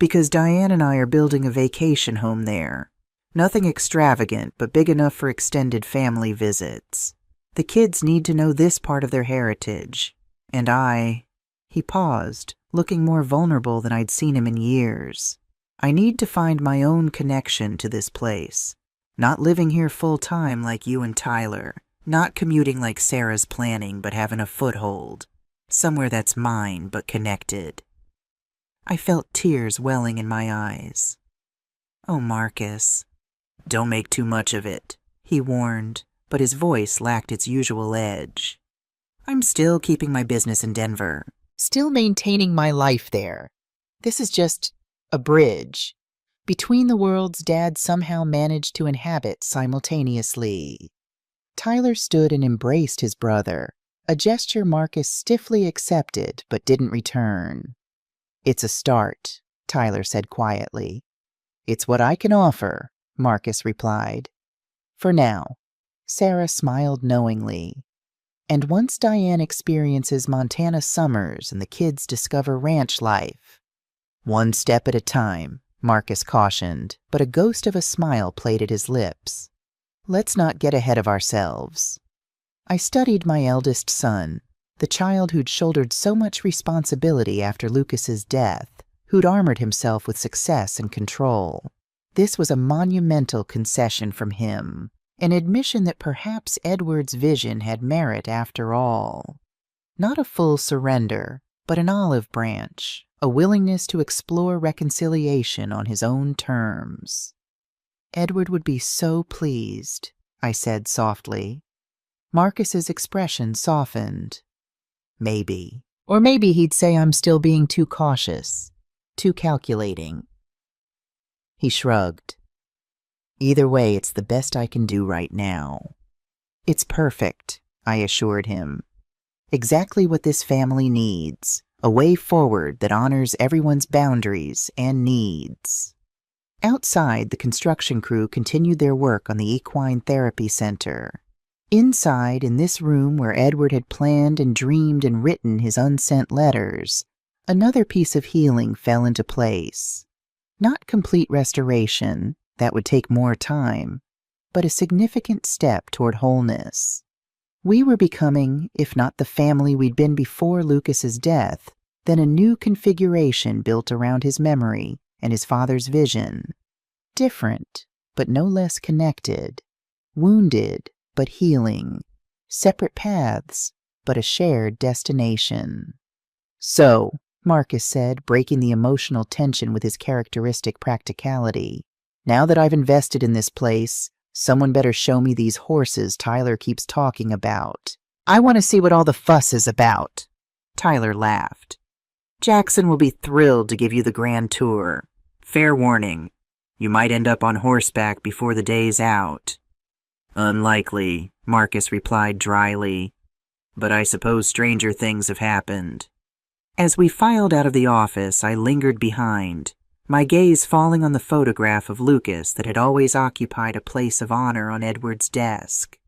Because Diane and I are building a vacation home there. Nothing extravagant, but big enough for extended family visits. The kids need to know this part of their heritage. And He paused, looking more vulnerable than I'd seen him in years. I need to find my own connection to this place. Not living here full-time like you and Tyler. Not commuting like Sarah's planning, but having a foothold. Somewhere that's mine, but connected. I felt tears welling in my eyes. Oh, Marcus. Don't make too much of it, he warned, but his voice lacked its usual edge. I'm still keeping my business in Denver. Still maintaining my life there. This is just a bridge. Between the worlds Dad somehow managed to inhabit simultaneously. Tyler stood and embraced his brother, a gesture Marcus stiffly accepted but didn't return. It's a start, Tyler said quietly. It's what I can offer, Marcus replied. For now. Sarah smiled knowingly. And once Diane experiences Montana summers and the kids discover ranch life. One step at a time, Marcus cautioned, but a ghost of a smile played at his lips. Let's not get ahead of ourselves. I studied my eldest son, the child who'd shouldered so much responsibility after Lucas's death, who'd armored himself with success and control. This was a monumental concession from him, an admission that perhaps Edward's vision had merit after all. Not a full surrender, but an olive branch, a willingness to explore reconciliation on his own terms. Edward would be so pleased, I said softly. Marcus's expression softened. Maybe. Or maybe he'd say I'm still being too cautious, too calculating. He shrugged. Either way, it's the best I can do right now. It's perfect, I assured him. Exactly what this family needs, a way forward that honors everyone's boundaries and needs. Outside, the construction crew continued their work on the Equine Therapy Center. Inside, in this room where Edward had planned and dreamed and written his unsent letters, another piece of healing fell into place. Not complete restoration, that would take more time, but a significant step toward wholeness. We were becoming, if not the family we'd been before Lucas's death, then a new configuration built around his memory and his father's vision. Different, but no less connected. Wounded, but healing. Separate paths, but a shared destination. So, Marcus said, breaking the emotional tension with his characteristic practicality, now that I've invested in this place, someone better show me these horses Tyler keeps talking about. I want to see what all the fuss is about. Tyler laughed. Jackson will be thrilled to give you the grand tour. Fair warning, you might end up on horseback before the day's out. Unlikely, Marcus replied dryly, but I suppose stranger things have happened. As we filed out of the office, I lingered behind, my gaze falling on the photograph of Lucas that had always occupied a place of honor on Edward's desk.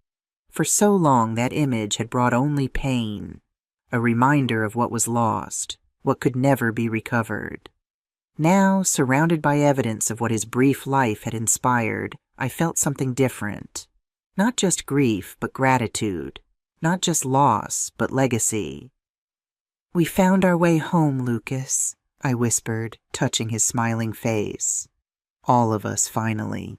For so long that image had brought only pain, a reminder of what was lost, what could never be recovered. Now, surrounded by evidence of what his brief life had inspired, I felt something different. Not just grief, but gratitude. Not just loss, but legacy. We found our way home, Lucas, I whispered, touching his smiling face. All of us, finally.